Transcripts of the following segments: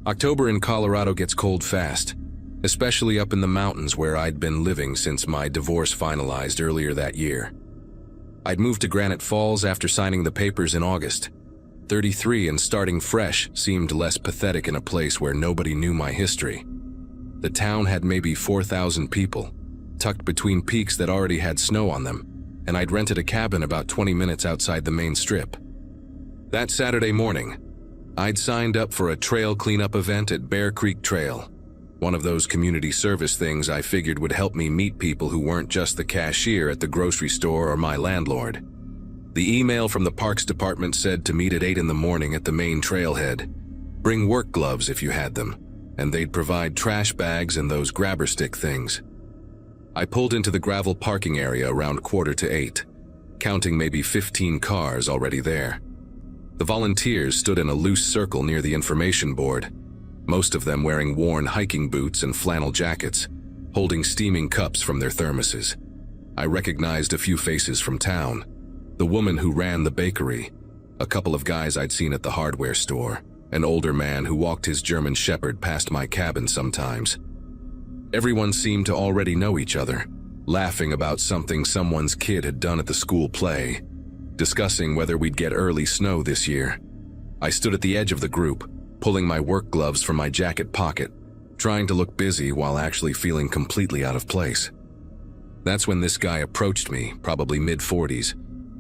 October in Colorado gets cold fast, especially up in the mountains where I'd been living since my divorce finalized earlier that year. I'd moved to Granite Falls after signing the papers in August. 33 and starting fresh seemed less pathetic in a place where nobody knew my history. The town had maybe 4,000 people, tucked between peaks that already had snow on them, and I'd rented a cabin about 20 minutes outside the main strip. That Saturday morning, I'd signed up for a trail cleanup event at Bear Creek Trail, one of those community service things I figured would help me meet people who weren't just the cashier at the grocery store or my landlord. The email from the Parks Department said to meet at 8 in the morning at the main trailhead. Bring work gloves if you had them, and they'd provide trash bags and those grabber stick things. I pulled into the gravel parking area around 7:45, counting maybe 15 cars already there. The volunteers stood in a loose circle near the information board, most of them wearing worn hiking boots and flannel jackets, holding steaming cups from their thermoses. I recognized a few faces from town. The woman who ran the bakery, a couple of guys I'd seen at the hardware store, an older man who walked his German Shepherd past my cabin sometimes. Everyone seemed to already know each other, laughing about something someone's kid had done at the school play, discussing whether we'd get early snow this year. I stood at the edge of the group, pulling my work gloves from my jacket pocket, trying to look busy while actually feeling completely out of place. That's when this guy approached me, probably mid-40s,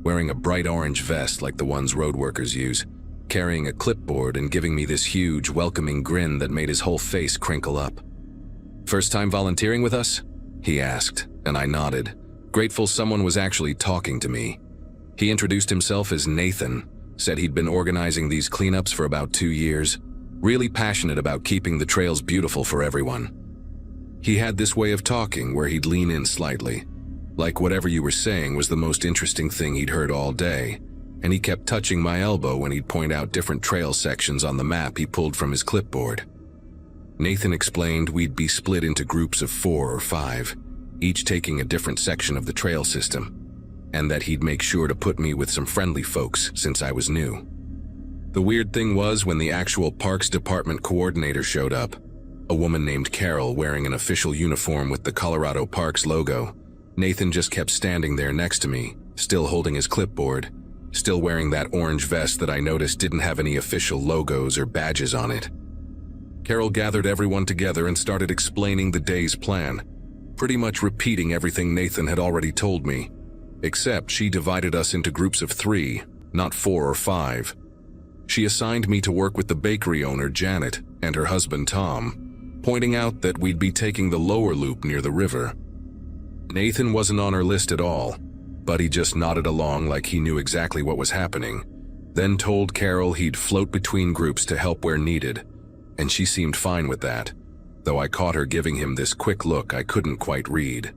wearing a bright orange vest like the ones road workers use, carrying a clipboard and giving me this huge, welcoming grin that made his whole face crinkle up. "First time volunteering with us?" he asked, and I nodded, grateful someone was actually talking to me. He introduced himself as Nathan, said he'd been organizing these cleanups for about 2 years, really passionate about keeping the trails beautiful for everyone. He had this way of talking where he'd lean in slightly, like whatever you were saying was the most interesting thing he'd heard all day, and he kept touching my elbow when he'd point out different trail sections on the map he pulled from his clipboard. Nathan explained we'd be split into groups of 4 or 5, each taking a different section of the trail system, and that he'd make sure to put me with some friendly folks since I was new. The weird thing was when the actual Parks Department coordinator showed up, a woman named Carol wearing an official uniform with the Colorado Parks logo, Nathan just kept standing there next to me, still holding his clipboard, still wearing that orange vest that I noticed didn't have any official logos or badges on it. Carol gathered everyone together and started explaining the day's plan, pretty much repeating everything Nathan had already told me, except she divided us into groups of 3, not 4 or 5. She assigned me to work with the bakery owner, Janet, and her husband, Tom, pointing out that we'd be taking the lower loop near the river. Nathan wasn't on her list at all, but he just nodded along like he knew exactly what was happening, then told Carol he'd float between groups to help where needed, and she seemed fine with that, though I caught her giving him this quick look I couldn't quite read.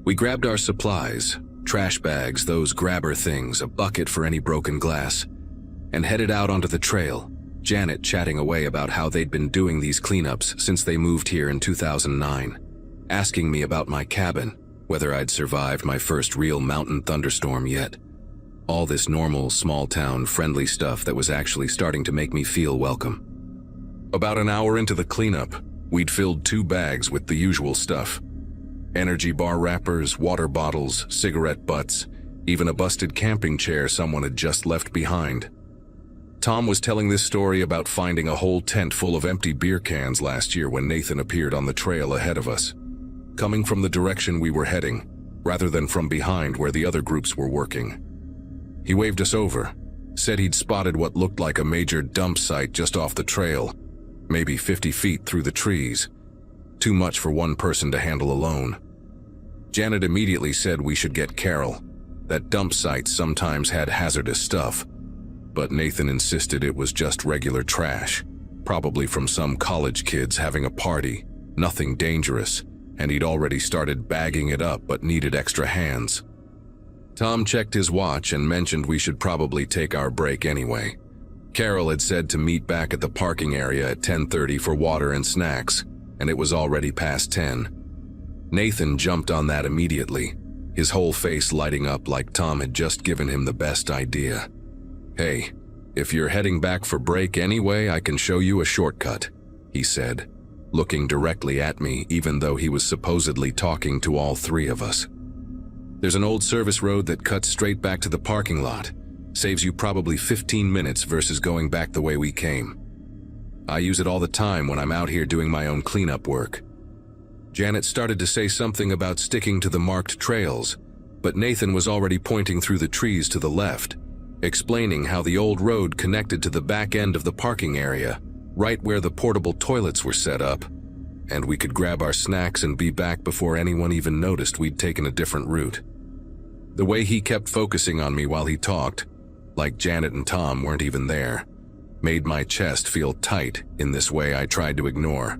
We grabbed our supplies, trash bags, those grabber things, a bucket for any broken glass, and headed out onto the trail, Janet chatting away about how they'd been doing these cleanups since they moved here in 2009, asking me about my cabin, whether I'd survived my first real mountain thunderstorm yet. All this normal, small-town, friendly stuff that was actually starting to make me feel welcome. About an hour into the cleanup, we'd filled 2 bags with the usual stuff. Energy bar wrappers, water bottles, cigarette butts, even a busted camping chair someone had just left behind. Tom was telling this story about finding a whole tent full of empty beer cans last year when Nathan appeared on the trail ahead of us, coming from the direction we were heading, rather than from behind where the other groups were working. He waved us over, said he'd spotted what looked like a major dump site just off the trail, maybe 50 feet through the trees. Too much for one person to handle alone. Janet immediately said we should get Carol, that dump sites sometimes had hazardous stuff, but Nathan insisted it was just regular trash, probably from some college kids having a party, nothing dangerous, and he'd already started bagging it up but needed extra hands. Tom checked his watch and mentioned we should probably take our break anyway. Carol had said to meet back at the parking area at 10:30 for water and snacks, and it was already past 10. Nathan jumped on that immediately, his whole face lighting up like Tom had just given him the best idea. "Hey, "If you're heading back for break anyway, I can show you a shortcut," he said, looking directly at me even though he was supposedly talking to all three of us. "There's an old service road that cuts straight back to the parking lot. Saves you probably 15 minutes versus going back the way we came. I use it all the time when I'm out here doing my own cleanup work." Janet started to say something about sticking to the marked trails, but Nathan was already pointing through the trees to the left, explaining how the old road connected to the back end of the parking area, right where the portable toilets were set up, and we could grab our snacks and be back before anyone even noticed we'd taken a different route. The way he kept focusing on me while he talked, like Janet and Tom weren't even there, made my chest feel tight in this way I tried to ignore.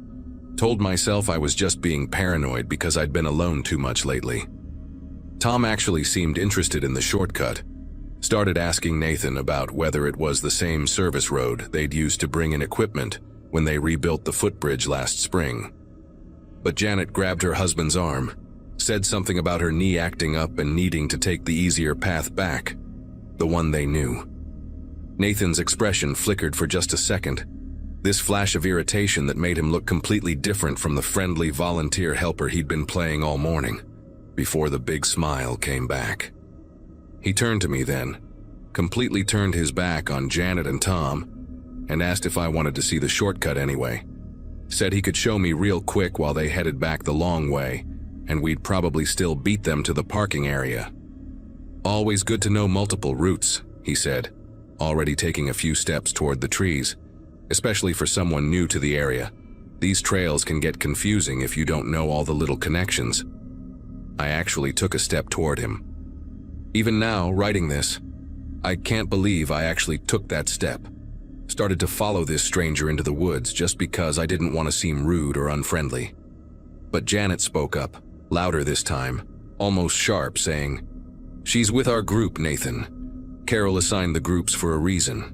Told myself I was just being paranoid because I'd been alone too much lately. Tom actually seemed interested in the shortcut, started asking Nathan about whether it was the same service road they'd used to bring in equipment when they rebuilt the footbridge last spring. But Janet grabbed her husband's arm, said something about her knee acting up and needing to take the easier path back, the one they knew. Nathan's expression flickered for just a second, this flash of irritation that made him look completely different from the friendly volunteer helper he'd been playing all morning, before the big smile came back. He turned to me then, completely turned his back on Janet and Tom, and asked if I wanted to see the shortcut anyway. Said he could show me real quick while they headed back the long way, and we'd probably still beat them to the parking area. "Always good to know multiple routes," he said, already taking a few steps toward the trees, especially for someone new to the area. "These trails can get confusing if you don't know all the little connections." I actually took a step toward him. Even now, writing this, I can't believe I actually took that step. Started to follow this stranger into the woods just because I didn't want to seem rude or unfriendly. But Janet spoke up, louder this time, almost sharp, saying, "She's with our group, Nathan. Carol assigned the groups for a reason."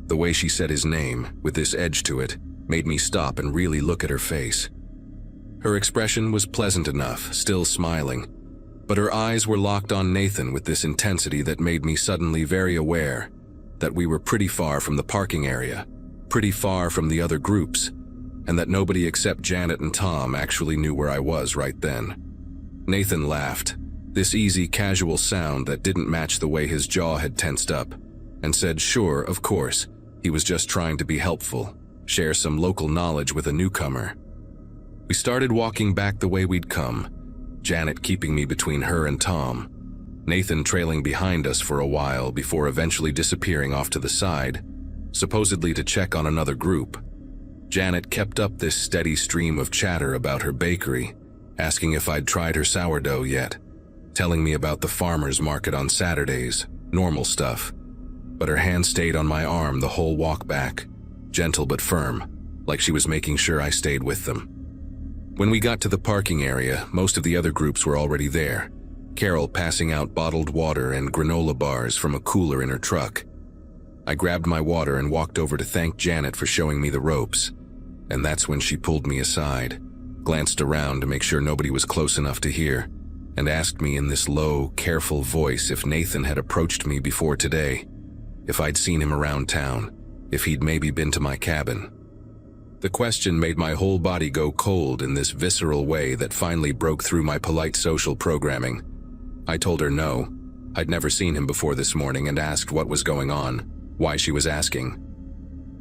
The way she said his name, with this edge to it, made me stop and really look at her face. Her expression was pleasant enough, still smiling, but her eyes were locked on Nathan with this intensity that made me suddenly very aware that we were pretty far from the parking area, pretty far from the other groups, and that nobody except Janet and Tom actually knew where I was right then. Nathan laughed, this easy, casual sound that didn't match the way his jaw had tensed up, and said sure, of course, he was just trying to be helpful, share some local knowledge with a newcomer. We started walking back the way we'd come, Janet keeping me between her and Tom, Nathan trailing behind us for a while before eventually disappearing off to the side, supposedly to check on another group. Janet kept up this steady stream of chatter about her bakery, asking if I'd tried her sourdough yet, telling me about the farmers market on Saturdays, normal stuff. But her hand stayed on my arm the whole walk back, gentle but firm, like she was making sure I stayed with them. When we got to the parking area, most of the other groups were already there, Carol passing out bottled water and granola bars from a cooler in her truck. I grabbed my water and walked over to thank Janet for showing me the ropes, and that's when she pulled me aside, glanced around to make sure nobody was close enough to hear, and asked me in this low, careful voice if Nathan had approached me before today, if I'd seen him around town, if he'd maybe been to my cabin. The question made my whole body go cold in this visceral way that finally broke through my polite social programming. I told her no, I'd never seen him before this morning, and asked what was going on, why she was asking.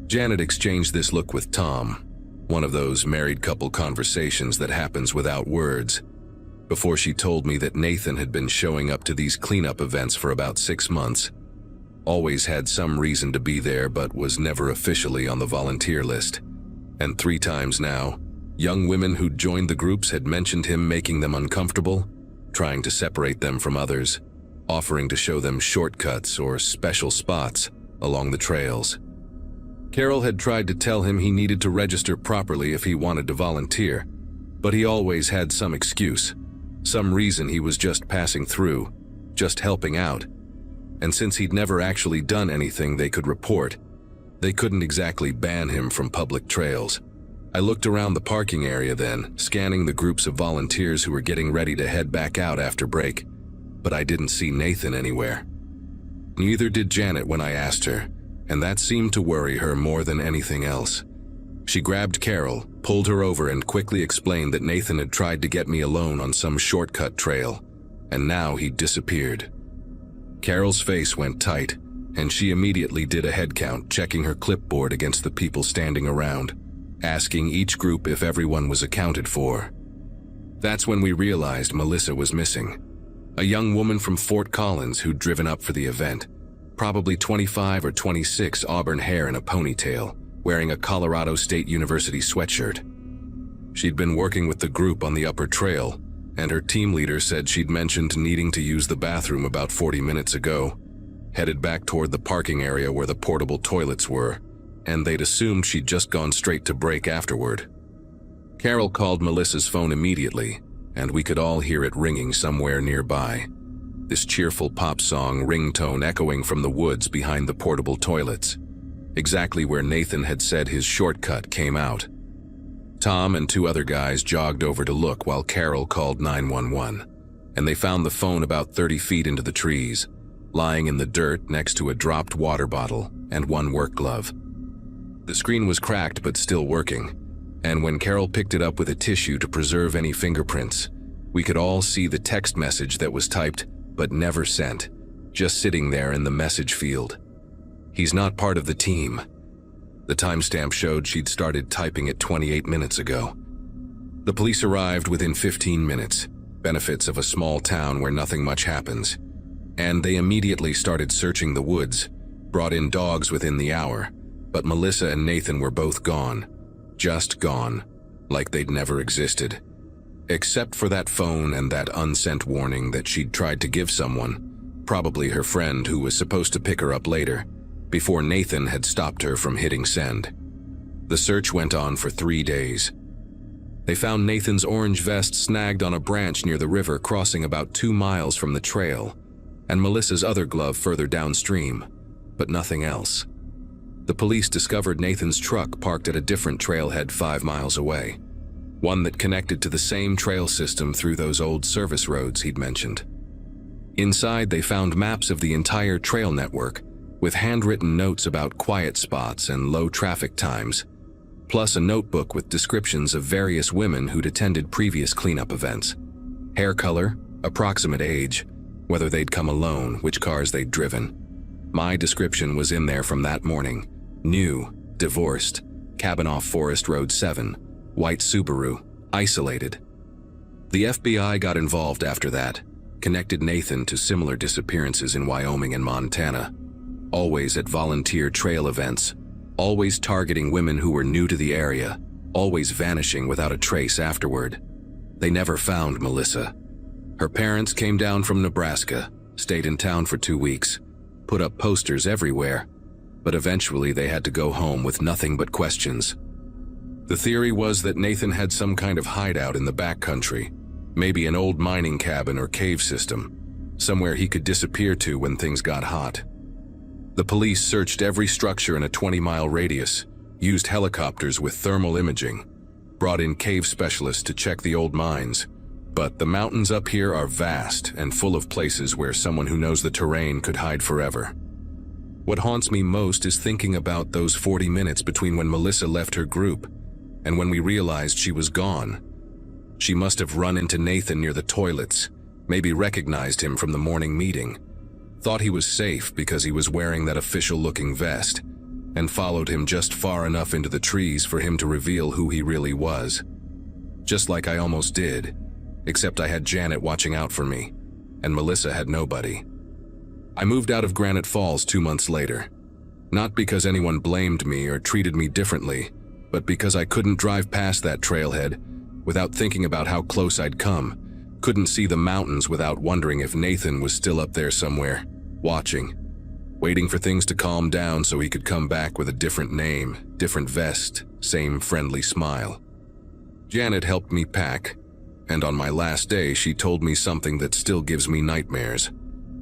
Janet exchanged this look with Tom, one of those married couple conversations that happens without words, before she told me that Nathan had been showing up to these cleanup events for about 6 months. Always had some reason to be there, but was never officially on the volunteer list. And 3 times now, young women who'd joined the groups had mentioned him making them uncomfortable, trying to separate them from others, offering to show them shortcuts or special spots along the trails. Carol had tried to tell him he needed to register properly if he wanted to volunteer, but he always had some excuse, some reason he was just passing through, just helping out. And since he'd never actually done anything they could report, they couldn't exactly ban him from public trails. I looked around the parking area then, scanning the groups of volunteers who were getting ready to head back out after break, but I didn't see Nathan anywhere. Neither did Janet when I asked her, and that seemed to worry her more than anything else. She grabbed Carol, pulled her over, and quickly explained that Nathan had tried to get me alone on some shortcut trail, and now he'd disappeared. Carol's face went tight, and she immediately did a head count, checking her clipboard against the people standing around, asking each group if everyone was accounted for. That's when we realized Melissa was missing. A young woman from Fort Collins who'd driven up for the event, probably 25 or 26, auburn hair in a ponytail, wearing a Colorado State University sweatshirt. She'd been working with the group on the upper trail, and her team leader said she'd mentioned needing to use the bathroom about 40 minutes ago, headed back toward the parking area where the portable toilets were, and they'd assumed she'd just gone straight to break afterward. Carol called Melissa's phone immediately, and we could all hear it ringing somewhere nearby. This cheerful pop song ringtone echoing from the woods behind the portable toilets, exactly where Nathan had said his shortcut came out. Tom and 2 other guys jogged over to look while Carol called 911, and they found the phone about 30 feet into the trees, lying in the dirt next to a dropped water bottle and 1 work glove. The screen was cracked but still working, and when Carol picked it up with a tissue to preserve any fingerprints, we could all see the text message that was typed but never sent, just sitting there in the message field. "He's not part of the team." The timestamp showed she'd started typing it 28 minutes ago. The police arrived within 15 minutes, benefits of a small town where nothing much happens, and they immediately started searching the woods, brought in dogs within the hour, but Melissa and Nathan were both gone. Just gone, like they'd never existed. Except for that phone and that unsent warning that she'd tried to give someone, probably her friend who was supposed to pick her up later, before Nathan had stopped her from hitting send. The search went on for 3 days. They found Nathan's orange vest snagged on a branch near the river crossing about 2 miles from the trail, and Melissa's other glove further downstream, but nothing else. The police discovered Nathan's truck parked at a different trailhead 5 miles away, one that connected to the same trail system through those old service roads he'd mentioned. Inside, they found maps of the entire trail network, with handwritten notes about quiet spots and low traffic times, plus a notebook with descriptions of various women who'd attended previous cleanup events. Hair color, approximate age, whether they'd come alone, which cars they'd driven. My description was in there from that morning. New, divorced, cabin off Forest Road 7, white Subaru, isolated. The FBI got involved after that, connected Nathan to similar disappearances in Wyoming and Montana, always at volunteer trail events, always targeting women who were new to the area, always vanishing without a trace afterward. They never found Melissa. Her parents came down from Nebraska, stayed in town for 2 weeks, put up posters everywhere, but eventually they had to go home with nothing but questions. The theory was that Nathan had some kind of hideout in the backcountry, maybe an old mining cabin or cave system, somewhere he could disappear to when things got hot. The police searched every structure in a 20-mile radius, used helicopters with thermal imaging, brought in cave specialists to check the old mines, but the mountains up here are vast and full of places where someone who knows the terrain could hide forever. What haunts me most is thinking about those 40 minutes between when Melissa left her group and when we realized she was gone. She must have run into Nathan near the toilets, maybe recognized him from the morning meeting, thought he was safe because he was wearing that official-looking vest, and followed him just far enough into the trees for him to reveal who he really was. Just like I almost did, except I had Janet watching out for me, and Melissa had nobody. I moved out of Granite Falls 2 months later, not because anyone blamed me or treated me differently, but because I couldn't drive past that trailhead without thinking about how close I'd come, couldn't see the mountains without wondering if Nathan was still up there somewhere, watching, waiting for things to calm down so he could come back with a different name, different vest, same friendly smile. Janet helped me pack, and on my last day she told me something that still gives me nightmares.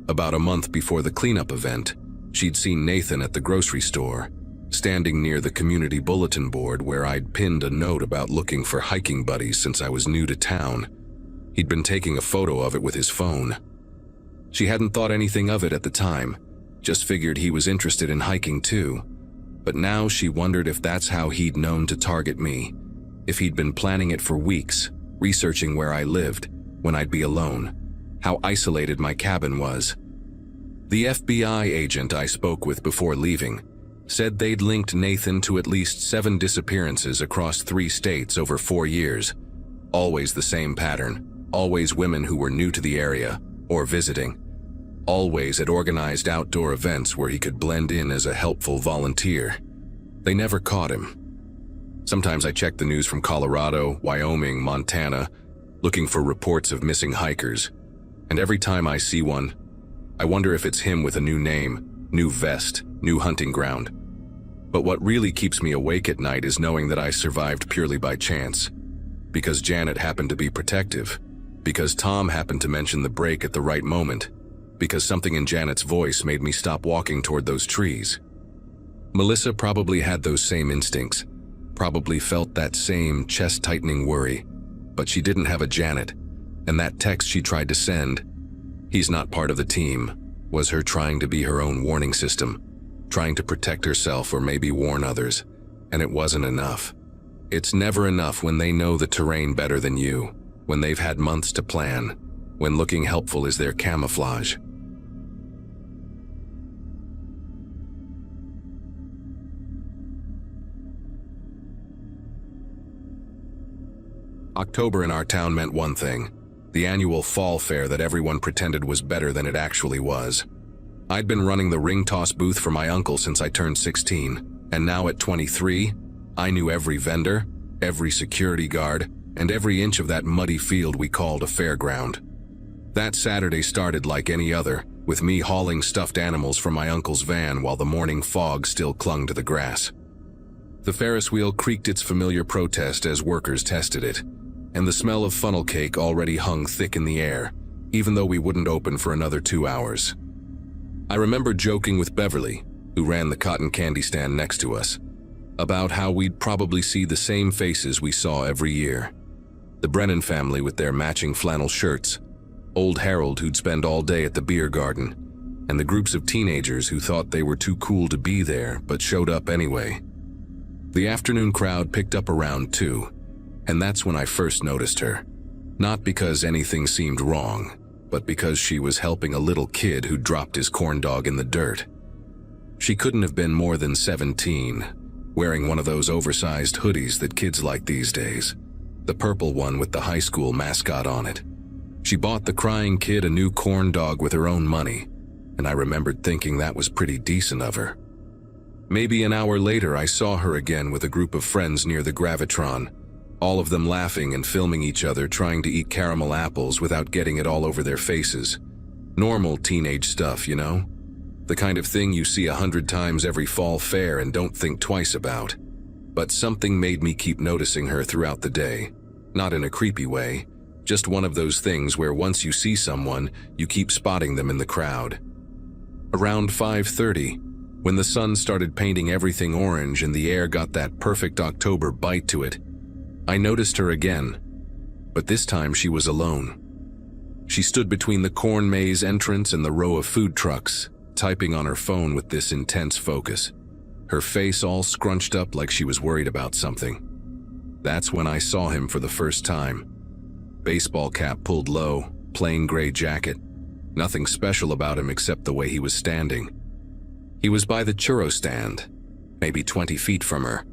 About a month before the cleanup event, she'd seen Nathan at the grocery store, standing near the community bulletin board where I'd pinned a note about looking for hiking buddies since I was new to town. He'd been taking a photo of it with his phone. She hadn't thought anything of it at the time, just figured he was interested in hiking too. But now she wondered if that's how he'd known to target me, if he'd been planning it for weeks, researching where I lived, when I'd be alone, how isolated my cabin was. The FBI agent I spoke with before leaving said they'd linked Nathan to at least 7 disappearances across 3 states over 4 years. Always the same pattern, always women who were new to the area or visiting, always at organized outdoor events where he could blend in as a helpful volunteer. They never caught him. Sometimes I check the news from Colorado, Wyoming, Montana, looking for reports of missing hikers, and every time I see one, I wonder if it's him with a new name, new vest, new hunting ground. But what really keeps me awake at night is knowing that I survived purely by chance, because Janet happened to be protective, because Tom happened to mention the break at the right moment, because something in Janet's voice made me stop walking toward those trees. Melissa probably had those same instincts, probably felt that same chest-tightening worry, but she didn't have a Janet, and that text she tried to send, "He's not part of the team," was her trying to be her own warning system, trying to protect herself or maybe warn others, and it wasn't enough. It's never enough when they know the terrain better than you, when they've had months to plan, when looking helpful is their camouflage. October in our town meant one thing: the annual fall fair that everyone pretended was better than it actually was. I'd been running the ring toss booth for my uncle since I turned 16, and now at 23, I knew every vendor, every security guard, and every inch of that muddy field we called a fairground. That Saturday started like any other, with me hauling stuffed animals from my uncle's van while the morning fog still clung to the grass. The Ferris wheel creaked its familiar protest as workers tested it, and the smell of funnel cake already hung thick in the air, even though we wouldn't open for another 2 hours. I remember joking with Beverly, who ran the cotton candy stand next to us, about how we'd probably see the same faces we saw every year. The Brennan family with their matching flannel shirts, old Harold who'd spend all day at the beer garden, and the groups of teenagers who thought they were too cool to be there but showed up anyway. The afternoon crowd picked up around 2, and that's when I first noticed her. Not because anything seemed wrong, but because she was helping a little kid who dropped his corn dog in the dirt. She couldn't have been more than 17, wearing one of those oversized hoodies that kids like these days, the purple one with the high school mascot on it. She bought the crying kid a new corn dog with her own money, and I remembered thinking that was pretty decent of her. Maybe an hour later I saw her again with a group of friends near the Gravitron, all of them laughing and filming each other trying to eat caramel apples without getting it all over their faces. Normal teenage stuff, you know? The kind of thing you see 100 times every fall fair and don't think twice about. But something made me keep noticing her throughout the day. Not in a creepy way, just one of those things where once you see someone, you keep spotting them in the crowd. Around 5:30, when the sun started painting everything orange and the air got that perfect October bite to it, I noticed her again, but this time she was alone. She stood between the corn maze entrance and the row of food trucks, typing on her phone with this intense focus, her face all scrunched up like she was worried about something. That's when I saw him for the first time. Baseball cap pulled low, plain gray jacket. Nothing special about him except the way he was standing. He was by the churro stand, maybe 20 feet from her,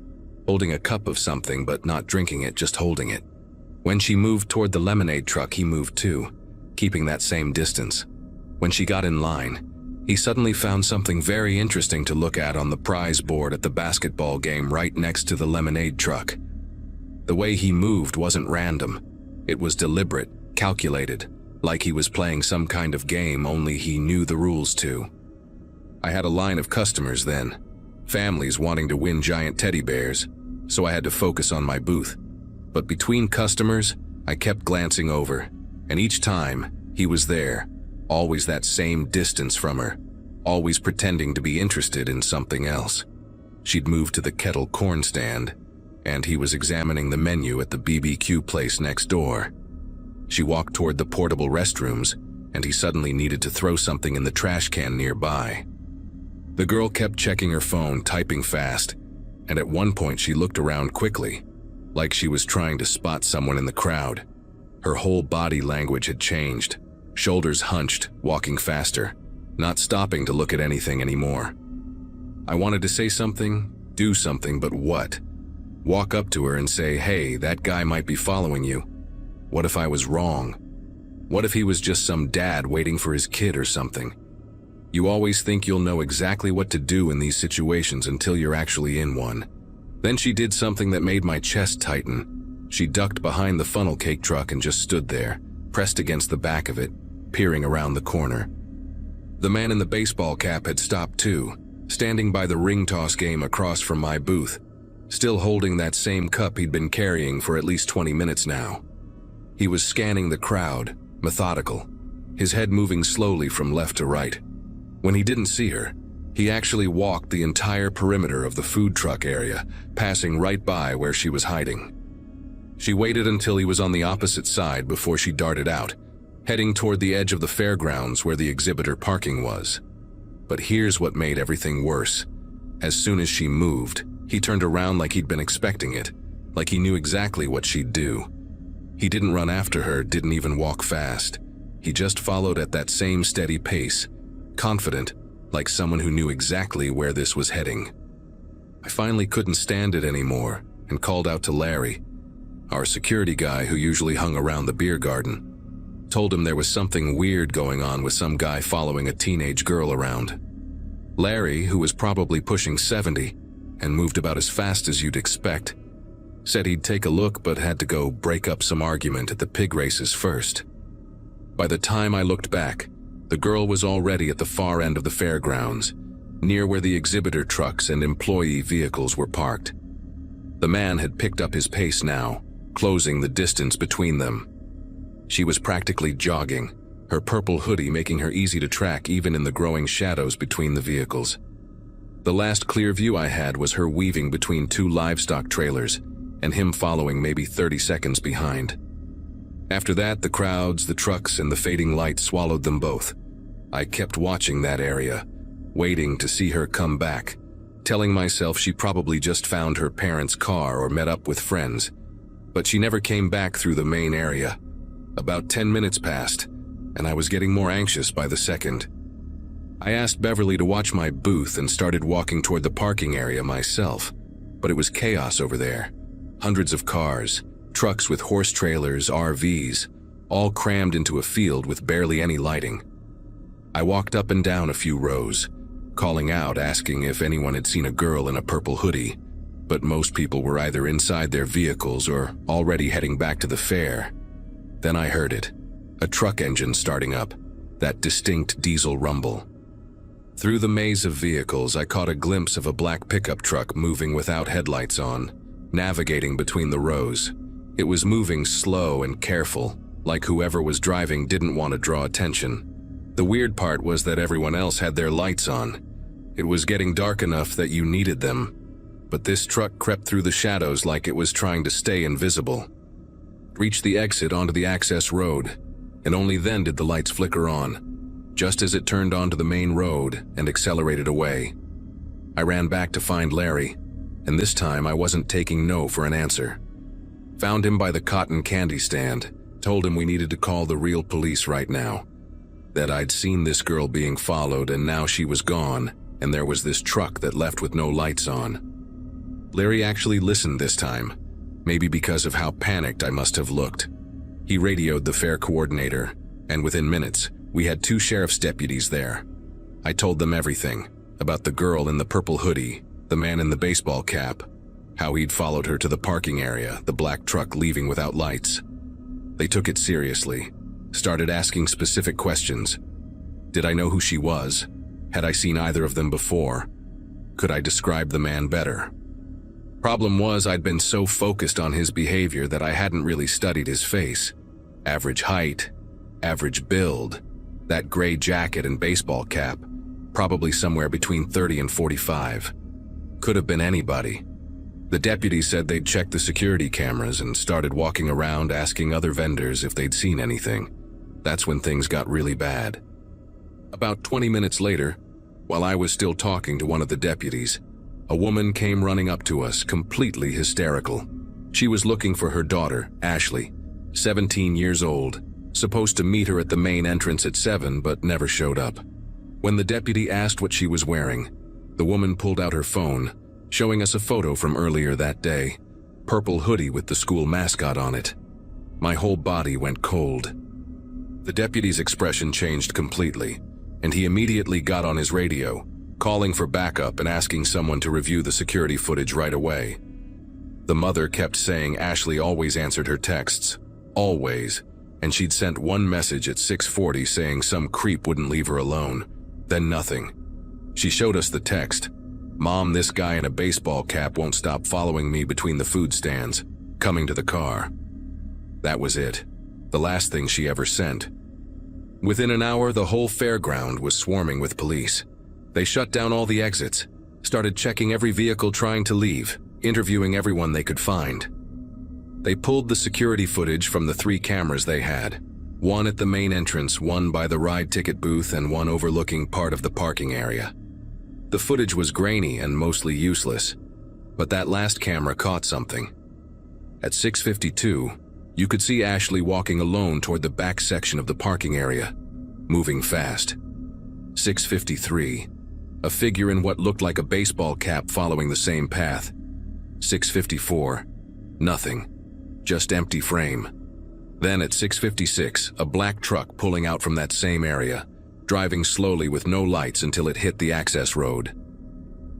holding a cup of something but not drinking it, just holding it. When she moved toward the lemonade truck, he moved too, keeping that same distance. When she got in line, he suddenly found something very interesting to look at on the prize board at the basketball game right next to the lemonade truck. The way he moved wasn't random. It was deliberate, calculated, like he was playing some kind of game only he knew the rules to. I had a line of customers then, families wanting to win giant teddy bears, so I had to focus on my booth. But between customers, I kept glancing over, and each time, he was there, always that same distance from her, always pretending to be interested in something else. She'd moved to the kettle corn stand, and he was examining the menu at the BBQ place next door. She walked toward the portable restrooms, and he suddenly needed to throw something in the trash can nearby. The girl kept checking her phone, typing fast, and at one point she looked around quickly, like she was trying to spot someone in the crowd. Her whole body language had changed, shoulders hunched, walking faster, not stopping to look at anything anymore. I wanted to say something, do something, but what? Walk up to her and say, "Hey, that guy might be following you." What if I was wrong? What if he was just some dad waiting for his kid or something? You always think you'll know exactly what to do in these situations until you're actually in one. Then she did something that made my chest tighten. She ducked behind the funnel cake truck and just stood there, pressed against the back of it, peering around the corner. The man in the baseball cap had stopped too, standing by the ring toss game across from my booth, still holding that same cup he'd been carrying for at least 20 minutes now. He was scanning the crowd, methodical, his head moving slowly from left to right. When he didn't see her, he actually walked the entire perimeter of the food truck area, passing right by where she was hiding. She waited until he was on the opposite side before she darted out, heading toward the edge of the fairgrounds where the exhibitor parking was. But here's what made everything worse. As soon as she moved, he turned around like he'd been expecting it, like he knew exactly what she'd do. He didn't run after her, didn't even walk fast. He just followed at that same steady pace, confident, like someone who knew exactly where this was heading. I finally couldn't stand it anymore and called out to Larry, our security guy who usually hung around the beer garden. Told him there was something weird going on with some guy following a teenage girl around. Larry, who was probably pushing 70 and moved about as fast as you'd expect, said he'd take a look but had to go break up some argument at the pig races first. By the time I looked back, the girl was already at the far end of the fairgrounds, near where the exhibitor trucks and employee vehicles were parked. The man had picked up his pace now, closing the distance between them. She was practically jogging, her purple hoodie making her easy to track even in the growing shadows between the vehicles. The last clear view I had was her weaving between two livestock trailers, and him following maybe 30 seconds behind. After that, the crowds, the trucks, and the fading lights swallowed them both. I kept watching that area, waiting to see her come back, telling myself she probably just found her parents' car or met up with friends. But she never came back through the main area. About 10 minutes passed, and I was getting more anxious by the second. I asked Beverly to watch my booth and started walking toward the parking area myself, but it was chaos over there. Hundreds of cars, trucks with horse trailers, RVs, all crammed into a field with barely any lighting. I walked up and down a few rows, calling out, asking if anyone had seen a girl in a purple hoodie, but most people were either inside their vehicles or already heading back to the fair. Then I heard it, a truck engine starting up, that distinct diesel rumble. Through the maze of vehicles, I caught a glimpse of a black pickup truck moving without headlights on, navigating between the rows. It was moving slow and careful, like whoever was driving didn't want to draw attention. The weird part was that everyone else had their lights on. It was getting dark enough that you needed them, but this truck crept through the shadows like it was trying to stay invisible. Reached the exit onto the access road, and only then did the lights flicker on, just as it turned onto the main road and accelerated away. I ran back to find Larry, and this time I wasn't taking no for an answer. Found him by the cotton candy stand, told him we needed to call the real police right now, that I'd seen this girl being followed and now she was gone, and there was this truck that left with no lights on. Larry actually listened this time, maybe because of how panicked I must have looked. He radioed the fair coordinator, and within minutes, we had 2 sheriff's deputies there. I told them everything, about the girl in the purple hoodie, the man in the baseball cap, how he'd followed her to the parking area, the black truck leaving without lights. They took it seriously, started asking specific questions. Did I know who she was? Had I seen either of them before? Could I describe the man better? Problem was, I'd been so focused on his behavior that I hadn't really studied his face. Average height, average build, that gray jacket and baseball cap, probably somewhere between 30 and 45. Could have been anybody. The deputy said they'd checked the security cameras and started walking around asking other vendors if they'd seen anything. That's when things got really bad. About 20 minutes later, While I was still talking to one of the deputies, a woman came running up to us, completely hysterical. She was looking for her daughter, Ashley, 17 years old, supposed to meet her at the main entrance at 7 but never showed up. When the deputy asked what she was wearing, the woman pulled out her phone, showing us a photo from earlier that day, purple hoodie with the school mascot on it. My whole body went cold. The deputy's expression changed completely, and he immediately got on his radio, calling for backup and asking someone to review the security footage right away. The mother kept saying Ashley always answered her texts, always, and she'd sent one message at 6:40 saying some creep wouldn't leave her alone, then nothing. She showed us the text. "Mom, this guy in a baseball cap won't stop following me between the food stands, coming to the car." That was it, the last thing she ever sent. Within an hour, the whole fairground was swarming with police. They shut down all the exits, started checking every vehicle trying to leave, interviewing everyone they could find. They pulled the security footage from the 3 cameras they had, one at the main entrance, one by the ride ticket booth, and one overlooking part of the parking area. The footage was grainy and mostly useless, but that last camera caught something. At 6:52, you could see Ashley walking alone toward the back section of the parking area, moving fast. 6:53, a figure in what looked like a baseball cap following the same path. 6:54, nothing, just empty frame. Then at 6:56, a black truck pulling out from that same area, driving slowly with no lights until it hit the access road.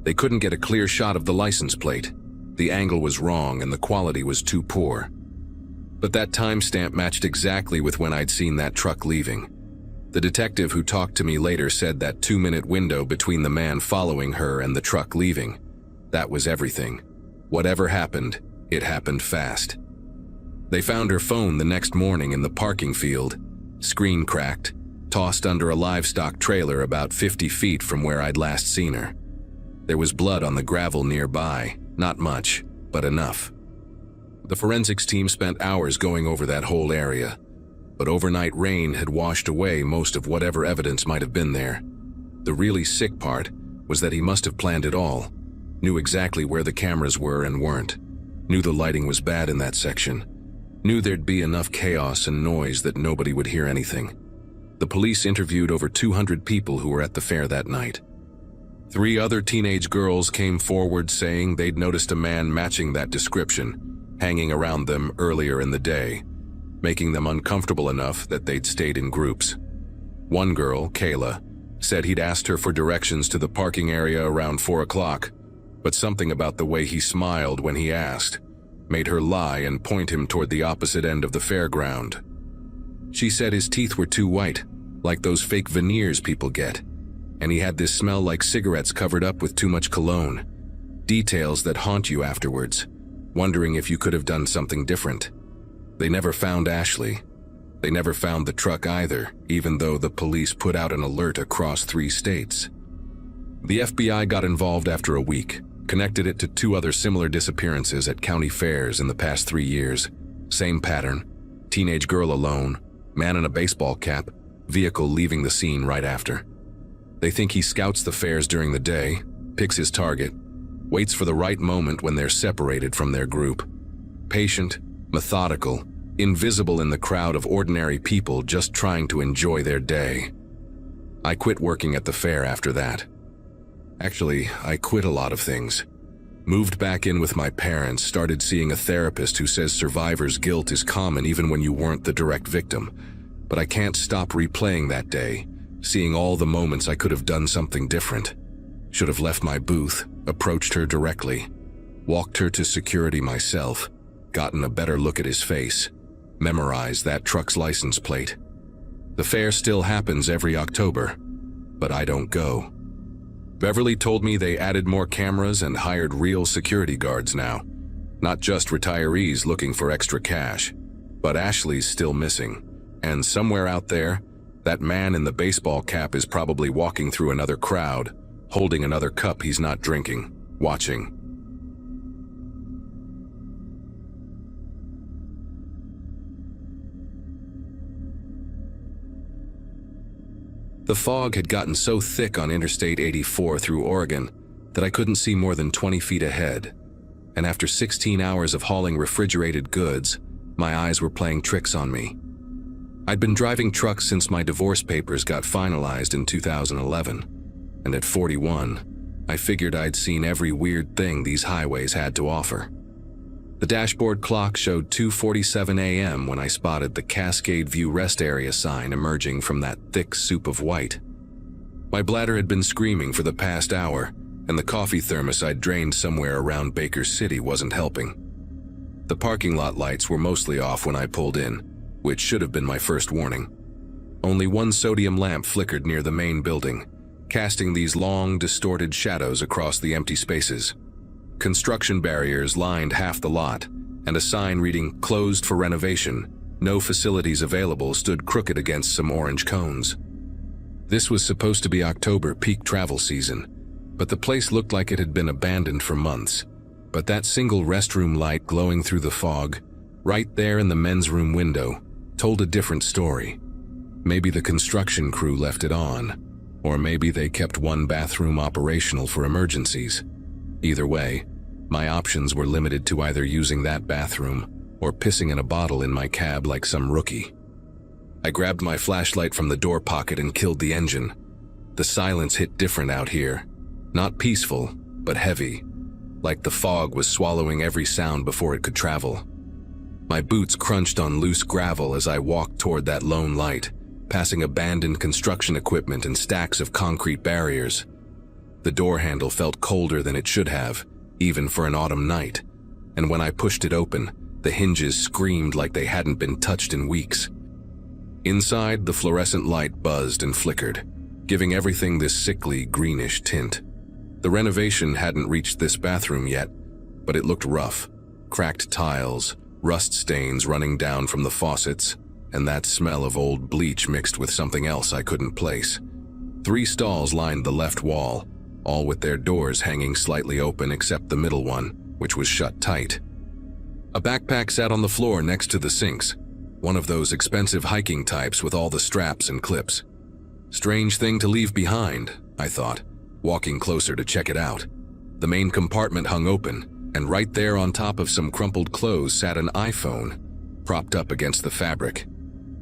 They couldn't get a clear shot of the license plate. The angle was wrong and the quality was too poor. But that timestamp matched exactly with when I'd seen that truck leaving. The detective who talked to me later said that 2-minute window between the man following her and the truck leaving, that was everything. Whatever happened, it happened fast. They found her phone the next morning in the parking field, screen cracked, tossed under a livestock trailer about 50 feet from where I'd last seen her. There was blood on the gravel nearby, not much, but enough. The forensics team spent hours going over that whole area, but overnight rain had washed away most of whatever evidence might have been there. The really sick part was that he must have planned it all, knew exactly where the cameras were and weren't, knew the lighting was bad in that section, knew there'd be enough chaos and noise that nobody would hear anything. The police interviewed over 200 people who were at the fair that night. 3 other teenage girls came forward saying they'd noticed a man matching that description hanging around them earlier in the day, making them uncomfortable enough that they'd stayed in groups. One girl, Kayla, said he'd asked her for directions to the parking area around 4 o'clock, but something about the way he smiled when he asked made her lie and point him toward the opposite end of the fairground. She said his teeth were too white, like those fake veneers people get, and he had this smell like cigarettes covered up with too much cologne. Details that haunt you afterwards, wondering if you could have done something different. They never found Ashley. They never found the truck either, even though the police put out an alert across 3 states. The FBI got involved after a week, connected it to 2 other similar disappearances at county fairs in the past 3 years. Same pattern, teenage girl alone, man in a baseball cap, vehicle leaving the scene right after. They think he scouts the fairs during the day, picks his target, waits for the right moment when they're separated from their group. Patient, methodical, invisible in the crowd of ordinary people just trying to enjoy their day. I quit working at the fair after that. Actually, I quit a lot of things. Moved back in with my parents, started seeing a therapist who says survivor's guilt is common even when you weren't the direct victim. But I can't stop replaying that day, seeing all the moments I could have done something different. Should have left my booth, approached her directly, walked her to security myself, gotten a better look at his face, memorized that truck's license plate. The fair still happens every October, but I don't go. Beverly told me they added more cameras and hired real security guards now, not just retirees looking for extra cash. But Ashley's still missing, and somewhere out there, that man in the baseball cap is probably walking through another crowd, holding another cup he's not drinking, watching. The fog had gotten so thick on Interstate 84 through Oregon that I couldn't see more than 20 feet ahead, and after 16 hours of hauling refrigerated goods, my eyes were playing tricks on me. I'd been driving trucks since my divorce papers got finalized in 2011, and at 41, I figured I'd seen every weird thing these highways had to offer. The dashboard clock showed 2:47 a.m. when I spotted the Cascade View Rest Area sign emerging from that thick soup of white. My bladder had been screaming for the past hour, and the coffee thermos I'd drained somewhere around Baker City wasn't helping. The parking lot lights were mostly off when I pulled in, which should have been my first warning. Only one sodium lamp flickered near the main building, casting these long, distorted shadows across the empty spaces. Construction barriers lined half the lot, and a sign reading "Closed for renovation, no facilities available" stood crooked against some orange cones. This was supposed to be October peak travel season, but the place looked like it had been abandoned for months. But that single restroom light glowing through the fog, right there in the men's room window, told a different story. Maybe the construction crew left it on, or maybe they kept one bathroom operational for emergencies. Either way, my options were limited to either using that bathroom or pissing in a bottle in my cab like some rookie. I grabbed my flashlight from the door pocket and killed the engine. The silence hit different out here. Not peaceful, but heavy, like the fog was swallowing every sound before it could travel. My boots crunched on loose gravel as I walked toward that lone light, passing abandoned construction equipment and stacks of concrete barriers. The door handle felt colder than it should have, even for an autumn night, and when I pushed it open, the hinges screamed like they hadn't been touched in weeks. Inside, the fluorescent light buzzed and flickered, giving everything this sickly, greenish tint. The renovation hadn't reached this bathroom yet, but it looked rough. Cracked tiles, rust stains running down from the faucets, and that smell of old bleach mixed with something else I couldn't place. 3 stalls lined the left wall, all with their doors hanging slightly open except the middle one, which was shut tight. A backpack sat on the floor next to the sinks, one of those expensive hiking types with all the straps and clips. Strange thing to leave behind, I thought, walking closer to check it out. The main compartment hung open, and right there on top of some crumpled clothes sat an iPhone, propped up against the fabric.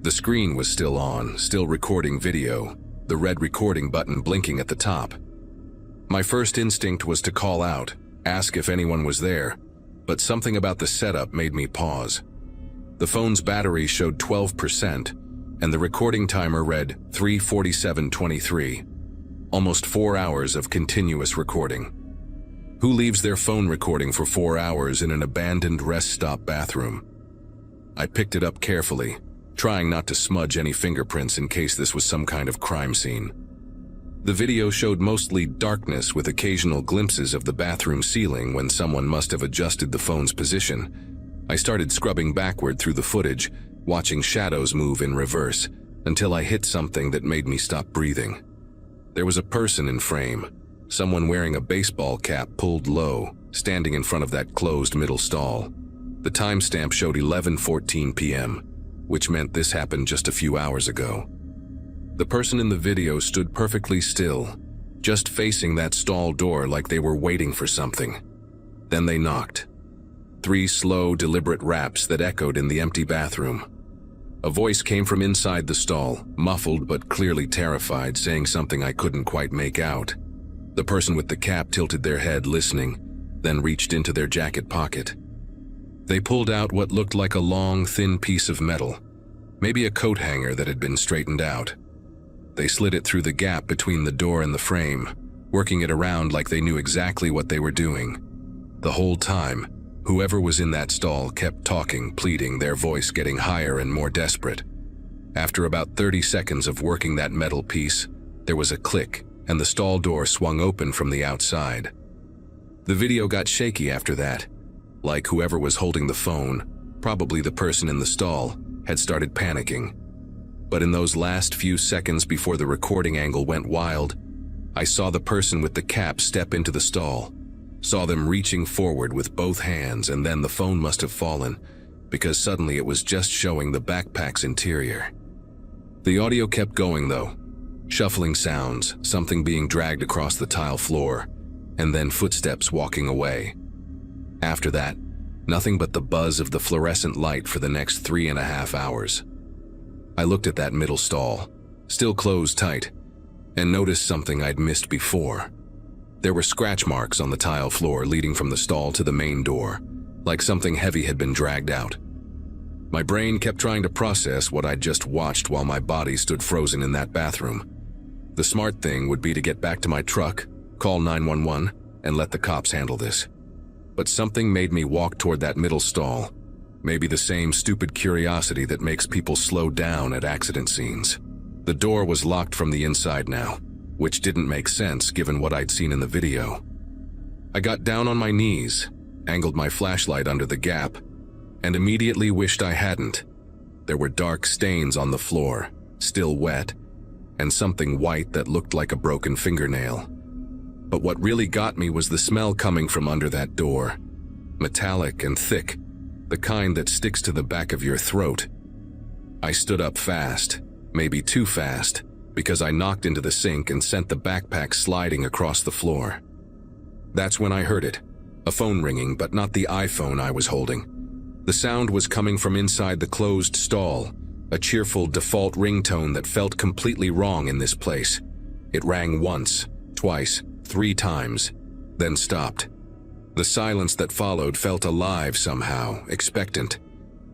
The screen was still on, still recording video, the red recording button blinking at the top. My first instinct was to call out, ask if anyone was there, but something about the setup made me pause. The phone's battery showed 12%, and the recording timer read 3:47:23. Almost 4 hours of continuous recording. Who leaves their phone recording for 4 hours in an abandoned rest stop bathroom? I picked it up carefully, trying not to smudge any fingerprints in case this was some kind of crime scene. The video showed mostly darkness with occasional glimpses of the bathroom ceiling when someone must have adjusted the phone's position. I started scrubbing backward through the footage, watching shadows move in reverse, until I hit something that made me stop breathing. There was a person in frame, someone wearing a baseball cap pulled low, standing in front of that closed middle stall. The timestamp showed 11:14 p.m., which meant this happened just a few hours ago. The person in the video stood perfectly still, just facing that stall door like they were waiting for something. Then they knocked. 3 slow, deliberate raps that echoed in the empty bathroom. A voice came from inside the stall, muffled but clearly terrified, saying something I couldn't quite make out. The person with the cap tilted their head, listening, then reached into their jacket pocket. They pulled out what looked like a long, thin piece of metal, maybe a coat hanger that had been straightened out. They slid it through the gap between the door and the frame, working it around like they knew exactly what they were doing. The whole time, whoever was in that stall kept talking, pleading, their voice getting higher and more desperate. After about 30 seconds of working that metal piece, there was a click, and the stall door swung open from the outside. The video got shaky after that, like whoever was holding the phone, probably the person in the stall, had started panicking. But in those last few seconds before the recording angle went wild, I saw the person with the cap step into the stall, saw them reaching forward with both hands, and then the phone must have fallen, because suddenly it was just showing the backpack's interior. The audio kept going though, Shuffling sounds, something being dragged across the tile floor, and then footsteps walking away. After that, nothing but the buzz of the fluorescent light for the next 3.5 hours. I looked at that middle stall, still closed tight, and noticed something I'd missed before. There were scratch marks on the tile floor leading from the stall to the main door, like something heavy had been dragged out. My brain kept trying to process what I'd just watched while my body stood frozen in that bathroom. The smart thing would be to get back to my truck, call 911, and let the cops handle this. But something made me walk toward that middle stall, maybe the same stupid curiosity that makes people slow down at accident scenes. The door was locked from the inside now, which didn't make sense given what I'd seen in the video. I got down on my knees, angled my flashlight under the gap, and immediately wished I hadn't. There were dark stains on the floor, still wet, and something white that looked like a broken fingernail. But what really got me was the smell coming from under that door. Metallic and thick, the kind that sticks to the back of your throat. I stood up fast, maybe too fast, because I knocked into the sink and sent the backpack sliding across the floor. That's when I heard it, a phone ringing, but not the iPhone I was holding. The sound was coming from inside the closed stall, a cheerful default ringtone that felt completely wrong in this place. It rang once, twice, 3 times, then stopped. The silence that followed felt alive somehow, expectant.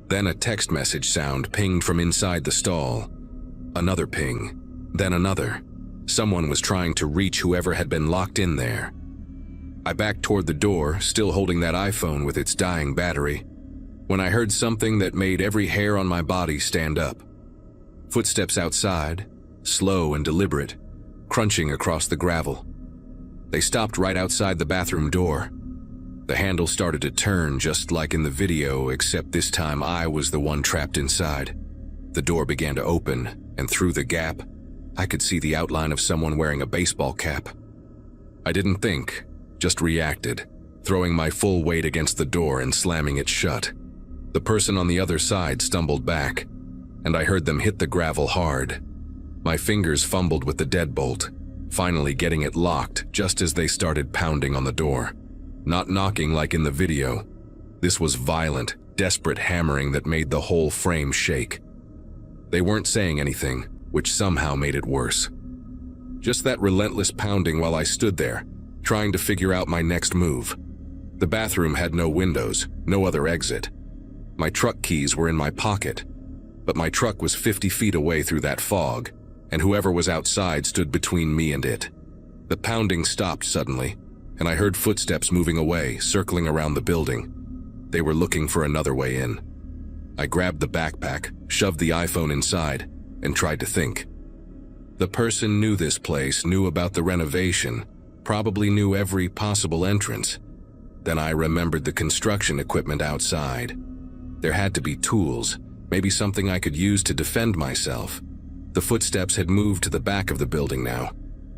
Then a text message sound pinged from inside the stall. Another ping, then another. Someone was trying to reach whoever had been locked in there. I backed toward the door, still holding that iPhone with its dying battery, when I heard something that made every hair on my body stand up. Footsteps outside, slow and deliberate, crunching across the gravel. They stopped right outside the bathroom door. The handle started to turn just like in the video, except this time I was the one trapped inside. The door began to open, and through the gap, I could see the outline of someone wearing a baseball cap. I didn't think, just reacted, throwing my full weight against the door and slamming it shut. The person on the other side stumbled back, and I heard them hit the gravel hard. My fingers fumbled with the deadbolt, finally getting it locked just as they started pounding on the door. Not knocking like in the video. This was violent, desperate hammering that made the whole frame shake. They weren't saying anything, which somehow made it worse. Just that relentless pounding while I stood there, trying to figure out my next move. The bathroom had no windows, no other exit. My truck keys were in my pocket, but my truck was 50 feet away through that fog, and whoever was outside stood between me and it. The pounding stopped suddenly, and I heard footsteps moving away, circling around the building. They were looking for another way in. I grabbed the backpack, shoved the iPhone inside, and tried to think. The person knew this place, knew about the renovation, probably knew every possible entrance. Then I remembered the construction equipment outside. There had to be tools, maybe something I could use to defend myself. The footsteps had moved to the back of the building now,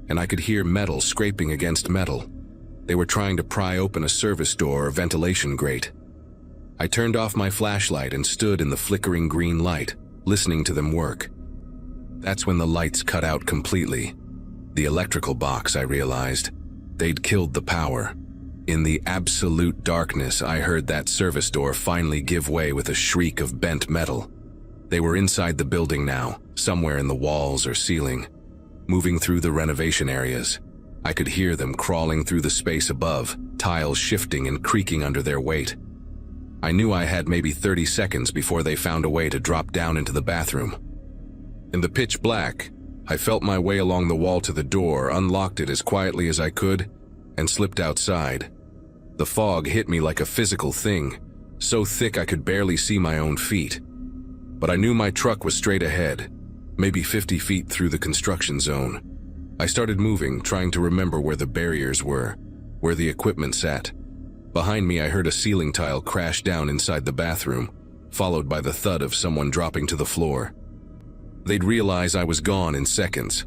and I could hear metal scraping against metal. They were trying to pry open a service door or ventilation grate. I turned off my flashlight and stood in the flickering green light, listening to them work. That's when the lights cut out completely. The electrical box, I realized. They'd killed the power. In the absolute darkness, I heard that service door finally give way with a shriek of bent metal. They were inside the building now, somewhere in the walls or ceiling, moving through the renovation areas. I could hear them crawling through the space above, tiles shifting and creaking under their weight. I knew I had maybe 30 seconds before they found a way to drop down into the bathroom. In the pitch black, I felt my way along the wall to the door, unlocked it as quietly as I could, and slipped outside. The fog hit me like a physical thing, so thick I could barely see my own feet. But I knew my truck was straight ahead, maybe 50 feet through the construction zone. I started moving, trying to remember where the barriers were, where the equipment sat. Behind me, I heard a ceiling tile crash down inside the bathroom, followed by the thud of someone dropping to the floor. They'd realize I was gone in seconds.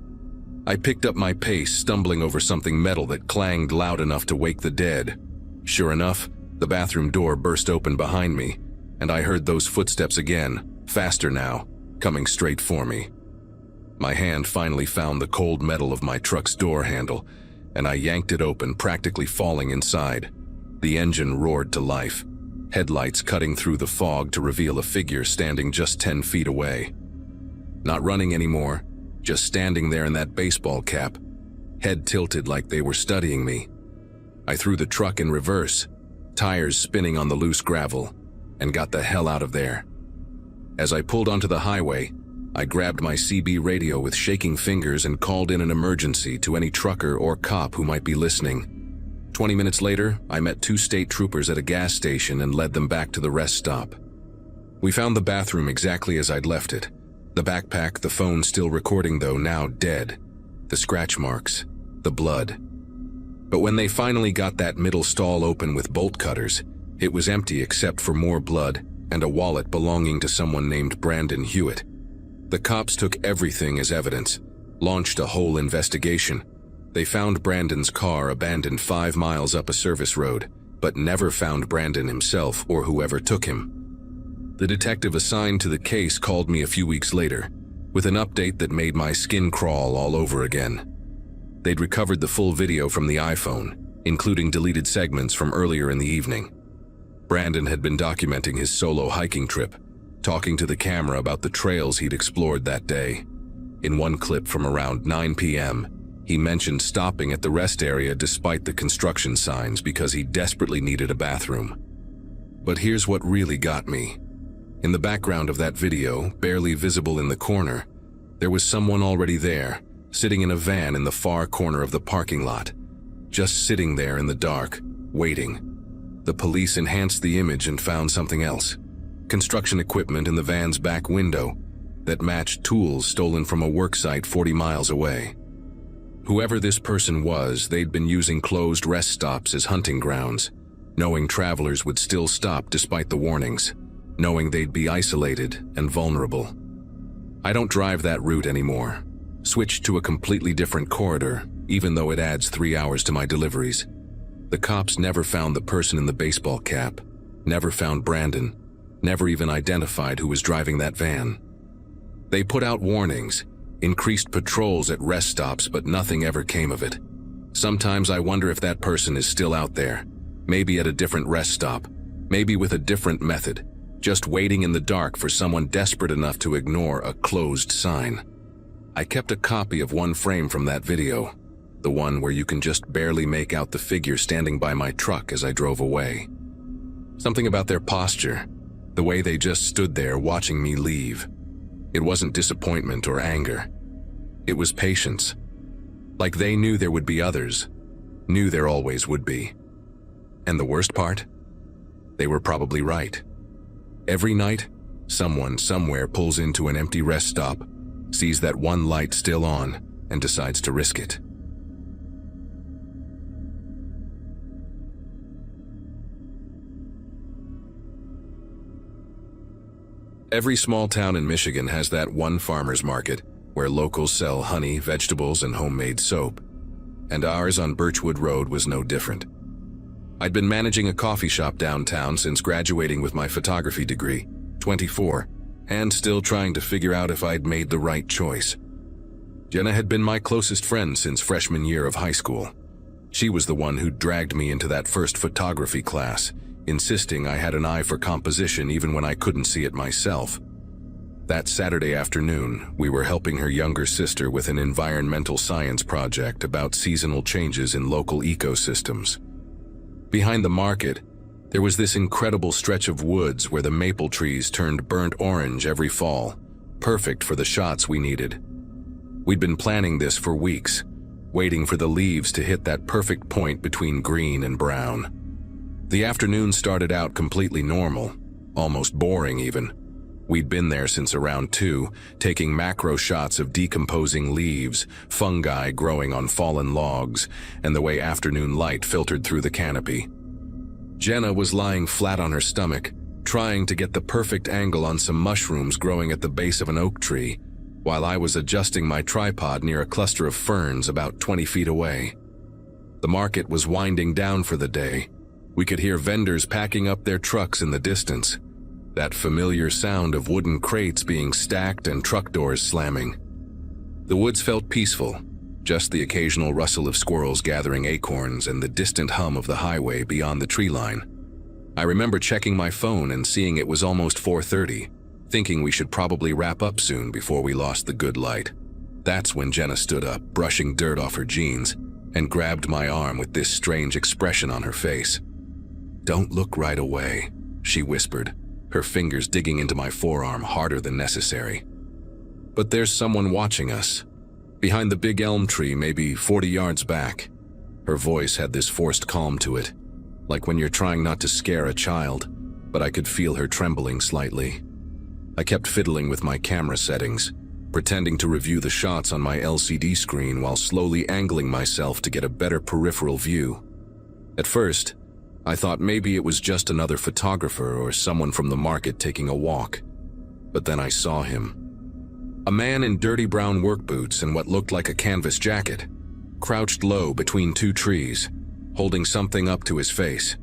I picked up my pace, stumbling over something metal that clanged loud enough to wake the dead. Sure enough, the bathroom door burst open behind me, and I heard those footsteps again, faster now, coming straight for me. My hand finally found the cold metal of my truck's door handle, and I yanked it open, practically falling inside. The engine roared to life, headlights cutting through the fog to reveal a figure standing just 10 feet away. Not running anymore, just standing there in that baseball cap, head tilted like they were studying me. I threw the truck in reverse, tires spinning on the loose gravel, and got the hell out of there. As I pulled onto the highway, I grabbed my CB radio with shaking fingers and called in an emergency to any trucker or cop who might be listening. 20 minutes later, I met 2 state troopers at a gas station and led them back to the rest stop. We found the bathroom exactly as I'd left it. The backpack, the phone still recording though, now dead. The scratch marks, the blood. But when they finally got that middle stall open with bolt cutters, it was empty except for more blood and a wallet belonging to someone named Brandon Hewitt. The cops took everything as evidence, launched a whole investigation. They found Brandon's car abandoned 5 miles up a service road, but never found Brandon himself or whoever took him. The detective assigned to the case called me a few weeks later, with an update that made my skin crawl all over again. They'd recovered the full video from the iPhone, including deleted segments from earlier in the evening. Brandon had been documenting his solo hiking trip, talking to the camera about the trails he'd explored that day. In one clip from around 9 p.m., he mentioned stopping at the rest area despite the construction signs because he desperately needed a bathroom. But here's what really got me. In the background of that video, barely visible in the corner, there was someone already there, sitting in a van in the far corner of the parking lot. Just sitting there in the dark, waiting. The police enhanced the image and found something else. Construction equipment in the van's back window that matched tools stolen from a worksite 40 miles away. Whoever this person was, they'd been using closed rest stops as hunting grounds, knowing travelers would still stop despite the warnings, knowing they'd be isolated and vulnerable. I don't drive that route anymore. Switched to a completely different corridor, even though it adds 3 hours to my deliveries. The cops never found the person in the baseball cap, never found Brandon, never even identified who was driving that van. They put out warnings, increased patrols at rest stops, but nothing ever came of it. Sometimes I wonder if that person is still out there, maybe at a different rest stop, maybe with a different method, just waiting in the dark for someone desperate enough to ignore a closed sign. I kept a copy of one frame from that video, the one where you can just barely make out the figure standing by my truck as I drove away. Something about their posture, the way they just stood there watching me leave. It wasn't disappointment or anger. It was patience. Like they knew there would be others, knew there always would be. And the worst part? They were probably right. Every night, someone somewhere pulls into an empty rest stop, sees that one light still on, and decides to risk it. Every small town in Michigan has that one farmer's market where locals sell honey, vegetables, and homemade soap. And ours on Birchwood Road was no different. I'd been managing a coffee shop downtown since graduating with my photography degree, 24, and still trying to figure out if I'd made the right choice. Jenna had been my closest friend since freshman year of high school. She was the one who dragged me into that first photography class, insisting I had an eye for composition even when I couldn't see it myself. That Saturday afternoon, we were helping her younger sister with an environmental science project about seasonal changes in local ecosystems. Behind the market, there was this incredible stretch of woods where the maple trees turned burnt orange every fall, perfect for the shots we needed. We'd been planning this for weeks, waiting for the leaves to hit that perfect point between green and brown. The afternoon started out completely normal, almost boring even. We'd been there since around 2, taking macro shots of decomposing leaves, fungi growing on fallen logs, and the way afternoon light filtered through the canopy. Jenna was lying flat on her stomach, trying to get the perfect angle on some mushrooms growing at the base of an oak tree, while I was adjusting my tripod near a cluster of ferns about 20 feet away. The market was winding down for the day. We could hear vendors packing up their trucks in the distance, that familiar sound of wooden crates being stacked and truck doors slamming. The woods felt peaceful, just the occasional rustle of squirrels gathering acorns and the distant hum of the highway beyond the tree line. I remember checking my phone and seeing it was almost 4:30, thinking we should probably wrap up soon before we lost the good light. That's when Jenna stood up, brushing dirt off her jeans, and grabbed my arm with this strange expression on her face. "Don't look right away," she whispered, her fingers digging into my forearm harder than necessary. "But there's someone watching us. Behind the big elm tree, maybe 40 yards back." Her voice had this forced calm to it, like when you're trying not to scare a child, but I could feel her trembling slightly. I kept fiddling with my camera settings, pretending to review the shots on my LCD screen while slowly angling myself to get a better peripheral view. At first, I thought maybe it was just another photographer or someone from the market taking a walk. But then I saw him. A man in dirty brown work boots and what looked like a canvas jacket, crouched low between two trees, holding something up to his face.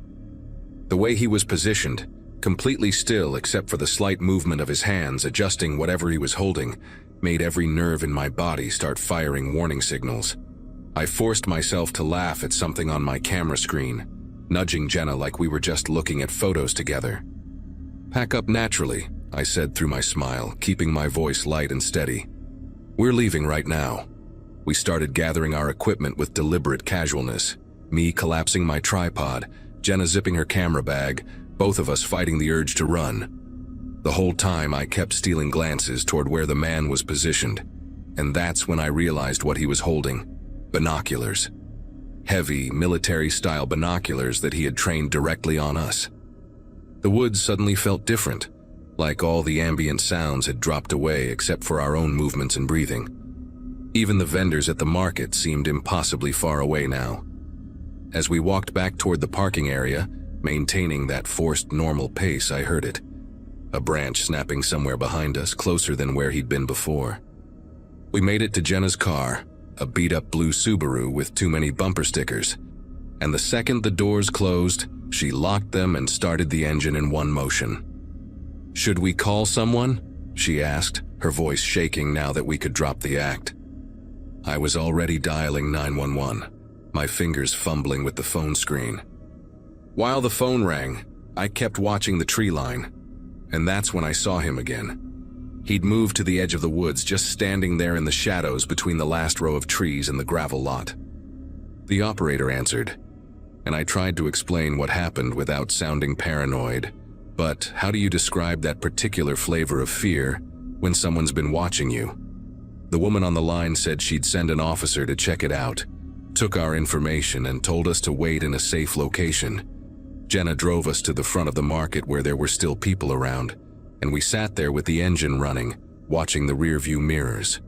The way he was positioned, completely still except for the slight movement of his hands adjusting whatever he was holding, made every nerve in my body start firing warning signals. I forced myself to laugh at something on my camera screen, nudging Jenna like we were just looking at photos together. "Pack up naturally," I said through my smile, keeping my voice light and steady. "We're leaving right now." We started gathering our equipment with deliberate casualness, me collapsing my tripod, Jenna zipping her camera bag, both of us fighting the urge to run. The whole time I kept stealing glances toward where the man was positioned, and that's when I realized what he was holding: binoculars. Heavy, military-style binoculars that he had trained directly on us. The woods suddenly felt different, like all the ambient sounds had dropped away except for our own movements and breathing. Even the vendors at the market seemed impossibly far away now. As we walked back toward the parking area, maintaining that forced normal pace, I heard it. A branch snapping somewhere behind us, closer than where he'd been before. We made it to Jenna's car, a beat-up blue Subaru with too many bumper stickers, and the second the doors closed, she locked them and started the engine in one motion. "Should we call someone?" she asked, her voice shaking now that we could drop the act. I was already dialing 911, my fingers fumbling with the phone screen. While the phone rang, I kept watching the tree line, and that's when I saw him again. He'd moved to the edge of the woods, just standing there in the shadows between the last row of trees and the gravel lot. The operator answered, and I tried to explain what happened without sounding paranoid. But how do you describe that particular flavor of fear when someone's been watching you? The woman on the line said she'd send an officer to check it out, took our information and told us to wait in a safe location. Jenna drove us to the front of the market where there were still people around, and we sat there with the engine running, watching the rearview mirrors.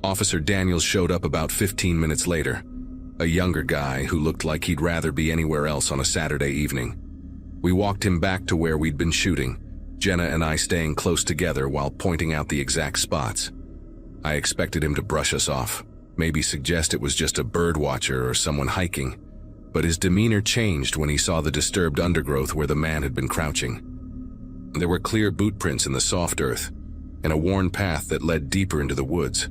Officer Daniels showed up about 15 minutes later, a younger guy who looked like he'd rather be anywhere else on a Saturday evening. We walked him back to where we'd been shooting, Jenna and I staying close together while pointing out the exact spots. I expected him to brush us off, maybe suggest it was just a bird watcher or someone hiking, but his demeanor changed when he saw the disturbed undergrowth where the man had been crouching. There were clear boot prints in the soft earth, and a worn path that led deeper into the woods,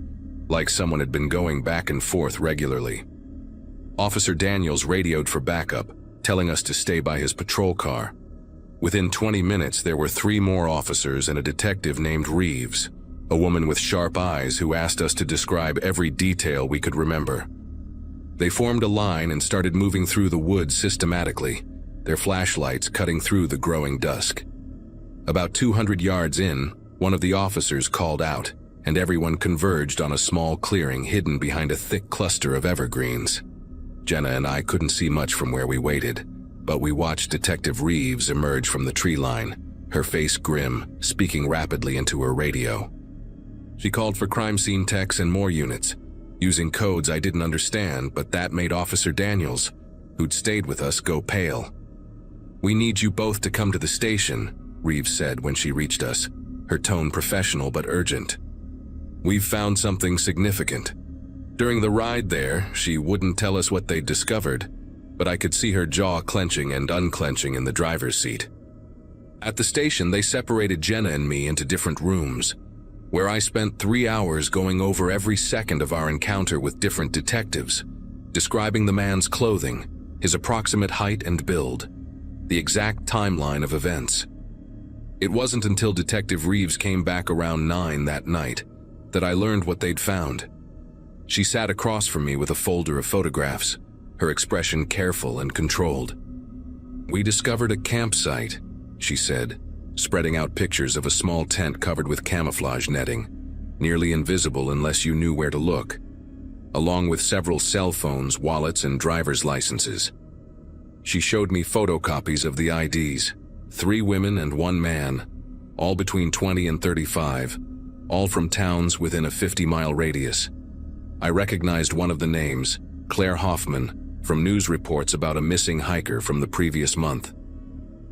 like someone had been going back and forth regularly. Officer Daniels radioed for backup, telling us to stay by his patrol car. Within 20 minutes, there were 3 more officers and a detective named Reeves, a woman with sharp eyes who asked us to describe every detail we could remember. They formed a line and started moving through the woods systematically, their flashlights cutting through the growing dusk. About 200 yards in, one of the officers called out, and everyone converged on a small clearing hidden behind a thick cluster of evergreens. Jenna and I couldn't see much from where we waited, but we watched Detective Reeves emerge from the tree line, her face grim, speaking rapidly into her radio. She called for crime scene techs and more units, using codes I didn't understand, but that made Officer Daniels, who'd stayed with us, go pale. "We need you both to come to the station," Reeves said when she reached us, her tone professional but urgent. "We've found something significant." During the ride there, she wouldn't tell us what they'd discovered, but I could see her jaw clenching and unclenching in the driver's seat. At the station, they separated Jenna and me into different rooms. where I spent 3 hours going over every second of our encounter with different detectives, describing the man's clothing, his approximate height and build, the exact timeline of events. It wasn't until Detective Reeves came back around 9 that night that I learned what they'd found. She sat across from me with a folder of photographs, her expression careful and controlled. "We discovered a campsite," she said, spreading out pictures of a small tent covered with camouflage netting, nearly invisible unless you knew where to look, along with several cell phones, wallets, and driver's licenses. She showed me photocopies of the IDs, 3 women and 1 man, all between 20 and 35, all from towns within a 50-mile radius. I recognized one of the names, Claire Hoffman, from news reports about a missing hiker from the previous month.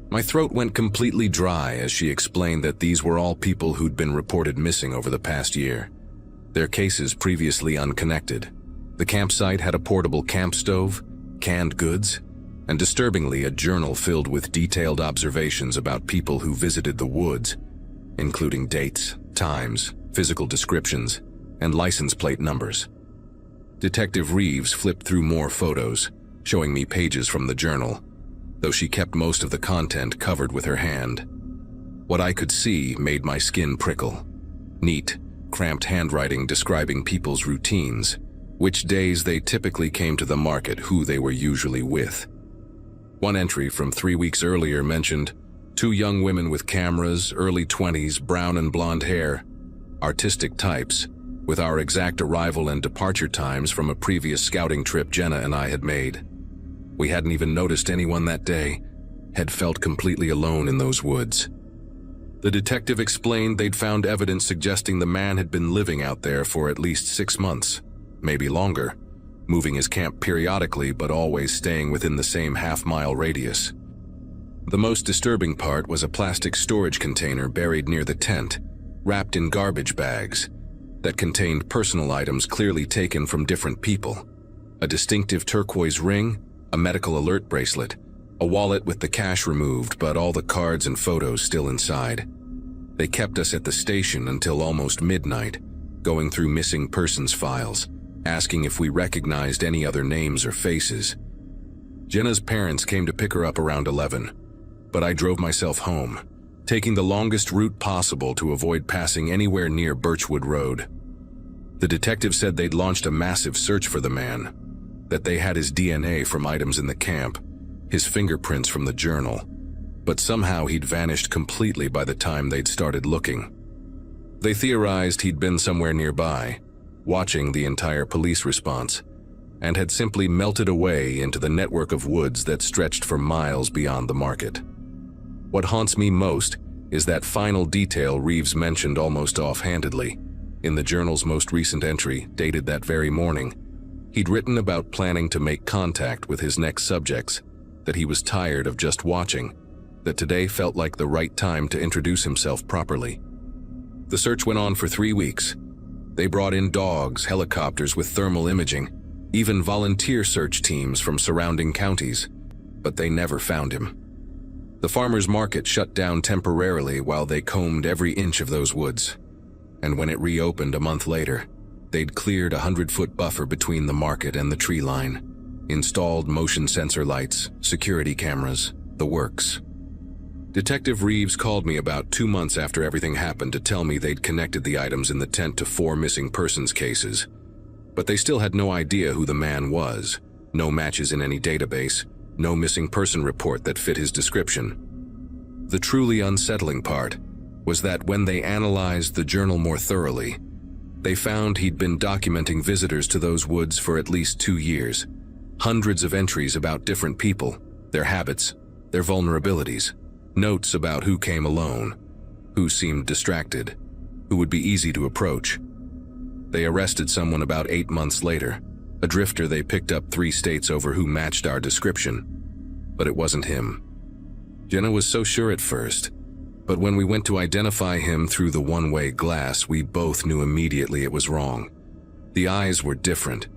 My throat went completely dry as she explained that these were all people who'd been reported missing over the past year, their cases previously unconnected. The campsite had a portable camp stove, canned goods, and disturbingly a journal filled with detailed observations about people who visited the woods, including dates, times, physical descriptions, and license plate numbers. Detective Reeves flipped through more photos, showing me pages from the journal, though she kept most of the content covered with her hand. What I could see made my skin prickle. Neat, cramped handwriting describing people's routines, which days they typically came to the market, who they were usually with. One entry from 3 weeks earlier mentioned 2 young women with cameras, early 20s, brown and blonde hair, artistic types, with our exact arrival and departure times from a previous scouting trip Jenna and I had made. We hadn't even noticed anyone that day, had felt completely alone in those woods. The detective explained they'd found evidence suggesting the man had been living out there for at least 6 months, maybe longer, moving his camp periodically but always staying within the same half-mile radius. The most disturbing part was a plastic storage container buried near the tent, wrapped in garbage bags, that contained personal items clearly taken from different people. A distinctive turquoise ring, a medical alert bracelet, a wallet with the cash removed but all the cards and photos still inside. They kept us at the station until almost midnight, going through missing persons files, asking if we recognized any other names or faces. Jenna's parents came to pick her up around 11, but I drove myself home, taking the longest route possible to avoid passing anywhere near Birchwood Road. The detective said they'd launched a massive search for the man, that they had his DNA from items in the camp, his fingerprints from the journal, but somehow he'd vanished completely by the time they'd started looking. They theorized he'd been somewhere nearby, watching the entire police response, and had simply melted away into the network of woods that stretched for miles beyond the market. What haunts me most is that final detail Reeves mentioned almost offhandedly. In the journal's most recent entry, dated that very morning, he'd written about planning to make contact with his next subjects, that he was tired of just watching, that today felt like the right time to introduce himself properly. The search went on for 3 weeks. They brought in dogs, helicopters with thermal imaging, even volunteer search teams from surrounding counties, but they never found him. The farmers' market shut down temporarily while they combed every inch of those woods, and when it reopened a month later, they'd cleared a 100-foot buffer between the market and the tree line, installed motion sensor lights, security cameras, the works. Detective Reeves called me about 2 months after everything happened to tell me they'd connected the items in the tent to 4 missing persons cases, but they still had no idea who the man was, no matches in any database, no missing person report that fit his description. The truly unsettling part was that when they analyzed the journal more thoroughly, they found he'd been documenting visitors to those woods for at least 2 years, hundreds of entries about different people, their habits, their vulnerabilities, notes about who came alone, who seemed distracted, who would be easy to approach. They arrested someone about 8 months later, a drifter they picked up 3 states over who matched our description, but it wasn't him. Jenna was so sure at first, but when we went to identify him through the one-way glass, we both knew immediately it was wrong. The eyes were different,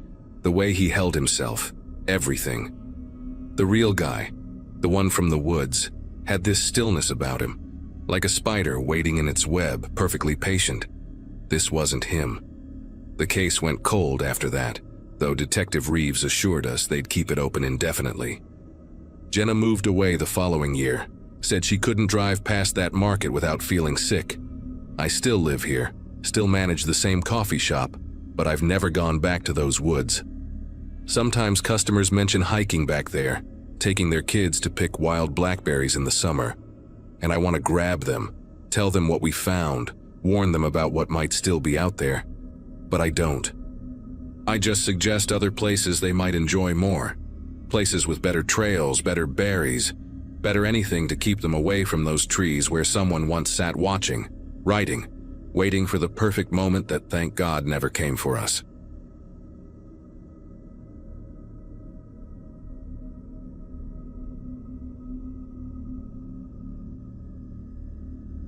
the way he held himself, everything. The real guy, the one from the woods, had this stillness about him, like a spider waiting in its web, perfectly patient. This wasn't him. The case went cold after that, though Detective Reeves assured us they'd keep it open indefinitely. Jenna moved away the following year, said she couldn't drive past that market without feeling sick. I still live here, still manage the same coffee shop, but I've never gone back to those woods. Sometimes customers mention hiking back there, taking their kids to pick wild blackberries in the summer. And I want to grab them, tell them what we found, warn them about what might still be out there. But I don't. I just suggest other places they might enjoy more. Places with better trails, better berries, better anything to keep them away from those trees where someone once sat watching, writing, waiting for the perfect moment that, thank God, never came for us.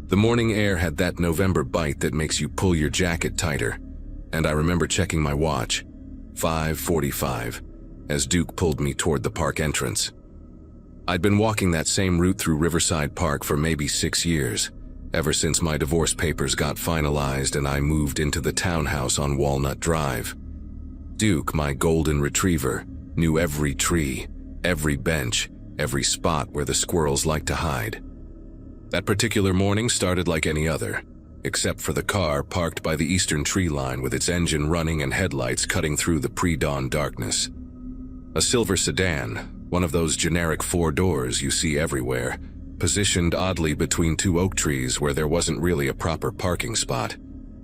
The morning air had that November bite that makes you pull your jacket tighter, and I remember checking my watch, 5:45, as Duke pulled me toward the park entrance. I'd been walking that same route through Riverside Park for maybe 6 years, ever since my divorce papers got finalized and I moved into the townhouse on Walnut Drive. Duke, my golden retriever, knew every tree, every bench, every spot where the squirrels like to hide. That particular morning started like any other, except for the car parked by the eastern tree line with its engine running and headlights cutting through the pre-dawn darkness. A silver sedan, one of those generic 4 doors you see everywhere, positioned oddly between 2 oak trees where there wasn't really a proper parking spot.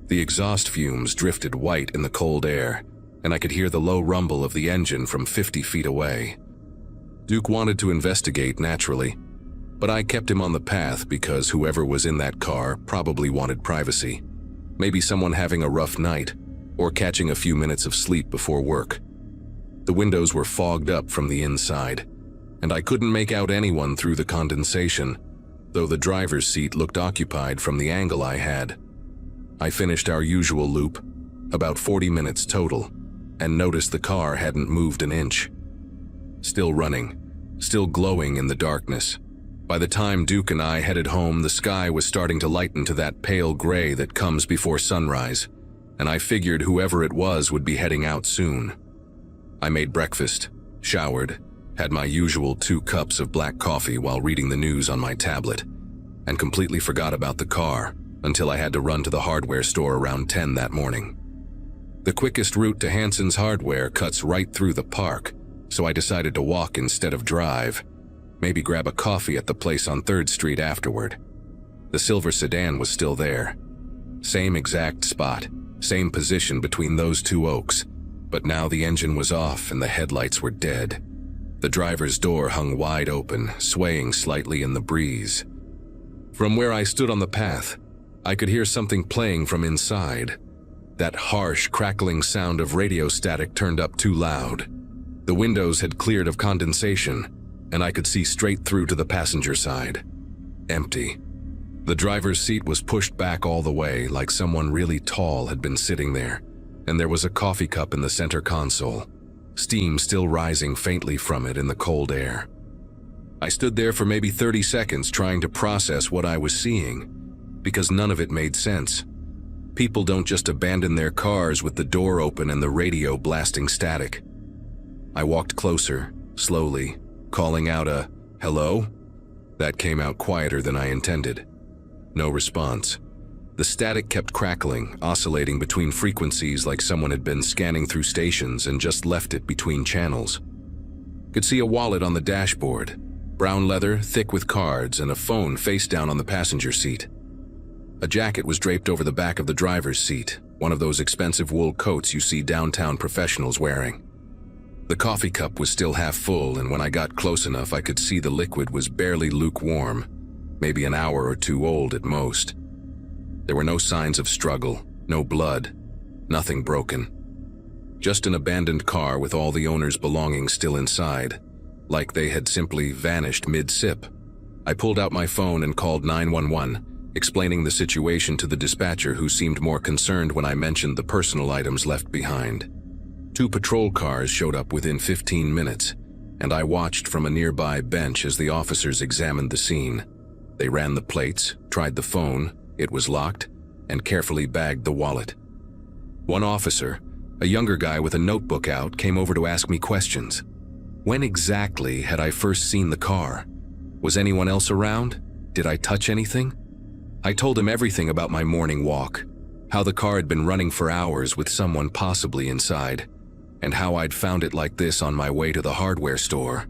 The exhaust fumes drifted white in the cold air, and I could hear the low rumble of the engine from 50 feet away. Duke wanted to investigate naturally, but I kept him on the path because whoever was in that car probably wanted privacy. Maybe someone having a rough night, or catching a few minutes of sleep before work. The windows were fogged up from the inside, and I couldn't make out anyone through the condensation, though the driver's seat looked occupied from the angle I had. I finished our usual loop, about 40 minutes total, and noticed the car hadn't moved an inch. Still running, still glowing in the darkness. By the time Duke and I headed home, the sky was starting to lighten to that pale gray that comes before sunrise, and I figured whoever it was would be heading out soon. I made breakfast, showered, had my usual 2 cups of black coffee while reading the news on my tablet, and completely forgot about the car until I had to run to the hardware store around 10 that morning. The quickest route to Hanson's Hardware cuts right through the park, so I decided to walk instead of drive. Maybe grab a coffee at the place on 3rd Street afterward. The silver sedan was still there. Same exact spot, same position between those 2 oaks, but now the engine was off and the headlights were dead. The driver's door hung wide open, swaying slightly in the breeze. From where I stood on the path, I could hear something playing from inside. That harsh, crackling sound of radio static turned up too loud. The windows had cleared of condensation, and I could see straight through to the passenger side. Empty. The driver's seat was pushed back all the way, like someone really tall had been sitting there, and there was a coffee cup in the center console, steam still rising faintly from it in the cold air. I stood there for maybe 30 seconds trying to process what I was seeing, because none of it made sense. People don't just abandon their cars with the door open and the radio blasting static. I walked closer, slowly, calling out a "hello?" That came out quieter than I intended. No response. The static kept crackling, oscillating between frequencies like someone had been scanning through stations and just left it between channels. Could see a wallet on the dashboard, brown leather, thick with cards, and a phone face down on the passenger seat. A jacket was draped over the back of the driver's seat, one of those expensive wool coats you see downtown professionals wearing. The coffee cup was still half full, and when I got close enough, I could see the liquid was barely lukewarm, maybe an hour or 2 old at most. There were no signs of struggle, no blood, nothing broken. Just an abandoned car with all the owner's belongings still inside, like they had simply vanished mid-sip. I pulled out my phone and called 911, explaining the situation to the dispatcher, who seemed more concerned when I mentioned the personal items left behind. 2 patrol cars showed up within 15 minutes, and I watched from a nearby bench as the officers examined the scene. They ran the plates, tried the phone, it was locked, and carefully bagged the wallet. One officer, a younger guy with a notebook out, came over to ask me questions. When exactly had I first seen the car? Was anyone else around? Did I touch anything? I told him everything about my morning walk, how the car had been running for hours with someone possibly inside, and how I'd found it like this on my way to the hardware store.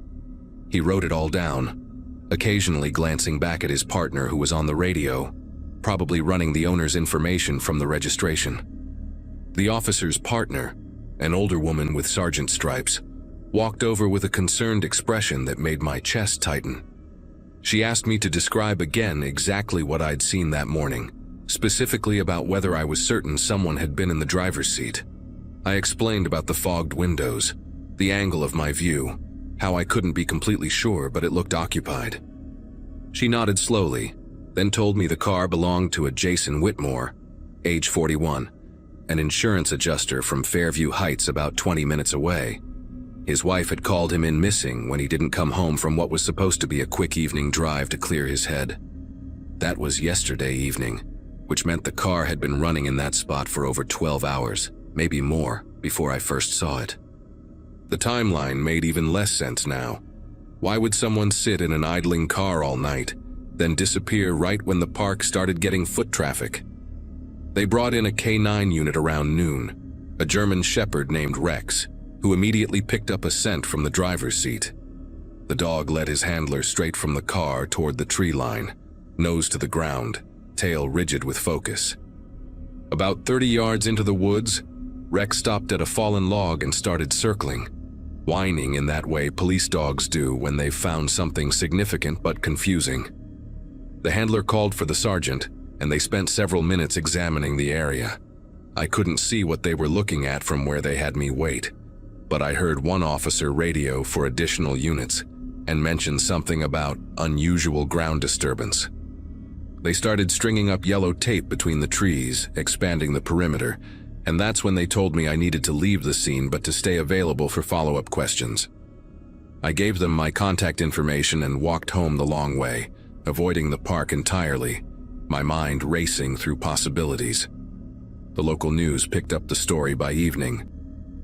He wrote it all down, occasionally glancing back at his partner who was on the radio, probably running the owner's information from the registration. The officer's partner, an older woman with sergeant stripes, walked over with a concerned expression that made my chest tighten. She asked me to describe again exactly what I'd seen that morning, specifically about whether I was certain someone had been in the driver's seat. I explained about the fogged windows, the angle of my view, how I couldn't be completely sure but it looked occupied. She nodded slowly, then told me the car belonged to a Jason Whitmore, age 41, an insurance adjuster from Fairview Heights about 20 minutes away. His wife had called him in missing when he didn't come home from what was supposed to be a quick evening drive to clear his head. That was yesterday evening, which meant the car had been running in that spot for over 12 hours, maybe more, before I first saw it. The timeline made even less sense now. Why would someone sit in an idling car all night, then disappear right when the park started getting foot traffic? They brought in a K9 unit around noon, a German shepherd named Rex, who immediately picked up a scent from the driver's seat. The dog led his handler straight from the car toward the tree line, nose to the ground, tail rigid with focus. About 30 yards into the woods, Rex stopped at a fallen log and started circling, whining in that way police dogs do when they've found something significant but confusing. The handler called for the sergeant, and they spent several minutes examining the area. I couldn't see what they were looking at from where they had me wait, but I heard one officer radio for additional units and mention something about unusual ground disturbance. They started stringing up yellow tape between the trees, expanding the perimeter, and that's when they told me I needed to leave the scene but to stay available for follow-up questions. I gave them my contact information and walked home the long way, avoiding the park entirely, my mind racing through possibilities. The local news picked up the story by evening.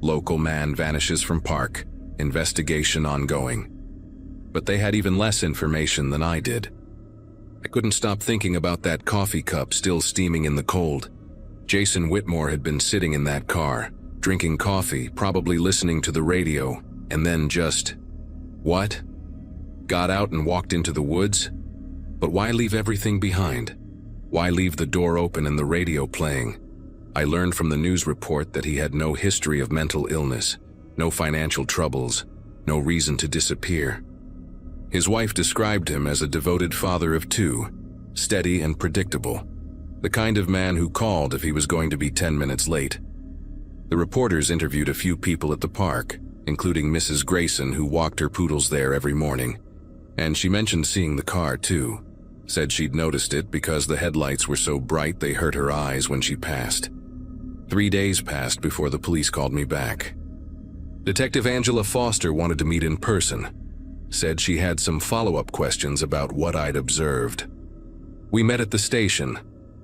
Local man vanishes from park, investigation ongoing. But they had even less information than I did. I couldn't stop thinking about that coffee cup still steaming in the cold. Jason Whitmore had been sitting in that car, drinking coffee, probably listening to the radio, and then just... what? Got out and walked into the woods? But why leave everything behind? Why leave the door open and the radio playing? I learned from the news report that he had no history of mental illness, no financial troubles, no reason to disappear. His wife described him as a devoted father of two, steady and predictable, the kind of man who called if he was going to be 10 minutes late. The reporters interviewed a few people at the park, including Mrs. Grayson, who walked her poodles there every morning, and she mentioned seeing the car too. Said she'd noticed it because the headlights were so bright they hurt her eyes when she passed. 3 days passed before the police called me back. Detective Angela Foster wanted to meet in person. Said she had some follow-up questions about what I'd observed. We met at the station,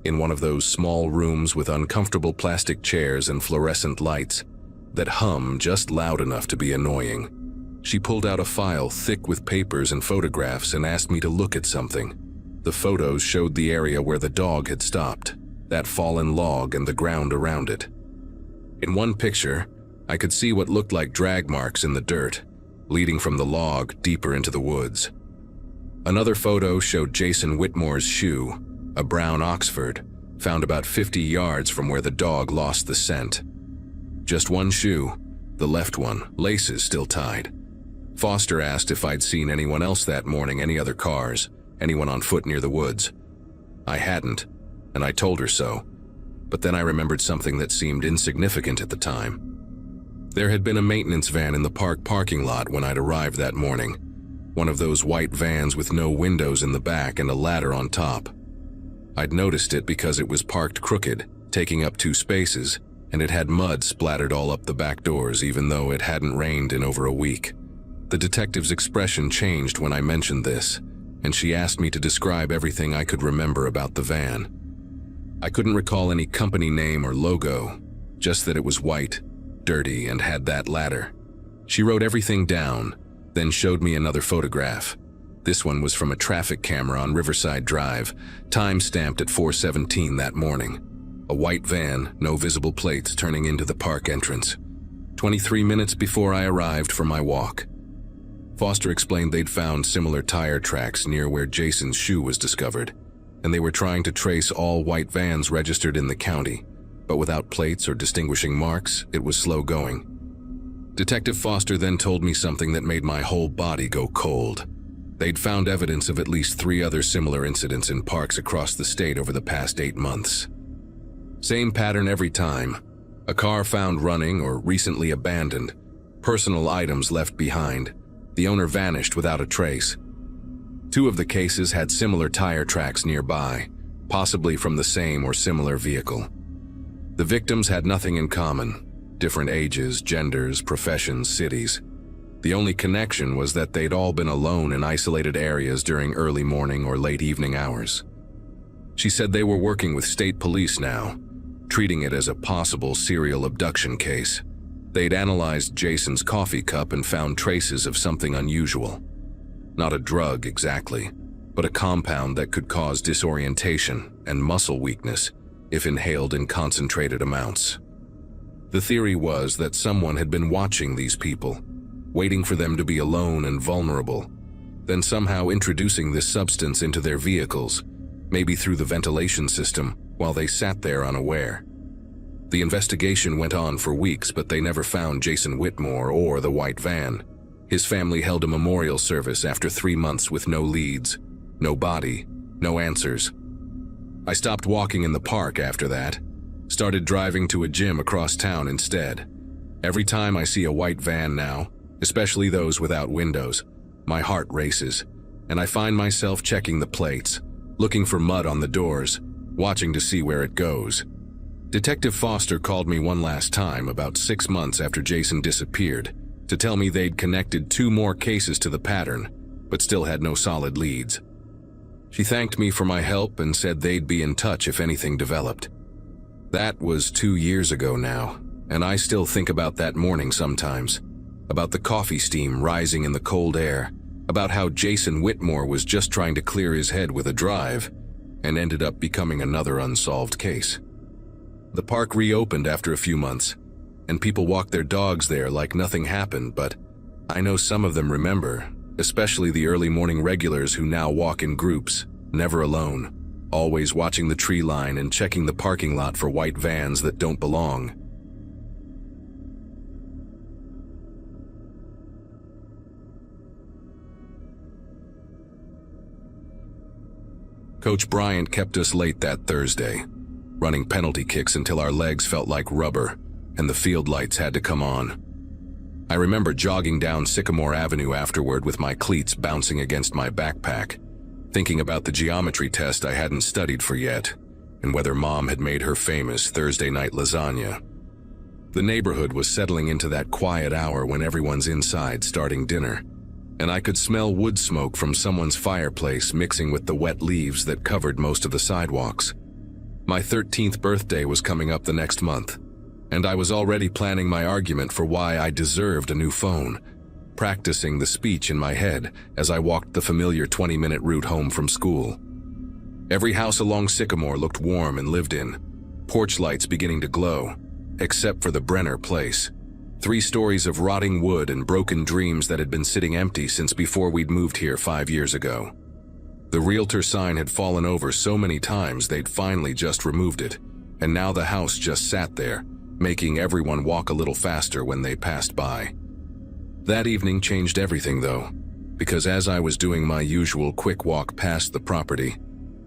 in one of those small rooms with uncomfortable plastic chairs and fluorescent lights that hum just loud enough to be annoying. She pulled out a file thick with papers and photographs and asked me to look at something. The photos showed the area where the dog had stopped, that fallen log and the ground around it. In one picture, I could see what looked like drag marks in the dirt, leading from the log deeper into the woods. Another photo showed Jason Whitmore's shoe, a brown Oxford, found about 50 yards from where the dog lost the scent. Just one shoe, the left one, laces still tied. Foster asked if I'd seen anyone else that morning, any other cars, anyone on foot near the woods. I hadn't, and I told her so, but then I remembered something that seemed insignificant at the time. There had been a maintenance van in the park parking lot when I'd arrived that morning, one of those white vans with no windows in the back and a ladder on top. I'd noticed it because it was parked crooked, taking up 2 spaces, and it had mud splattered all up the back doors even though it hadn't rained in over a week. The detective's expression changed when I mentioned this, and she asked me to describe everything I could remember about the van. I couldn't recall any company name or logo, just that it was white, dirty, and had that ladder. She wrote everything down, then showed me another photograph. This one was from a traffic camera on Riverside Drive, time-stamped at 4:17 that morning. A white van, no visible plates, turning into the park entrance. 23 minutes before I arrived for my walk. Foster explained they'd found similar tire tracks near where Jason's shoe was discovered, and they were trying to trace all white vans registered in the county, but without plates or distinguishing marks, it was slow going. Detective Foster then told me something that made my whole body go cold. They'd found evidence of at least 3 other similar incidents in parks across the state over the past 8 months. Same pattern every time. A car found running or recently abandoned, personal items left behind, the owner vanished without a trace. 2 of the cases had similar tire tracks nearby, possibly from the same or similar vehicle. The victims had nothing in common, different ages, genders, professions, cities. The only connection was that they'd all been alone in isolated areas during early morning or late evening hours. She said they were working with state police now, treating it as a possible serial abduction case. They'd analyzed Jason's coffee cup and found traces of something unusual. Not a drug exactly, but a compound that could cause disorientation and muscle weakness if inhaled in concentrated amounts. The theory was that someone had been watching these people, waiting for them to be alone and vulnerable, then somehow introducing this substance into their vehicles, maybe through the ventilation system, while they sat there unaware. The investigation went on for weeks, but they never found Jason Whitmore or the white van. His family held a memorial service after 3 months with no leads, no body, no answers. I stopped walking in the park after that, started driving to a gym across town instead. Every time I see a white van now, especially those without windows, my heart races, and I find myself checking the plates, looking for mud on the doors, watching to see where it goes. Detective Foster called me one last time about 6 months after Jason disappeared to tell me they'd connected 2 more cases to the pattern, but still had no solid leads. She thanked me for my help and said they'd be in touch if anything developed. That was 2 years ago now, and I still think about that morning sometimes, about the coffee steam rising in the cold air, about how Jason Whitmore was just trying to clear his head with a drive and ended up becoming another unsolved case. The park reopened after a few months, and people walked their dogs there like nothing happened, but I know some of them remember, especially the early morning regulars who now walk in groups, never alone, always watching the tree line and checking the parking lot for white vans that don't belong. Coach Bryant kept us late that Thursday, running penalty kicks until our legs felt like rubber and the field lights had to come on. I remember jogging down Sycamore Avenue afterward with my cleats bouncing against my backpack, thinking about the geometry test I hadn't studied for yet, and whether Mom had made her famous Thursday night lasagna. The neighborhood was settling into that quiet hour when everyone's inside starting dinner, and I could smell wood smoke from someone's fireplace mixing with the wet leaves that covered most of the sidewalks. My 13th birthday was coming up the next month, and I was already planning my argument for why I deserved a new phone, practicing the speech in my head as I walked the familiar 20-minute route home from school. Every house along Sycamore looked warm and lived in, porch lights beginning to glow, except for the Brenner place. 3 stories of rotting wood and broken dreams that had been sitting empty since before we'd moved here 5 years ago. The realtor sign had fallen over so many times they'd finally just removed it, and now the house just sat there, making everyone walk a little faster when they passed by. That evening changed everything though, because as I was doing my usual quick walk past the property,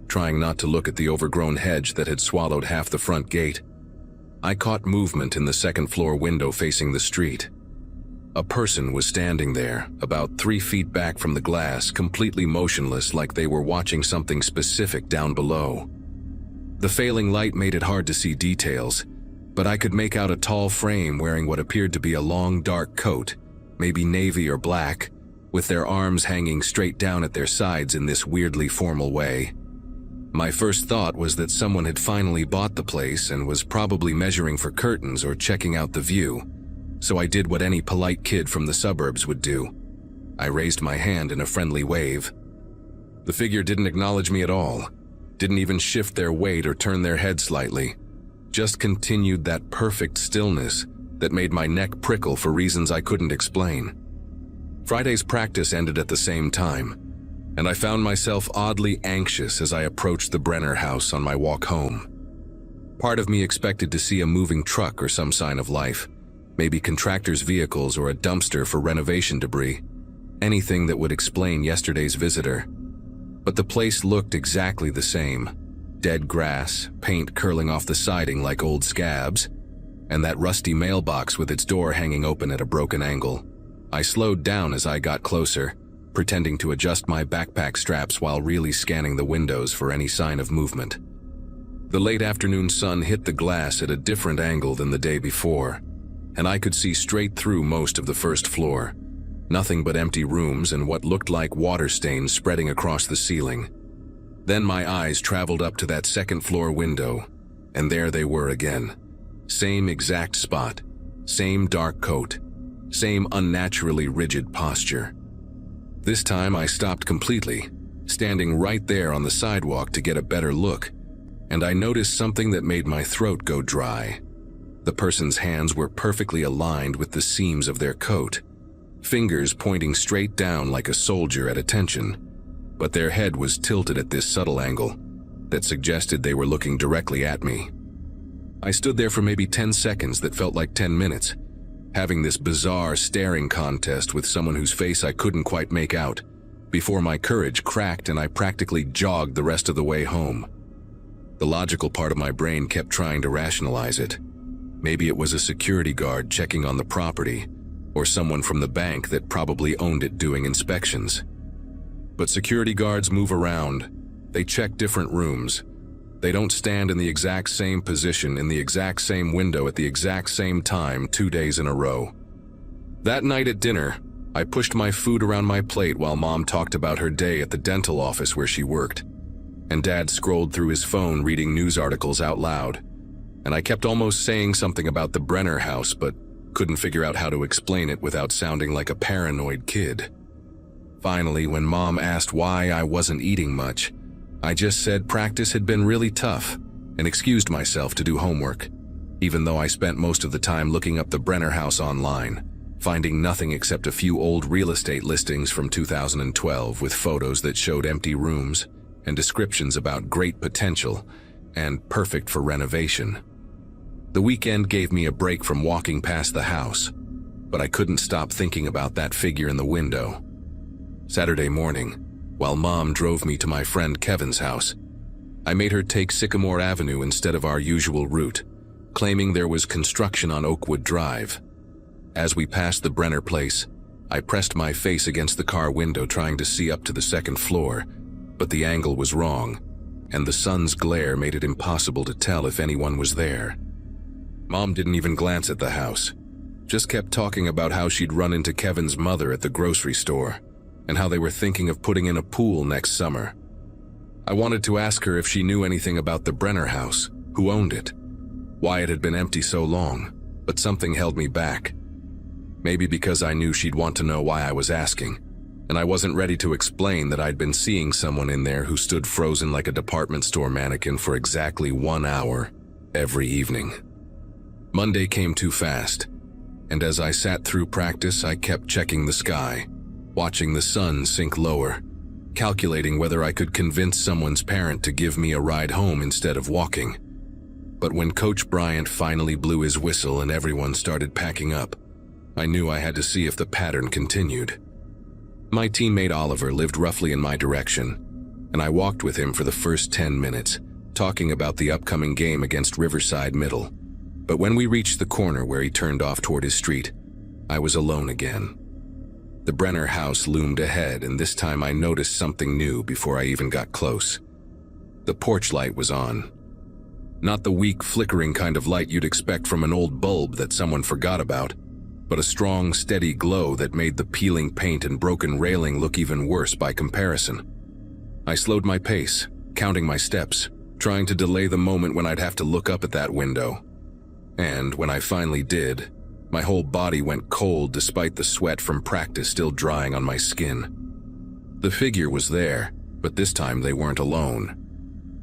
trying not to look at the overgrown hedge that had swallowed half the front gate, I caught movement in the second-floor window facing the street. A person was standing there, about 3 feet back from the glass, completely motionless like they were watching something specific down below. The failing light made it hard to see details, but I could make out a tall frame wearing what appeared to be a long dark coat, maybe navy or black, with their arms hanging straight down at their sides in this weirdly formal way. My first thought was that someone had finally bought the place and was probably measuring for curtains or checking out the view, so I did what any polite kid from the suburbs would do. I raised my hand in a friendly wave. The figure didn't acknowledge me at all, didn't even shift their weight or turn their head slightly, just continued that perfect stillness that made my neck prickle for reasons I couldn't explain. Friday's practice ended at the same time, and I found myself oddly anxious as I approached the Brenner house on my walk home. Part of me expected to see a moving truck or some sign of life, maybe contractors' vehicles or a dumpster for renovation debris, anything that would explain yesterday's visitor. But the place looked exactly the same. Dead grass, paint curling off the siding like old scabs, and that rusty mailbox with its door hanging open at a broken angle. I slowed down as I got closer, pretending to adjust my backpack straps while really scanning the windows for any sign of movement. The late afternoon sun hit the glass at a different angle than the day before, and I could see straight through most of the first floor. Nothing but empty rooms and what looked like water stains spreading across the ceiling. Then my eyes traveled up to that second floor window, and there they were again. Same exact spot, same dark coat, same unnaturally rigid posture. This time I stopped completely, standing right there on the sidewalk to get a better look, and I noticed something that made my throat go dry. The person's hands were perfectly aligned with the seams of their coat, fingers pointing straight down like a soldier at attention, but their head was tilted at this subtle angle that suggested they were looking directly at me. I stood there for maybe 10 seconds that felt like 10 minutes, having this bizarre staring contest with someone whose face I couldn't quite make out, before my courage cracked and I practically jogged the rest of the way home. The logical part of my brain kept trying to rationalize it. Maybe it was a security guard checking on the property, or someone from the bank that probably owned it doing inspections. But security guards move around. They check different rooms. They don't stand in the exact same position in the exact same window at the exact same time 2 days in a row. That night at dinner, I pushed my food around my plate while Mom talked about her day at the dental office where she worked, and Dad scrolled through his phone reading news articles out loud, and I kept almost saying something about the Brenner house but couldn't figure out how to explain it without sounding like a paranoid kid. Finally, when Mom asked why I wasn't eating much, I just said practice had been really tough and excused myself to do homework, even though I spent most of the time looking up the Brenner house online, finding nothing except a few old real estate listings from 2012 with photos that showed empty rooms and descriptions about great potential and perfect for renovation. The weekend gave me a break from walking past the house, but I couldn't stop thinking about that figure in the window. Saturday morning, while Mom drove me to my friend Kevin's house, I made her take Sycamore Avenue instead of our usual route, claiming there was construction on Oakwood Drive. As we passed the Brenner place, I pressed my face against the car window trying to see up to the second floor, but the angle was wrong, and the sun's glare made it impossible to tell if anyone was there. Mom didn't even glance at the house, just kept talking about how she'd run into Kevin's mother at the grocery store, and how they were thinking of putting in a pool next summer. I wanted to ask her if she knew anything about the Brenner house, who owned it, why it had been empty so long, but something held me back. Maybe because I knew she'd want to know why I was asking, and I wasn't ready to explain that I'd been seeing someone in there who stood frozen like a department store mannequin for exactly 1 hour every evening. Monday came too fast, and as I sat through practice, I kept checking the sky, watching the sun sink lower, calculating whether I could convince someone's parent to give me a ride home instead of walking. But when Coach Bryant finally blew his whistle and everyone started packing up, I knew I had to see if the pattern continued. My teammate Oliver lived roughly in my direction, and I walked with him for the first 10 minutes, talking about the upcoming game against Riverside Middle. But when we reached the corner where he turned off toward his street, I was alone again. The Brenner house loomed ahead, and this time I noticed something new before I even got close. The porch light was on. Not the weak, flickering kind of light you'd expect from an old bulb that someone forgot about, but a strong, steady glow that made the peeling paint and broken railing look even worse by comparison. I slowed my pace, counting my steps, trying to delay the moment when I'd have to look up at that window. And when I finally did, my whole body went cold despite the sweat from practice still drying on my skin. The figure was there, but this time they weren't alone.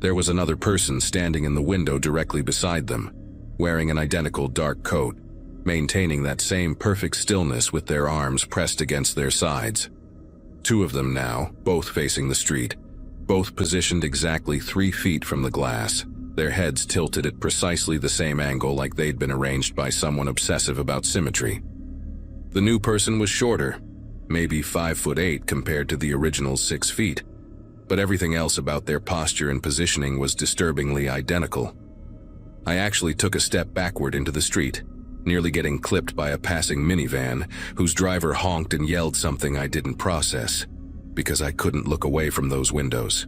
There was another person standing in the window directly beside them, wearing an identical dark coat, maintaining that same perfect stillness with their arms pressed against their sides. Two of them now, both facing the street, both positioned exactly 3 feet from the glass, their heads tilted at precisely the same angle like they'd been arranged by someone obsessive about symmetry. The new person was shorter, maybe 5'8" compared to the original 6 feet, but everything else about their posture and positioning was disturbingly identical. I actually took a step backward into the street, nearly getting clipped by a passing minivan whose driver honked and yelled something I didn't process, because I couldn't look away from those windows.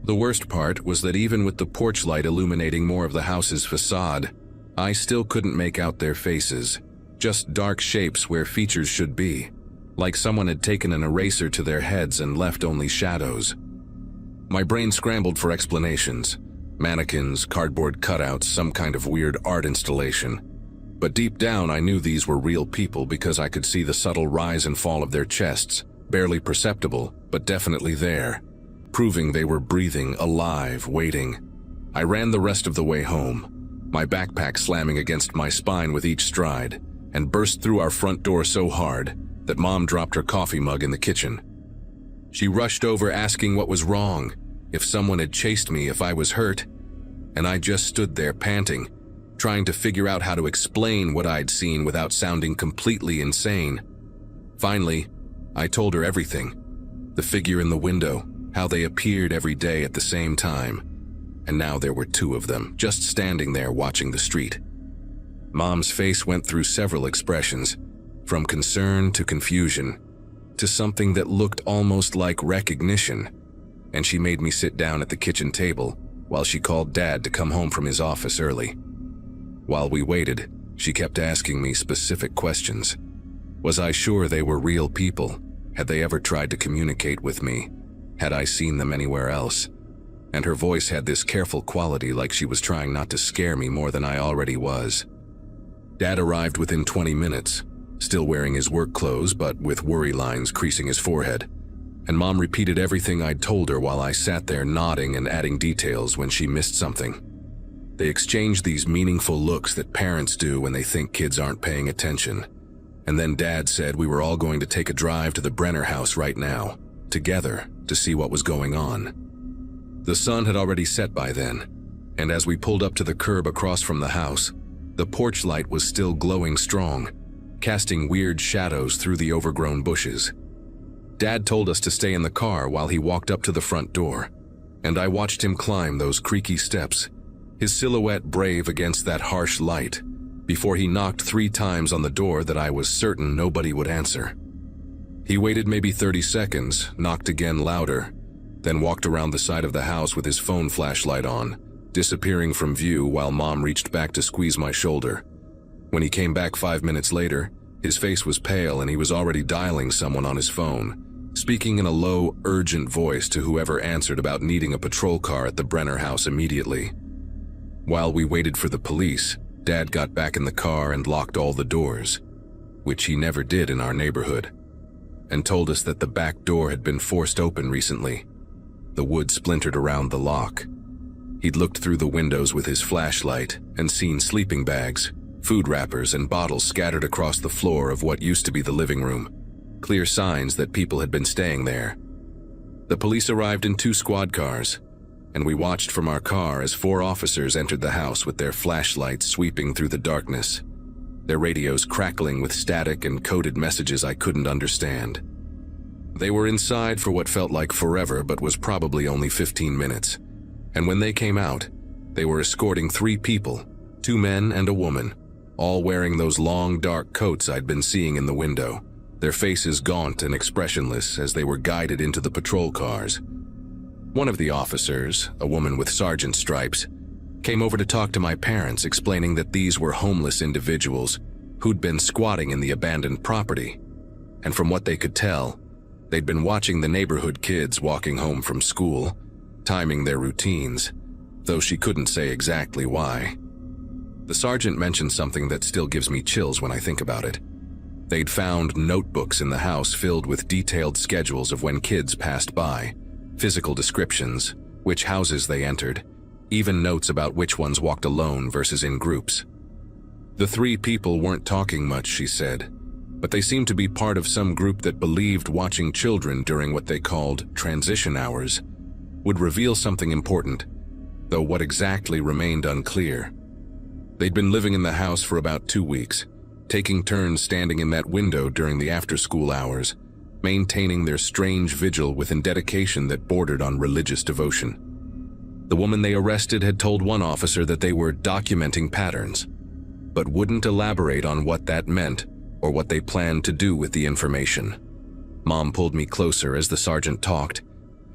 The worst part was that even with the porch light illuminating more of the house's facade, I still couldn't make out their faces, just dark shapes where features should be, like someone had taken an eraser to their heads and left only shadows. My brain scrambled for explanations. Mannequins, cardboard cutouts, some kind of weird art installation. But deep down I knew these were real people because I could see the subtle rise and fall of their chests, barely perceptible, but definitely there, proving they were breathing, alive, waiting. I ran the rest of the way home, my backpack slamming against my spine with each stride, and burst through our front door so hard that Mom dropped her coffee mug in the kitchen. She rushed over asking what was wrong, if someone had chased me, if I was hurt, and I just stood there panting, trying to figure out how to explain what I'd seen without sounding completely insane. Finally, I told her everything. The figure in the window, how they appeared every day at the same time, and now there were 2 of them, just standing there watching the street. Mom's face went through several expressions, from concern to confusion, to something that looked almost like recognition, and she made me sit down at the kitchen table while she called Dad to come home from his office early. While we waited, she kept asking me specific questions. Was I sure they were real people? Had they ever tried to communicate with me? Had I seen them anywhere else? And her voice had this careful quality, like she was trying not to scare me more than I already was. Dad arrived within 20 minutes, still wearing his work clothes but with worry lines creasing his forehead, and Mom repeated everything I'd told her while I sat there nodding and adding details when she missed something. They exchanged these meaningful looks that parents do when they think kids aren't paying attention, and then Dad said we were all going to take a drive to the Brenner house right now, together, to see what was going on. The sun had already set by then, and as we pulled up to the curb across from the house, the porch light was still glowing strong, casting weird shadows through the overgrown bushes. Dad told us to stay in the car while he walked up to the front door, and I watched him climb those creaky steps, his silhouette brave against that harsh light, before he knocked 3 times on the door that I was certain nobody would answer. He waited maybe 30 seconds, knocked again louder, then walked around the side of the house with his phone flashlight on, disappearing from view while Mom reached back to squeeze my shoulder. When he came back 5 minutes later, his face was pale and he was already dialing someone on his phone, speaking in a low, urgent voice to whoever answered about needing a patrol car at the Brenner house immediately. While we waited for the police, Dad got back in the car and locked all the doors, which he never did in our neighborhood, and told us that the back door had been forced open recently. The wood splintered around the lock. He'd looked through the windows with his flashlight and seen sleeping bags, food wrappers, and bottles scattered across the floor of what used to be the living room, clear signs that people had been staying there. The police arrived in 2 squad cars, and we watched from our car as 4 officers entered the house with their flashlights sweeping through the darkness, their radios crackling with static and coded messages I couldn't understand. They were inside for what felt like forever but was probably only 15 minutes, and when they came out, they were escorting 3 people, 2 men and a woman, all wearing those long dark coats I'd been seeing in the window, their faces gaunt and expressionless as they were guided into the patrol cars. One of the officers, a woman with sergeant stripes, came over to talk to my parents, explaining that these were homeless individuals who'd been squatting in the abandoned property, and from what they could tell, they'd been watching the neighborhood kids walking home from school, timing their routines, though she couldn't say exactly why. The sergeant mentioned something that still gives me chills when I think about it. They'd found notebooks in the house filled with detailed schedules of when kids passed by, physical descriptions, which houses they entered, even notes about which ones walked alone versus in groups. The three people weren't talking much, she said, but they seemed to be part of some group that believed watching children during what they called transition hours would reveal something important, though what exactly remained unclear. They'd been living in the house for about 2 weeks, taking turns standing in that window during the after-school hours, maintaining their strange vigil with a dedication that bordered on religious devotion. The woman they arrested had told one officer that they were documenting patterns, but wouldn't elaborate on what that meant or what they planned to do with the information. Mom pulled me closer as the sergeant talked,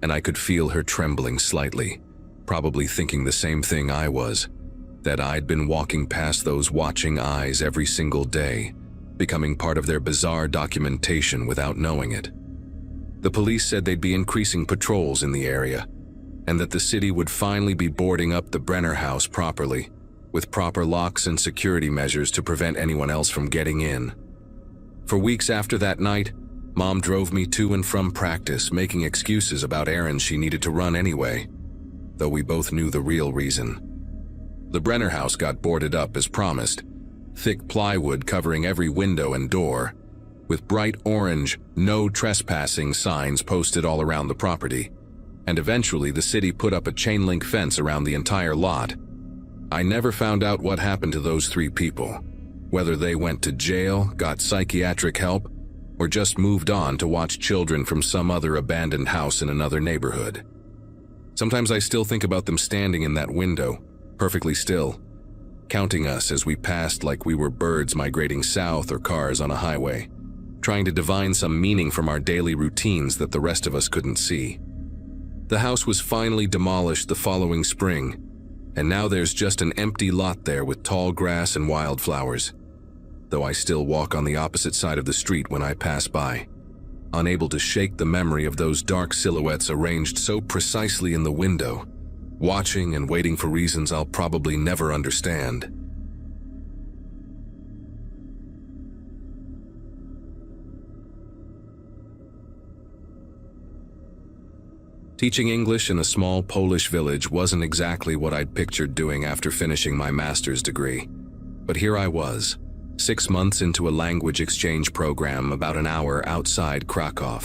and I could feel her trembling slightly, probably thinking the same thing I was, that I'd been walking past those watching eyes every single day, becoming part of their bizarre documentation without knowing it. The police said they'd be increasing patrols in the area, and that the city would finally be boarding up the Brenner house properly, with proper locks and security measures to prevent anyone else from getting in. For weeks after that night, Mom drove me to and from practice, making excuses about errands she needed to run anyway, though we both knew the real reason. The Brenner house got boarded up as promised, thick plywood covering every window and door, with bright orange "No Trespassing" signs posted all around the property, and eventually the city put up a chain-link fence around the entire lot. I never found out what happened to those three people, whether they went to jail, got psychiatric help, or just moved on to watch children from some other abandoned house in another neighborhood. Sometimes I still think about them standing in that window, perfectly still, counting us as we passed like we were birds migrating south or cars on a highway, trying to divine some meaning from our daily routines that the rest of us couldn't see. The house was finally demolished the following spring, and now there's just an empty lot there with tall grass and wildflowers, though I still walk on the opposite side of the street when I pass by, unable to shake the memory of those dark silhouettes arranged so precisely in the window, watching and waiting for reasons I'll probably never understand. Teaching English in a small Polish village wasn't exactly what I'd pictured doing after finishing my master's degree, but here I was, 6 months into a language exchange program about an hour outside Krakow.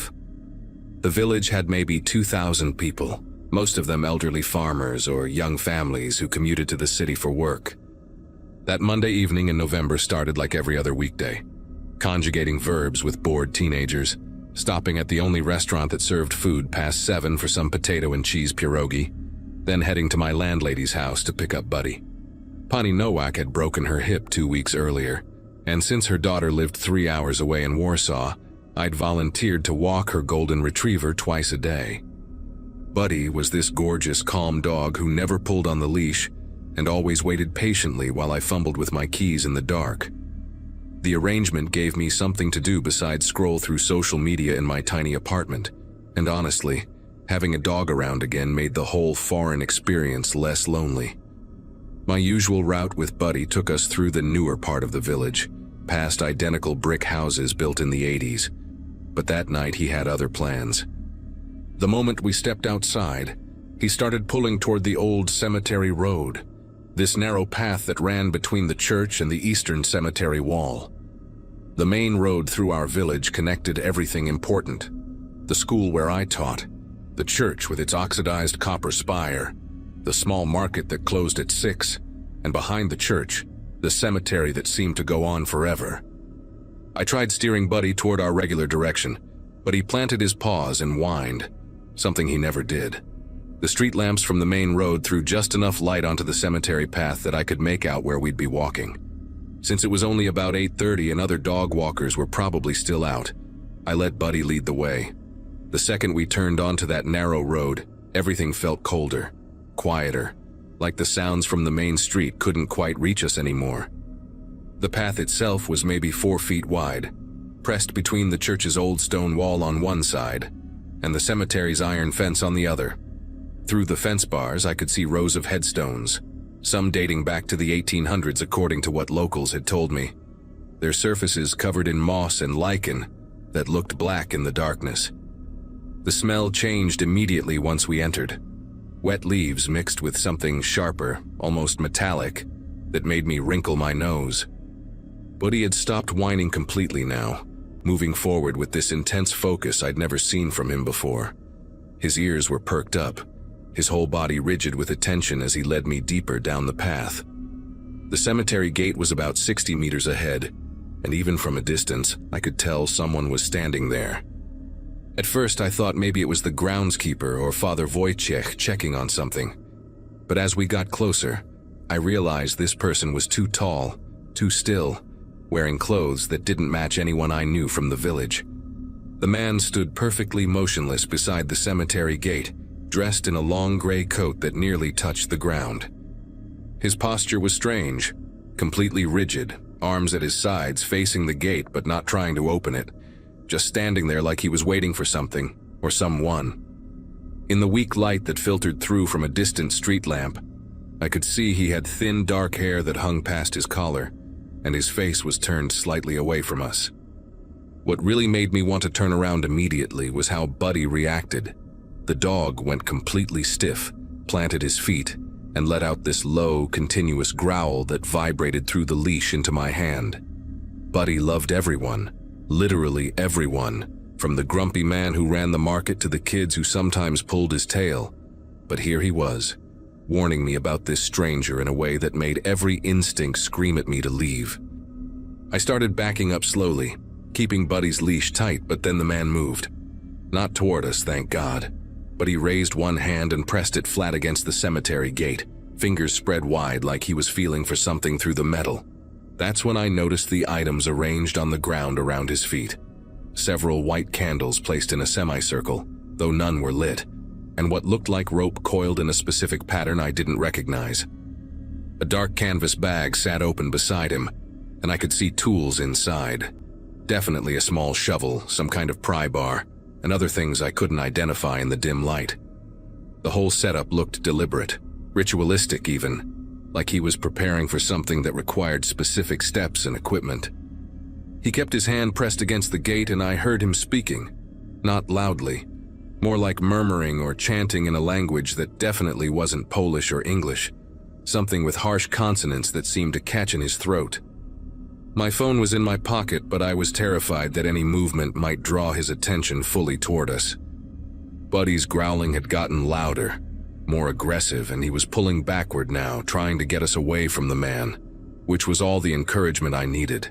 The village had maybe 2,000 people, most of them elderly farmers or young families who commuted to the city for work. That Monday evening in November started like every other weekday, conjugating verbs with bored teenagers, stopping at the only restaurant that served food past 7 for some potato and cheese pierogi, then heading to my landlady's house to pick up Buddy. Pani Nowak had broken her hip 2 weeks earlier, and since her daughter lived 3 hours away in Warsaw, I'd volunteered to walk her golden retriever twice a day. Buddy was this gorgeous, calm dog who never pulled on the leash and always waited patiently while I fumbled with my keys in the dark. The arrangement gave me something to do besides scroll through social media in my tiny apartment, and honestly, having a dog around again made the whole foreign experience less lonely. My usual route with Buddy took us through the newer part of the village, past identical brick houses built in the 80s, but that night he had other plans. The moment we stepped outside, he started pulling toward the old cemetery road, this narrow path that ran between the church and the eastern cemetery wall. The main road through our village connected everything important: the school where I taught, the church with its oxidized copper spire, the small market that closed at 6, and behind the church, the cemetery that seemed to go on forever. I tried steering Buddy toward our regular direction, but he planted his paws and whined, something he never did. The street lamps from the main road threw just enough light onto the cemetery path that I could make out where we'd be walking. Since it was only about 8:30 and other dog walkers were probably still out, I let Buddy lead the way. The second we turned onto that narrow road, everything felt colder, quieter, like the sounds from the main street couldn't quite reach us anymore. The path itself was maybe 4 feet wide, pressed between the church's old stone wall on one side and the cemetery's iron fence on the other. Through the fence bars, I could see rows of headstones, some dating back to the 1800s according to what locals had told me, their surfaces covered in moss and lichen that looked black in the darkness. The smell changed immediately once we entered. Wet leaves mixed with something sharper, almost metallic, that made me wrinkle my nose. But he had stopped whining completely now, moving forward with this intense focus I'd never seen from him before. His ears were perked up, his whole body rigid with attention as he led me deeper down the path. The cemetery gate was about 60 meters ahead, and even from a distance, I could tell someone was standing there. At first, I thought maybe it was the groundskeeper or Father Wojciech checking on something. But as we got closer, I realized this person was too tall, too still, wearing clothes that didn't match anyone I knew from the village. The man stood perfectly motionless beside the cemetery gate, dressed in a long gray coat that nearly touched the ground. His posture was strange, completely rigid, arms at his sides facing the gate but not trying to open it, just standing there like he was waiting for something or someone. In the weak light that filtered through from a distant street lamp, I could see he had thin dark hair that hung past his collar, and his face was turned slightly away from us. What really made me want to turn around immediately was how Buddy reacted. The dog went completely stiff, planted his feet, and let out this low, continuous growl that vibrated through the leash into my hand. Buddy loved everyone, literally everyone, from the grumpy man who ran the market to the kids who sometimes pulled his tail. But here he was, warning me about this stranger in a way that made every instinct scream at me to leave. I started backing up slowly, keeping Buddy's leash tight, but then the man moved. Not toward us, thank God, but he raised one hand and pressed it flat against the cemetery gate, fingers spread wide like he was feeling for something through the metal. That's when I noticed the items arranged on the ground around his feet. Several white candles placed in a semicircle, though none were lit, and what looked like rope coiled in a specific pattern I didn't recognize. A dark canvas bag sat open beside him, and I could see tools inside. Definitely a small shovel, some kind of pry bar, and other things I couldn't identify in the dim light. The whole setup looked deliberate, ritualistic even, like he was preparing for something that required specific steps and equipment. He kept his hand pressed against the gate and I heard him speaking, not loudly, more like murmuring or chanting in a language that definitely wasn't Polish or English, something with harsh consonants that seemed to catch in his throat. My phone was in my pocket, but I was terrified that any movement might draw his attention fully toward us. Buddy's growling had gotten louder, more aggressive, and he was pulling backward now, trying to get us away from the man, which was all the encouragement I needed.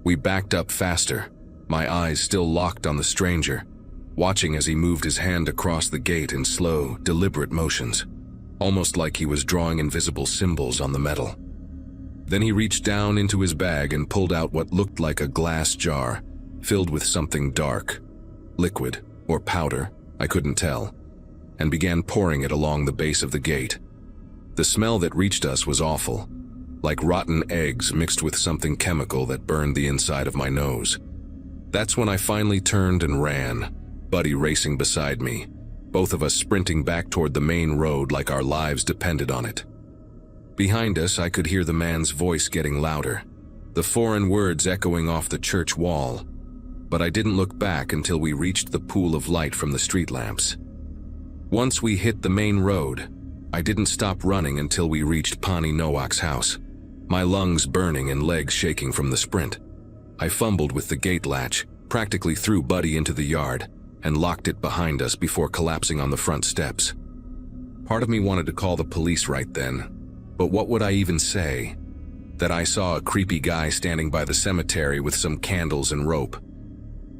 We backed up faster, my eyes still locked on the stranger, watching as he moved his hand across the gate in slow, deliberate motions, almost like he was drawing invisible symbols on the metal. Then he reached down into his bag and pulled out what looked like a glass jar, filled with something dark, liquid or powder, I couldn't tell, and began pouring it along the base of the gate. The smell that reached us was awful, like rotten eggs mixed with something chemical that burned the inside of my nose. That's when I finally turned and ran, Buddy racing beside me, both of us sprinting back toward the main road like our lives depended on it. Behind us, I could hear the man's voice getting louder, the foreign words echoing off the church wall, but I didn't look back until we reached the pool of light from the street lamps. Once we hit the main road, I didn't stop running until we reached Pani Nowak's house, my lungs burning and legs shaking from the sprint. I fumbled with the gate latch, practically threw Buddy into the yard, and locked it behind us before collapsing on the front steps. Part of me wanted to call the police right then, but what would I even say? That I saw a creepy guy standing by the cemetery with some candles and rope.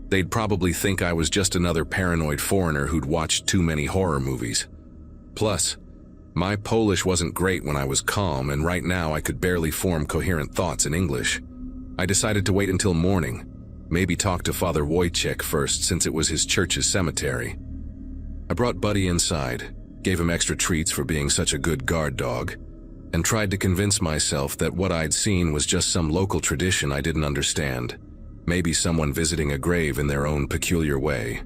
They'd probably think I was just another paranoid foreigner who'd watched too many horror movies. Plus, my Polish wasn't great when I was calm, and right now I could barely form coherent thoughts in English. I decided to wait until morning, maybe talk to Father Wojciech first since it was his church's cemetery. I brought Buddy inside, gave him extra treats for being such a good guard dog, and tried to convince myself that what I'd seen was just some local tradition I didn't understand, maybe someone visiting a grave in their own peculiar way.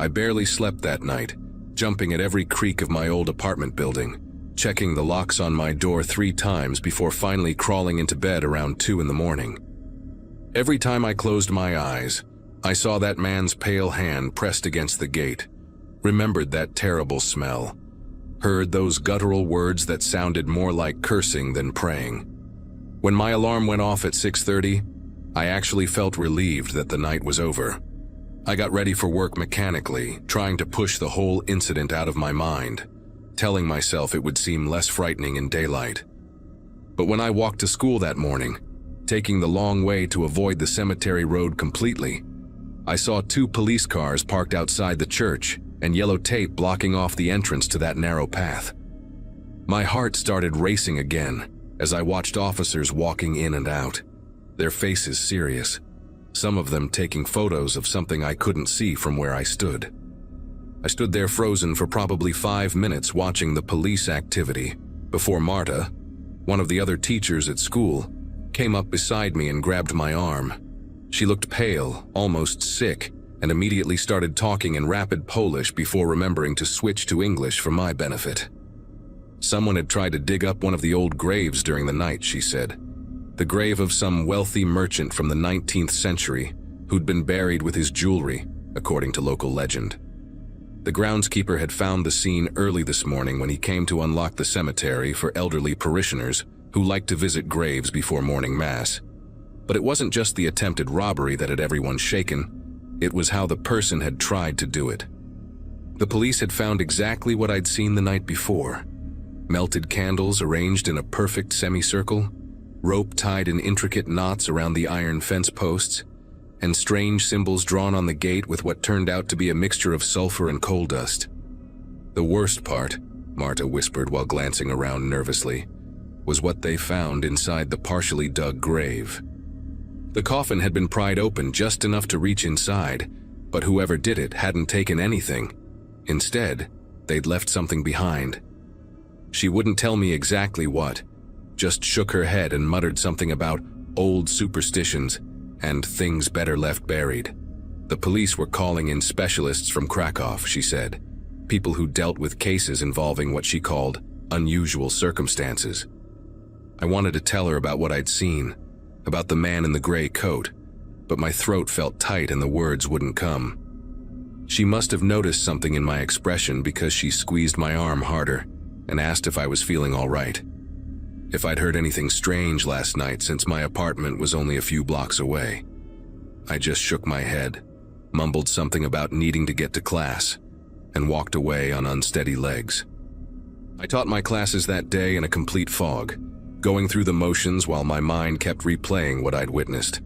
I barely slept that night, jumping at every creak of my old apartment building, checking the locks on my door 3 times before finally crawling into bed around 2 in the morning. Every time I closed my eyes, I saw that man's pale hand pressed against the gate, remembered that terrible smell, heard those guttural words that sounded more like cursing than praying. When my alarm went off at 6:30, I actually felt relieved that the night was over. I got ready for work mechanically, trying to push the whole incident out of my mind, telling myself it would seem less frightening in daylight. But when I walked to school that morning, taking the long way to avoid the cemetery road completely, I saw 2 police cars parked outside the church and yellow tape blocking off the entrance to that narrow path. My heart started racing again as I watched officers walking in and out, their faces serious, some of them taking photos of something I couldn't see from where I stood. I stood there frozen for probably 5 minutes watching the police activity before Marta, one of the other teachers at school, came up beside me and grabbed my arm. She looked pale, almost sick, and immediately started talking in rapid Polish before remembering to switch to English for my benefit. Someone had tried to dig up one of the old graves during the night, she said. The grave of some wealthy merchant from the 19th century who'd been buried with his jewelry, according to local legend. The groundskeeper had found the scene early this morning when he came to unlock the cemetery for elderly parishioners who liked to visit graves before morning mass. But it wasn't just the attempted robbery that had everyone shaken, it was how the person had tried to do it. The police had found exactly what I'd seen the night before. Melted candles arranged in a perfect semicircle, rope tied in intricate knots around the iron fence posts, and strange symbols drawn on the gate with what turned out to be a mixture of sulfur and coal dust. The worst part, Marta whispered while glancing around nervously, was what they found inside the partially dug grave. The coffin had been pried open just enough to reach inside, but whoever did it hadn't taken anything. Instead, they'd left something behind. She wouldn't tell me exactly what, just shook her head and muttered something about old superstitions and things better left buried. The police were calling in specialists from Krakow, she said, people who dealt with cases involving what she called unusual circumstances. I wanted to tell her about what I'd seen, about the man in the gray coat, but my throat felt tight and the words wouldn't come. She must have noticed something in my expression because she squeezed my arm harder and asked if I was feeling all right. If I'd heard anything strange last night since my apartment was only a few blocks away. I just shook my head, mumbled something about needing to get to class, and walked away on unsteady legs. I taught my classes that day in a complete fog, going through the motions while my mind kept replaying what I'd witnessed.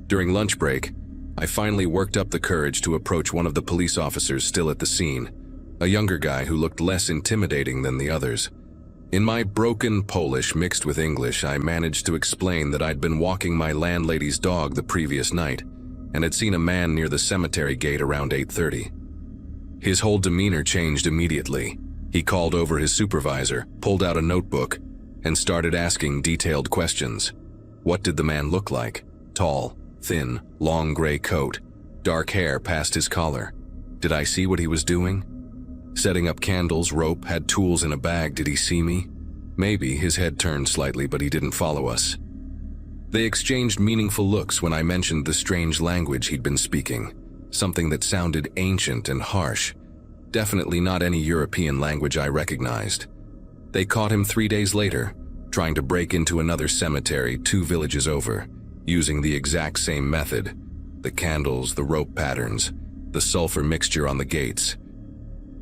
During lunch break, I finally worked up the courage to approach one of the police officers still at the scene, a younger guy who looked less intimidating than the others. In my broken Polish mixed with English, I managed to explain that I'd been walking my landlady's dog the previous night and had seen a man near the cemetery gate around 8:30. His whole demeanor changed immediately. He called over his supervisor, pulled out a notebook, and started asking detailed questions. What did the man look like? Tall, thin, long gray coat, dark hair past his collar. Did I see what he was doing? Setting up candles, rope, had tools in a bag. Did he see me? Maybe. His head turned slightly, but he didn't follow us. They exchanged meaningful looks when I mentioned the strange language he'd been speaking, something that sounded ancient and harsh, definitely not any European language I recognized. They caught him 3 days later, trying to break into another cemetery 2 villages over, using the exact same method: the candles, the rope patterns, the sulfur mixture on the gates.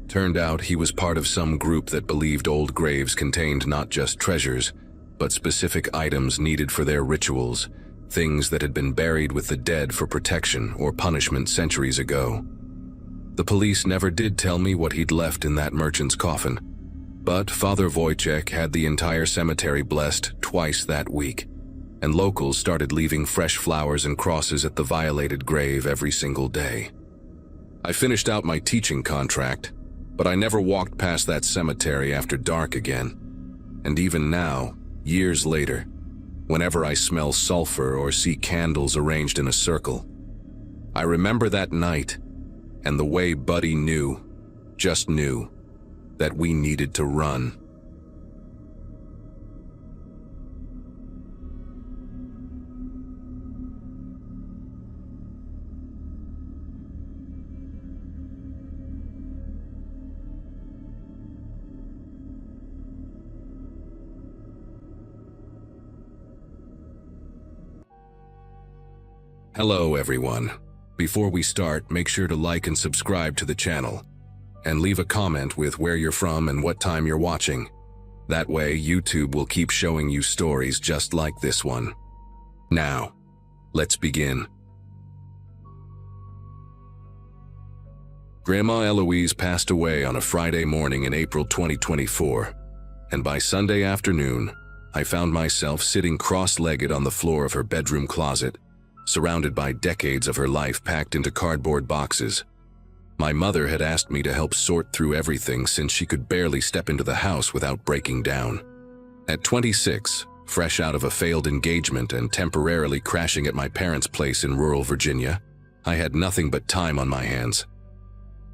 Turned out he was part of some group that believed old graves contained not just treasures, but specific items needed for their rituals, things that had been buried with the dead for protection or punishment centuries ago. The police never did tell me what he'd left in that merchant's coffin, but Father Wojciech had the entire cemetery blessed twice that week, and locals started leaving fresh flowers and crosses at the violated grave every single day. I finished out my teaching contract, but I never walked past that cemetery after dark again. And even now, years later, whenever I smell sulfur or see candles arranged in a circle, I remember that night and the way Buddy knew just knew that we needed to run. Hello everyone. Before we start, make sure to like and subscribe to the channel, and leave a comment with where you're from and what time you're watching. That way, YouTube will keep showing you stories just like this one. Now, let's begin. Grandma Eloise passed away on a Friday morning in April 2024, and by Sunday afternoon, I found myself sitting cross-legged on the floor of her bedroom closet, surrounded by decades of her life packed into cardboard boxes. My mother had asked me to help sort through everything since she could barely step into the house without breaking down. At 26, fresh out of a failed engagement and temporarily crashing at my parents' place in rural Virginia, I had nothing but time on my hands.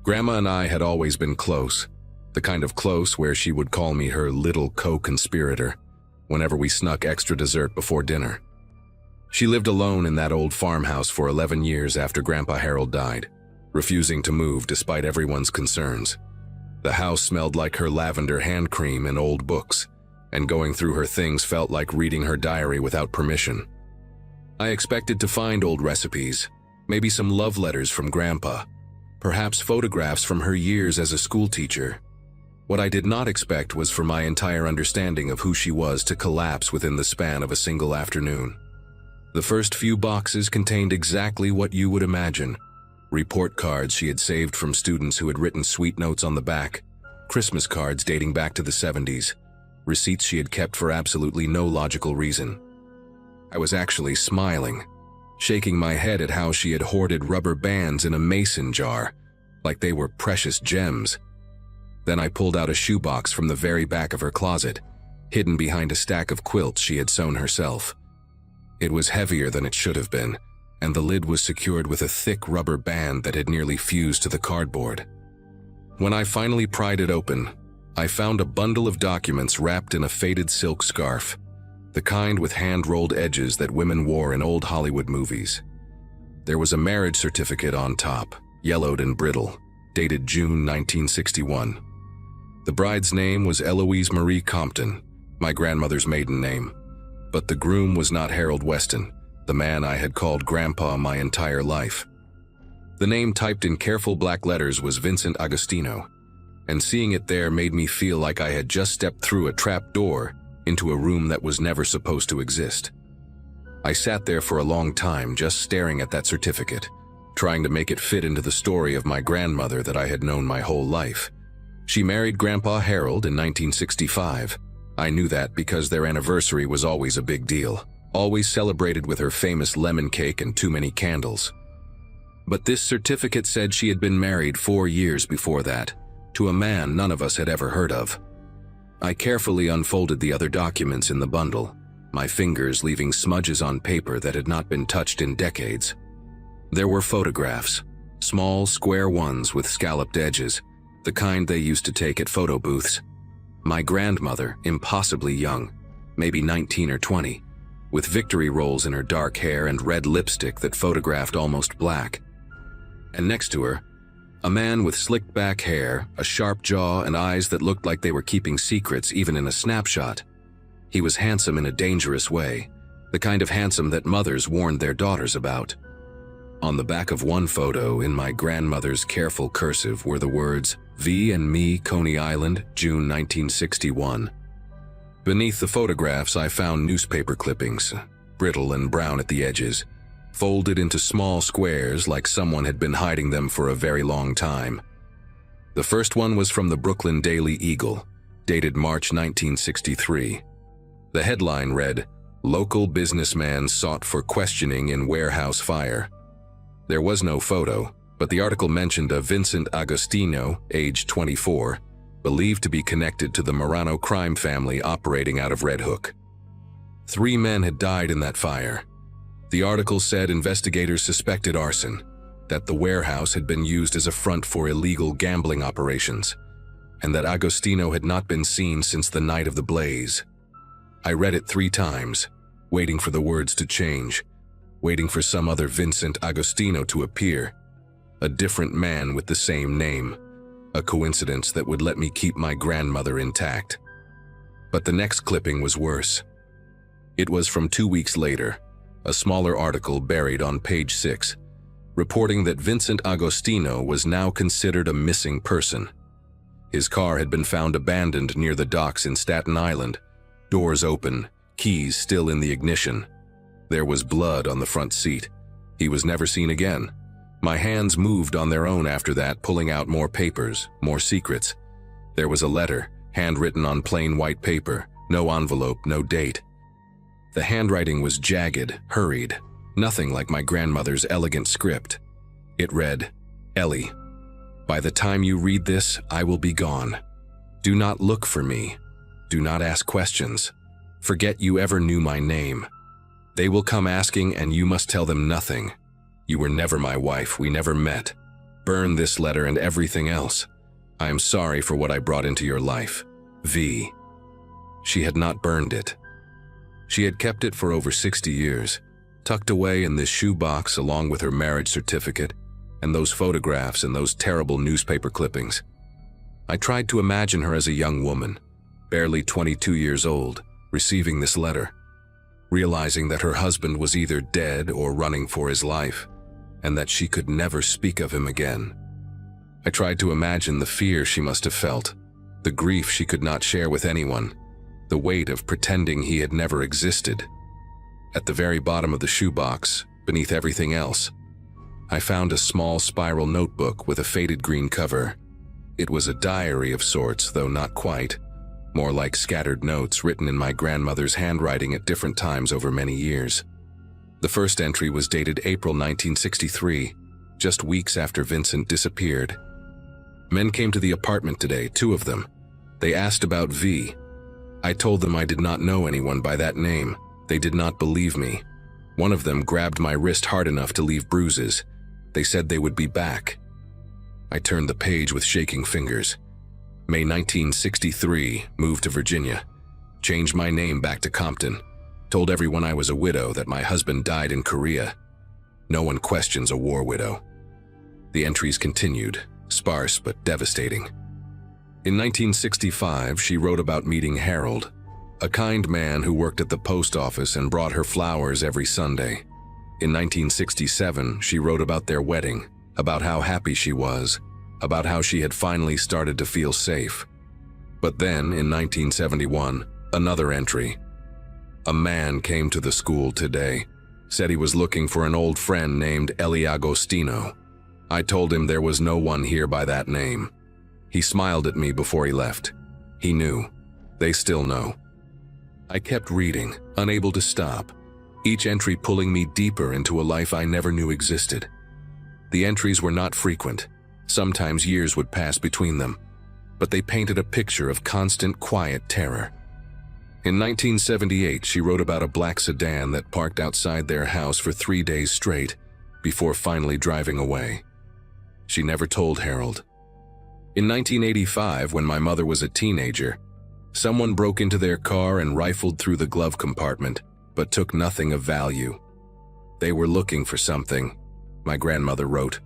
Grandma and I had always been close, the kind of close where she would call me her little co-conspirator whenever we snuck extra dessert before dinner. She lived alone in that old farmhouse for 11 years after Grandpa Harold died, refusing to move despite everyone's concerns. The house smelled like her lavender hand cream and old books, and going through her things felt like reading her diary without permission. I expected to find old recipes, maybe some love letters from Grandpa, perhaps photographs from her years as a schoolteacher. What I did not expect was for my entire understanding of who she was to collapse within the span of a single afternoon. The first few boxes contained exactly what you would imagine. Report cards she had saved from students who had written sweet notes on the back, Christmas cards dating back to the 70s, receipts she had kept for absolutely no logical reason. I was actually smiling, shaking my head at how she had hoarded rubber bands in a mason jar, like they were precious gems. Then I pulled out a shoebox from the very back of her closet, hidden behind a stack of quilts she had sewn herself. It was heavier than it should have been, and the lid was secured with a thick rubber band that had nearly fused to the cardboard. When I finally pried it open, I found a bundle of documents wrapped in a faded silk scarf, the kind with hand-rolled edges that women wore in old Hollywood movies. There was a marriage certificate on top, yellowed and brittle, dated June 1961. The bride's name was Eloise Marie Compton, my grandmother's maiden name. But the groom was not Harold Weston, the man I had called Grandpa my entire life. The name typed in careful black letters was Vincent Agostino, and seeing it there made me feel like I had just stepped through a trap door into a room that was never supposed to exist. I sat there for a long time just staring at that certificate, trying to make it fit into the story of my grandmother that I had known my whole life. She married Grandpa Harold in 1965. I knew that because their anniversary was always a big deal, always celebrated with her famous lemon cake and too many candles. But this certificate said she had been married 4 years before that, to a man none of us had ever heard of. I carefully unfolded the other documents in the bundle, my fingers leaving smudges on paper that had not been touched in decades. There were photographs, small square ones with scalloped edges, the kind they used to take at photo booths. My grandmother, impossibly young, maybe 19 or 20, with victory rolls in her dark hair and red lipstick that photographed almost black. And next to her, a man with slicked back hair, a sharp jaw, and eyes that looked like they were keeping secrets even in a snapshot. He was handsome in a dangerous way, the kind of handsome that mothers warned their daughters about. On the back of one photo, in my grandmother's careful cursive, were the words, "V and me, Coney Island, June 1961. Beneath the photographs, I found newspaper clippings, brittle and brown at the edges, folded into small squares like someone had been hiding them for a very long time. The first one was from the Brooklyn Daily Eagle, dated March 1963. The headline read, "Local businessman sought for questioning in warehouse fire." There was no photo, but the article mentioned a Vincent Agostino, age 24, believed to be connected to the Marano crime family operating out of Red Hook. 3 men had died in that fire. The article said investigators suspected arson, that the warehouse had been used as a front for illegal gambling operations, and that Agostino had not been seen since the night of the blaze. I read it 3 times, waiting for the words to change, waiting for some other Vincent Agostino to appear, a different man with the same name, a coincidence that would let me keep my grandmother intact. But the next clipping was worse. It was from 2 weeks later, a smaller article buried on page 6, reporting that Vincent Agostino was now considered a missing person. His car had been found abandoned near the docks in Staten Island, doors open, keys still in the ignition. There was blood on the front seat. He was never seen again. My hands moved on their own after that, pulling out more papers, more secrets. There was a letter, handwritten on plain white paper, no envelope, no date. The handwriting was jagged, hurried, nothing like my grandmother's elegant script. It read, "Ellie, by the time you read this, I will be gone. Do not look for me. Do not ask questions. Forget you ever knew my name. They will come asking and you must tell them nothing. You were never my wife, we never met. Burn this letter and everything else. I am sorry for what I brought into your life. V." She had not burned it. She had kept it for over 60 years, tucked away in this shoebox along with her marriage certificate and those photographs and those terrible newspaper clippings. I tried to imagine her as a young woman, barely 22 years old, receiving this letter, realizing that her husband was either dead or running for his life, and that she could never speak of him again. I tried to imagine the fear she must have felt, the grief she could not share with anyone, the weight of pretending he had never existed. At the very bottom of the shoebox, beneath everything else, I found a small spiral notebook with a faded green cover. It was a diary of sorts, though not quite, more like scattered notes written in my grandmother's handwriting at different times over many years. The first entry was dated April 1963, just weeks after Vincent disappeared. Men came to the apartment today, 2 of them. They asked about V. I told them I did not know anyone by that name. They did not believe me. One of them grabbed my wrist hard enough to leave bruises. They said they would be back. I turned the page with shaking fingers. May 1963, moved to Virginia. Changed my name back to Compton. Told everyone I was a widow, that my husband died in Korea. No one questions a war widow. The entries continued, sparse but devastating. In 1965, she wrote about meeting Harold, a kind man who worked at the post office and brought her flowers every Sunday. In 1967, she wrote about their wedding, about how happy she was, about how she had finally started to feel safe. But then, in 1971, another entry. A man came to the school today, said he was looking for an old friend named Ellie Agostino. I told him there was no one here by that name. He smiled at me before he left. He knew. They still know. I kept reading, unable to stop, each entry pulling me deeper into a life I never knew existed. The entries were not frequent. Sometimes years would pass between them, but they painted a picture of constant, quiet terror. In 1978, she wrote about a black sedan that parked outside their house for 3 days straight, before finally driving away. She never told Harold. In 1985, when my mother was a teenager, someone broke into their car and rifled through the glove compartment, but took nothing of value. They were looking for something, my grandmother wrote,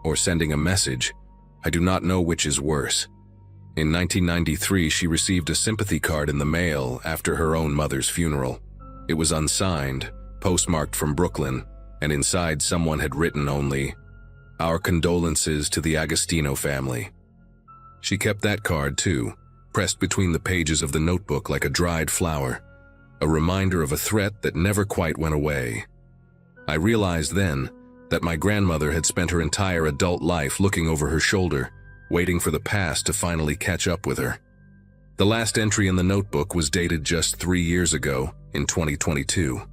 or sending a message. I do not know which is worse. In 1993, she received a sympathy card in the mail after her own mother's funeral. It was unsigned, postmarked from Brooklyn, and inside someone had written only, "Our condolences to the Agostino family." She kept that card too, pressed between the pages of the notebook like a dried flower, a reminder of a threat that never quite went away. I realized then that my grandmother had spent her entire adult life looking over her shoulder, waiting for the past to finally catch up with her. The last entry in the notebook was dated just 3 years ago, in 2022.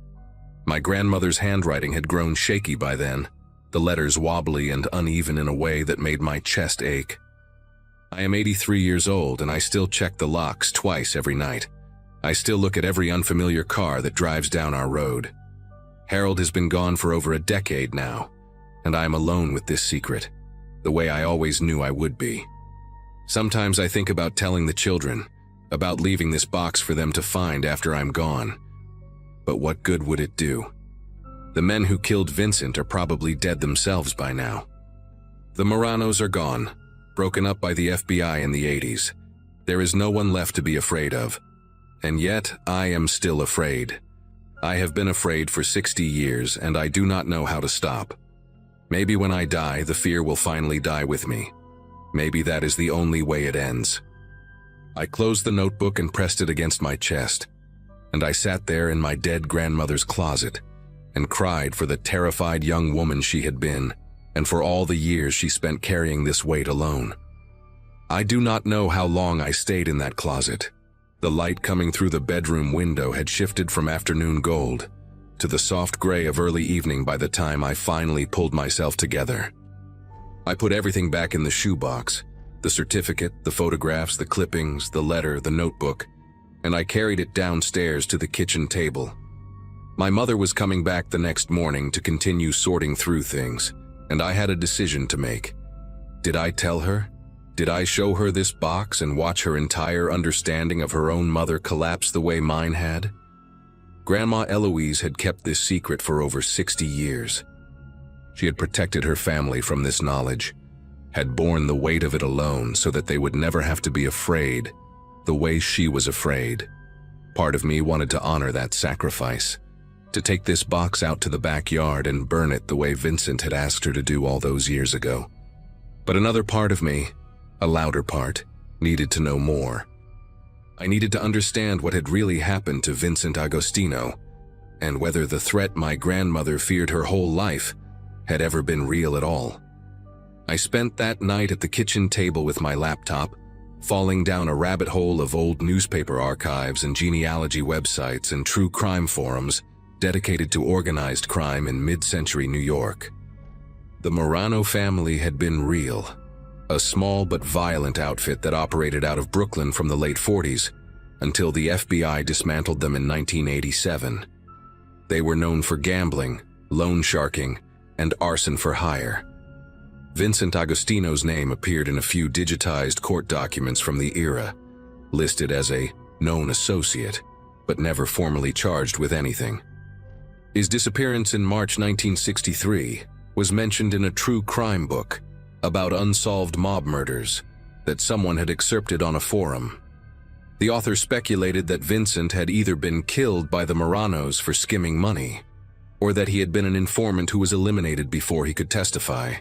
My grandmother's handwriting had grown shaky by then, the letters wobbly and uneven in a way that made my chest ache. I am 83 years old and I still check the locks twice every night. I still look at every unfamiliar car that drives down our road. Harold has been gone for over a decade now. and I am alone with this secret, the way I always knew I would be. Sometimes I think about telling the children, about leaving this box for them to find after I'm gone. But what good would it do? The men who killed Vincent are probably dead themselves by now. The Moranos are gone, broken up by the FBI in the 80s. There is no one left to be afraid of. And yet, I am still afraid. I have been afraid for 60 years, and I do not know how to stop. Maybe when I die, the fear will finally die with me. Maybe that is the only way it ends. I closed the notebook and pressed it against my chest, and I sat there in my dead grandmother's closet and cried for the terrified young woman she had been, and for all the years she spent carrying this weight alone. I do not know how long I stayed in that closet. The light coming through the bedroom window had shifted from afternoon gold to the soft gray of early evening by the time I finally pulled myself together. I put everything back in the shoebox, the certificate, the photographs, the clippings, the letter, the notebook, and I carried it downstairs to the kitchen table. My mother was coming back the next morning to continue sorting through things, and I had a decision to make. Did I tell her? Did I show her this box and watch her entire understanding of her own mother collapse the way mine had? Grandma Eloise had kept this secret for over 60 years. She had protected her family from this knowledge, had borne the weight of it alone so that they would never have to be afraid the way she was afraid. Part of me wanted to honor that sacrifice, to take this box out to the backyard and burn it the way Vincent had asked her to do all those years ago. But another part of me, a louder part, needed to know more. I needed to understand what had really happened to Vincent Agostino, and whether the threat my grandmother feared her whole life had ever been real at all. I spent that night at the kitchen table with my laptop, falling down a rabbit hole of old newspaper archives and genealogy websites and true crime forums dedicated to organized crime in mid-century New York. The Morano family had been real. A small but violent outfit that operated out of Brooklyn from the late 40s until the FBI dismantled them in 1987. They were known for gambling, loan sharking, and arson for hire. Vincent Agostino's name appeared in a few digitized court documents from the era, listed as a known associate, but never formally charged with anything. His disappearance in March 1963 was mentioned in a true crime book about unsolved mob murders that someone had excerpted on a forum. The author speculated that Vincent had either been killed by the Moranos for skimming money, or that he had been an informant who was eliminated before he could testify.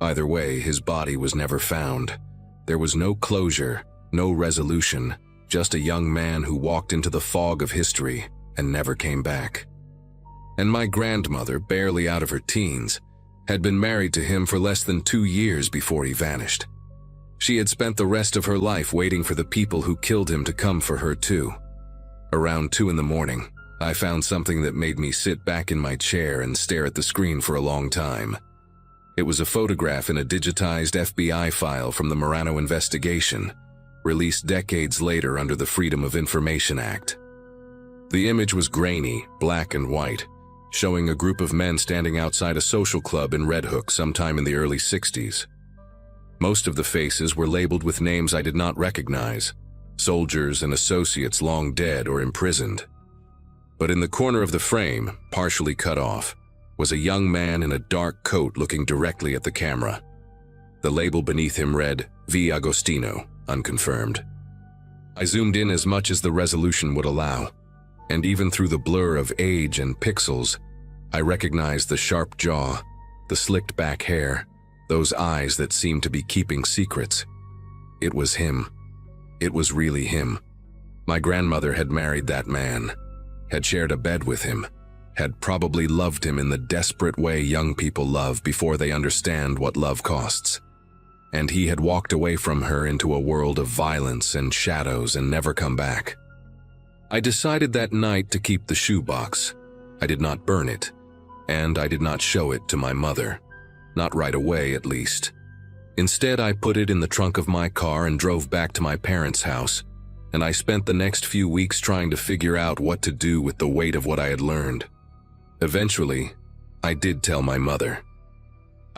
Either way, his body was never found. There was no closure, no resolution, just a young man who walked into the fog of history and never came back. And my grandmother, barely out of her teens, had been married to him for less than 2 years before he vanished. She had spent the rest of her life waiting for the people who killed him to come for her too. Around 2 in the morning, I found something that made me sit back in my chair and stare at the screen for a long time. It was a photograph in a digitized FBI file from the Morano investigation, released decades later under the Freedom of Information Act. The image was grainy, black and white, showing a group of men standing outside a social club in Red Hook sometime in the early 60s. Most of the faces were labeled with names I did not recognize, soldiers and associates long dead or imprisoned. But in the corner of the frame, partially cut off, was a young man in a dark coat looking directly at the camera. The label beneath him read, V. Agostino, unconfirmed. I zoomed in as much as the resolution would allow, and even through the blur of age and pixels, I recognized the sharp jaw, the slicked back hair, those eyes that seemed to be keeping secrets. It was him. It was really him. My grandmother had married that man, had shared a bed with him, had probably loved him in the desperate way young people love before they understand what love costs. And he had walked away from her into a world of violence and shadows and never come back. I decided that night to keep the shoebox. I did not burn it, and I did not show it to my mother. Not right away, at least. Instead, I put it in the trunk of my car and drove back to my parents' house, and I spent the next few weeks trying to figure out what to do with the weight of what I had learned. Eventually, I did tell my mother.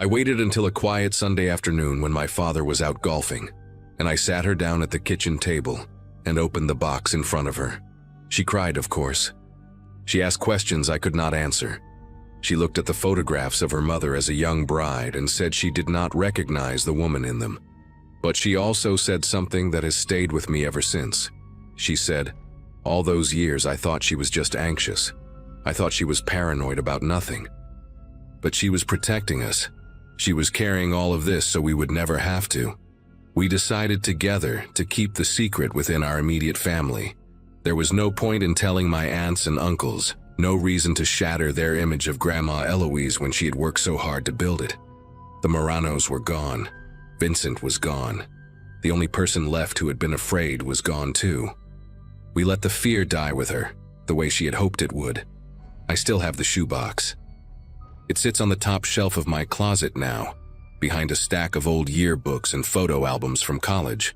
I waited until a quiet Sunday afternoon when my father was out golfing, and I sat her down at the kitchen table and opened the box in front of her. She cried, of course. She asked questions I could not answer. She looked at the photographs of her mother as a young bride and said she did not recognize the woman in them. But she also said something that has stayed with me ever since. She said, "All those years I thought she was just anxious. I thought she was paranoid about nothing. But she was protecting us. She was carrying all of this so we would never have to. We decided together to keep the secret within our immediate family. There was no point in telling my aunts and uncles, no reason to shatter their image of Grandma Eloise when she had worked so hard to build it. The Moranos were gone. Vincent was gone. The only person left who had been afraid was gone too. We let the fear die with her, the way she had hoped it would. I still have the shoebox. It sits on the top shelf of my closet now, behind a stack of old yearbooks and photo albums from college.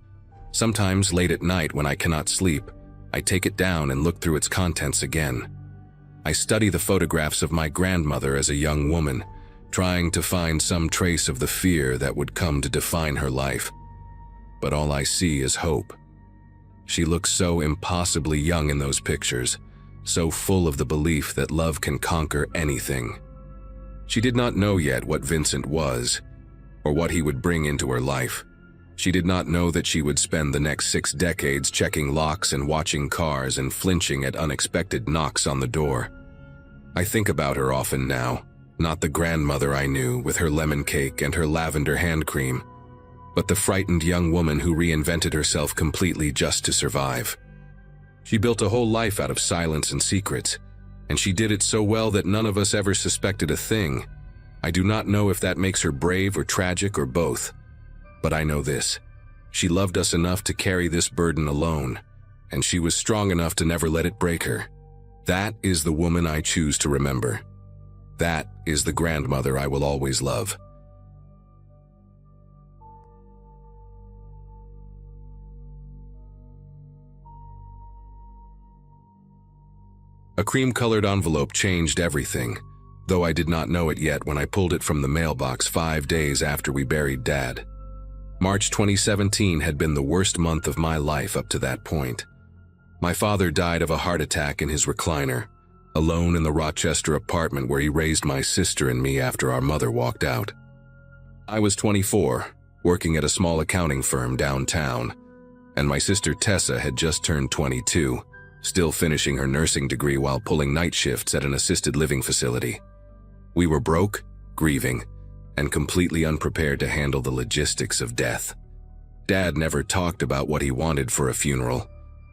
Sometimes late at night when I cannot sleep, I take it down and look through its contents again. I study the photographs of my grandmother as a young woman, trying to find some trace of the fear that would come to define her life. But all I see is hope. She looks so impossibly young in those pictures, so full of the belief that love can conquer anything. She did not know yet what Vincent was, or what he would bring into her life. She did not know that she would spend the next 6 decades checking locks and watching cars and flinching at unexpected knocks on the door. I think about her often now, not the grandmother I knew with her lemon cake and her lavender hand cream, but the frightened young woman who reinvented herself completely just to survive. She built a whole life out of silence and secrets, and she did it so well that none of us ever suspected a thing. I do not know if that makes her brave or tragic or both, but I know this. She loved us enough to carry this burden alone, and she was strong enough to never let it break her. That is the woman I choose to remember. That is the grandmother I will always love. A cream-colored envelope changed everything, though I did not know it yet when I pulled it from the mailbox 5 days after we buried Dad. March 2017 had been the worst month of my life up to that point. My father died of a heart attack in his recliner, alone in the Rochester apartment where he raised my sister and me after our mother walked out. I was 24, working at a small accounting firm downtown, and my sister Tessa had just turned 22, still finishing her nursing degree while pulling night shifts at an assisted living facility. We were broke, grieving, and completely unprepared to handle the logistics of death. Dad never talked about what he wanted for a funeral,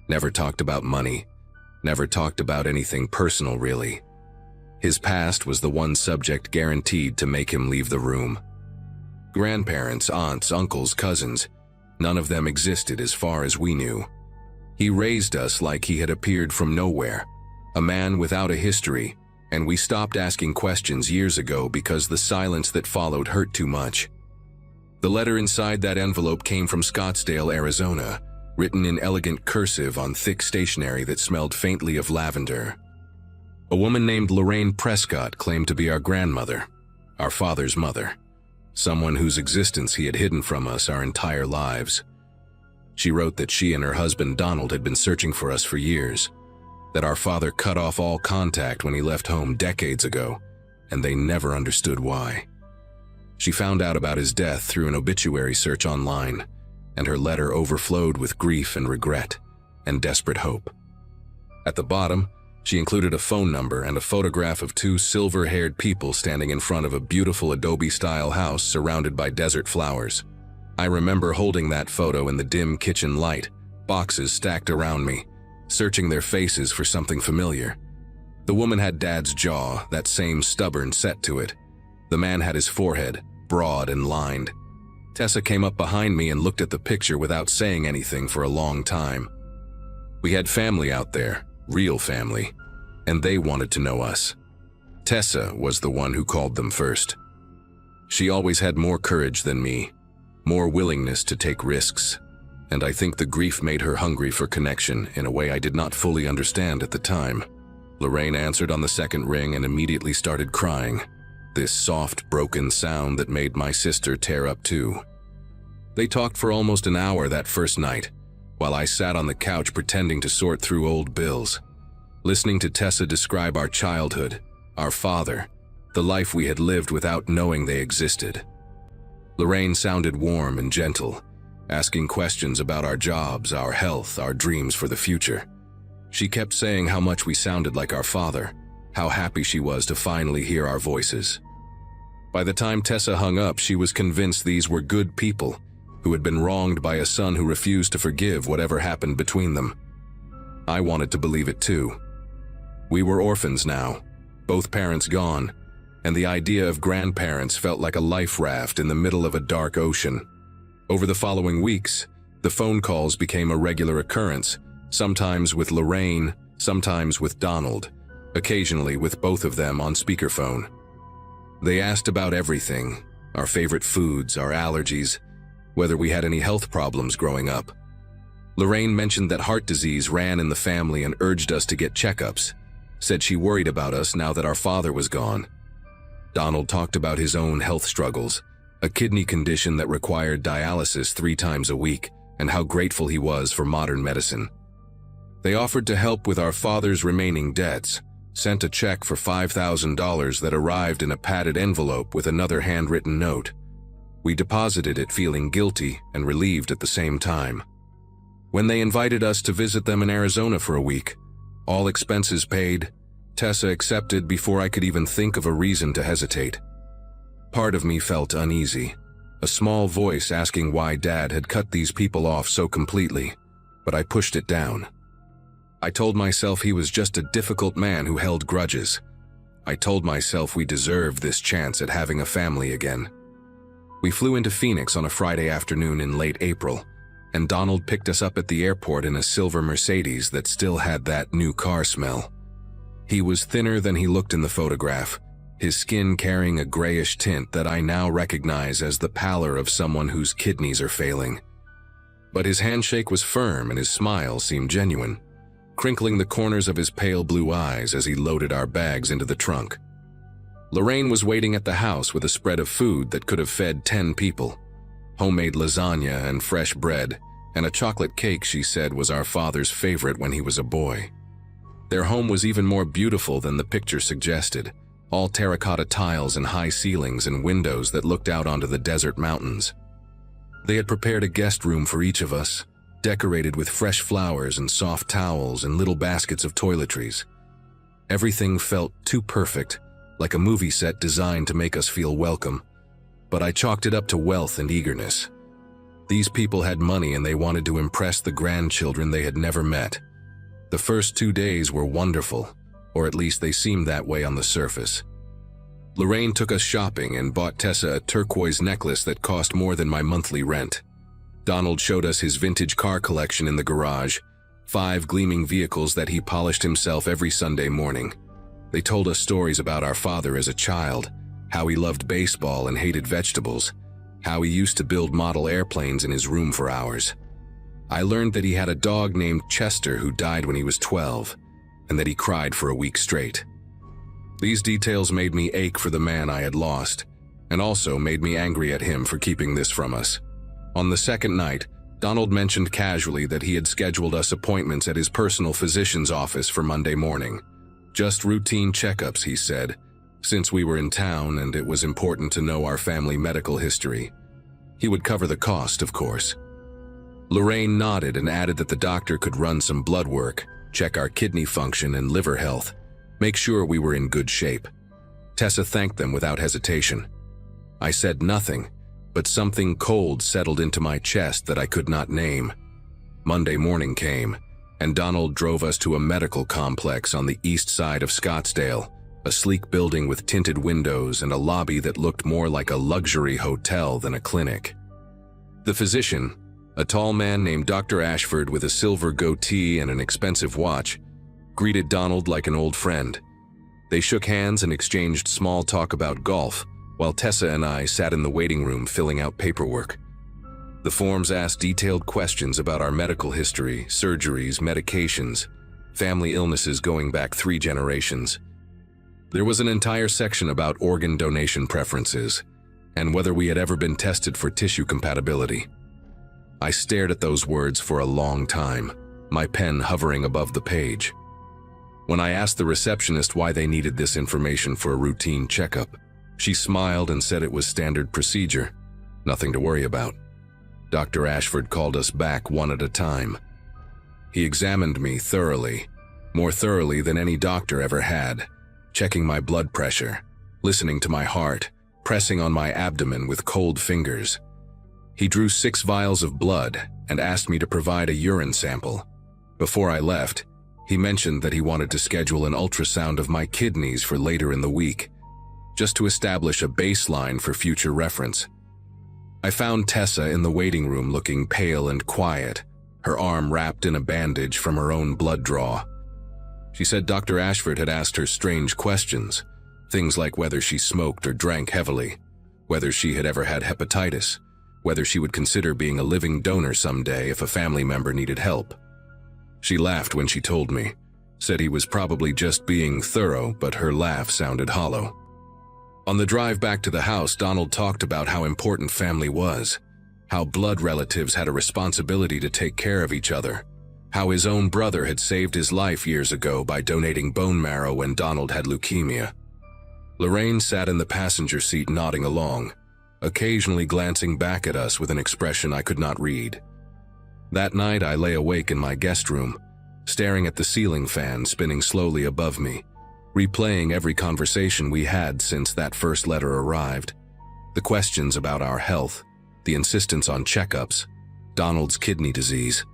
never talked about money, never talked about anything personal really. His past was the one subject guaranteed to make him leave the room. Grandparents, aunts, uncles, cousins, none of them existed as far as we knew. He raised us like he had appeared from nowhere, a man without a history, and we stopped asking questions years ago because the silence that followed hurt too much. The letter inside that envelope came from Scottsdale, Arizona, written in elegant cursive on thick stationery that smelled faintly of lavender. A woman named Lorraine Prescott claimed to be our grandmother, our father's mother, someone whose existence he had hidden from us our entire lives. She wrote that she and her husband Donald had been searching for us for years, that our father cut off all contact when he left home decades ago, and they never understood why. She found out about his death through an obituary search online, and her letter overflowed with grief and regret and desperate hope. At the bottom, she included a phone number and a photograph of 2 silver-haired people standing in front of a beautiful Adobe-style house surrounded by desert flowers. I remember holding that photo in the dim kitchen light, boxes stacked around me, searching their faces for something familiar. The woman had Dad's jaw, that same stubborn set to it. The man had his forehead, broad and lined. Tessa came up behind me and looked at the picture without saying anything for a long time. We had family out there, real family, and they wanted to know us. Tessa was the one who called them first. She always had more courage than me, more willingness to take risks, and I think the grief made her hungry for connection in a way I did not fully understand at the time. Lorraine answered on the second ring and immediately started crying. this soft, broken sound that made my sister tear up too. They talked for almost an hour that first night, while I sat on the couch pretending to sort through old bills, listening to Tessa describe our childhood, our father, the life we had lived without knowing they existed. Lorraine sounded warm and gentle, asking questions about our jobs, our health, our dreams for the future. She kept saying how much we sounded like our father, how happy she was to finally hear our voices. By the time Tessa hung up, she was convinced these were good people who had been wronged by a son who refused to forgive whatever happened between them. I wanted to believe it too. We were orphans now, both parents gone, and the idea of grandparents felt like a life raft in the middle of a dark ocean. Over the following weeks, the phone calls became a regular occurrence, sometimes with Lorraine, sometimes with Donald, occasionally with both of them on speakerphone. They asked about everything, our favorite foods, our allergies, whether we had any health problems growing up. Lorraine mentioned that heart disease ran in the family and urged us to get checkups, said she worried about us now that our father was gone. Donald talked about his own health struggles, a kidney condition that required dialysis 3 times a week, and how grateful he was for modern medicine. They offered to help with our father's remaining debts, sent a check for $5,000 that arrived in a padded envelope with another handwritten note. We deposited it feeling guilty and relieved at the same time. When they invited us to visit them in Arizona for a week, all expenses paid, Tessa accepted before I could even think of a reason to hesitate. Part of me felt uneasy, a small voice asking why Dad had cut these people off so completely, but I pushed it down. I told myself he was just a difficult man who held grudges. I told myself we deserved this chance at having a family again. We flew into Phoenix on a Friday afternoon in late April, and Donald picked us up at the airport in a silver Mercedes that still had that new car smell. He was thinner than he looked in the photograph, his skin carrying a grayish tint that I now recognize as the pallor of someone whose kidneys are failing. But his handshake was firm and his smile seemed genuine, crinkling the corners of his pale blue eyes as he loaded our bags into the trunk. Lorraine was waiting at the house with a spread of food that could have fed 10 people. Homemade lasagna and fresh bread, and a chocolate cake she said was our father's favorite when he was a boy. Their home was even more beautiful than the picture suggested, all terracotta tiles and high ceilings and windows that looked out onto the desert mountains. They had prepared a guest room for each of us, decorated with fresh flowers and soft towels and little baskets of toiletries. Everything felt too perfect, like a movie set designed to make us feel welcome, but I chalked it up to wealth and eagerness. These people had money and they wanted to impress the grandchildren they had never met. The first 2 days were wonderful, or at least they seemed that way on the surface. Lorraine took us shopping and bought Tessa a turquoise necklace that cost more than my monthly rent. Donald showed us his vintage car collection in the garage, 5 gleaming vehicles that he polished himself every Sunday morning. They told us stories about our father as a child, how he loved baseball and hated vegetables, how he used to build model airplanes in his room for hours. I learned that he had a dog named Chester who died when he was 12, and that he cried for a week straight. These details made me ache for the man I had lost, and also made me angry at him for keeping this from us. On the second night, Donald mentioned casually that he had scheduled us appointments at his personal physician's office for Monday morning. Just routine checkups, he said, since we were in town and it was important to know our family medical history. He would cover the cost, of course. Lorraine nodded and added that the doctor could run some blood work, check our kidney function and liver health, make sure we were in good shape. Tessa thanked them without hesitation. I said nothing, but something cold settled into my chest that I could not name. Monday morning came, and Donald drove us to a medical complex on the east side of Scottsdale, a sleek building with tinted windows and a lobby that looked more like a luxury hotel than a clinic. The physician, a tall man named Dr. Ashford with a silver goatee and an expensive watch, greeted Donald like an old friend. They shook hands and exchanged small talk about golf, while Tessa and I sat in the waiting room filling out paperwork. The forms asked detailed questions about our medical history, surgeries, medications, family illnesses going back 3 generations. There was an entire section about organ donation preferences and whether we had ever been tested for tissue compatibility. I stared at those words for a long time, my pen hovering above the page. When I asked the receptionist why they needed this information for a routine checkup, she smiled and said it was standard procedure, nothing to worry about. Dr. Ashford called us back one at a time. He examined me thoroughly, more thoroughly than any doctor ever had, checking my blood pressure, listening to my heart, pressing on my abdomen with cold fingers. He drew 6 vials of blood and asked me to provide a urine sample. Before I left, he mentioned that he wanted to schedule an ultrasound of my kidneys for later in the week, just to establish a baseline for future reference. I found Tessa in the waiting room looking pale and quiet, her arm wrapped in a bandage from her own blood draw. She said Dr. Ashford had asked her strange questions, things like whether she smoked or drank heavily, whether she had ever had hepatitis, whether she would consider being a living donor someday if a family member needed help. She laughed when she told me, said he was probably just being thorough, but her laugh sounded hollow. On the drive back to the house, Donald talked about how important family was, how blood relatives had a responsibility to take care of each other, how his own brother had saved his life years ago by donating bone marrow when Donald had leukemia. Lorraine sat in the passenger seat nodding along, occasionally glancing back at us with an expression I could not read. That night I lay awake in my guest room, staring at the ceiling fan spinning slowly above me, replaying every conversation we had since that first letter arrived. The questions about our health, the insistence on checkups, Donald's kidney disease,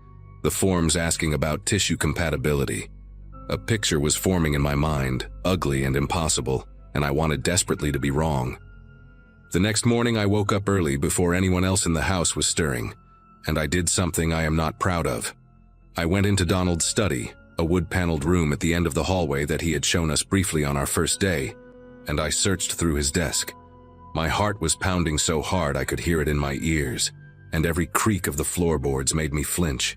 the forms asking about tissue compatibility. A picture was forming in my mind, ugly and impossible, and I wanted desperately to be wrong. The next morning I woke up early before anyone else in the house was stirring, and I did something I am not proud of. I went into Donald's study, a wood-paneled room at the end of the hallway that he had shown us briefly on our first day, and I searched through his desk. My heart was pounding so hard I could hear it in my ears, and every creak of the floorboards made me flinch.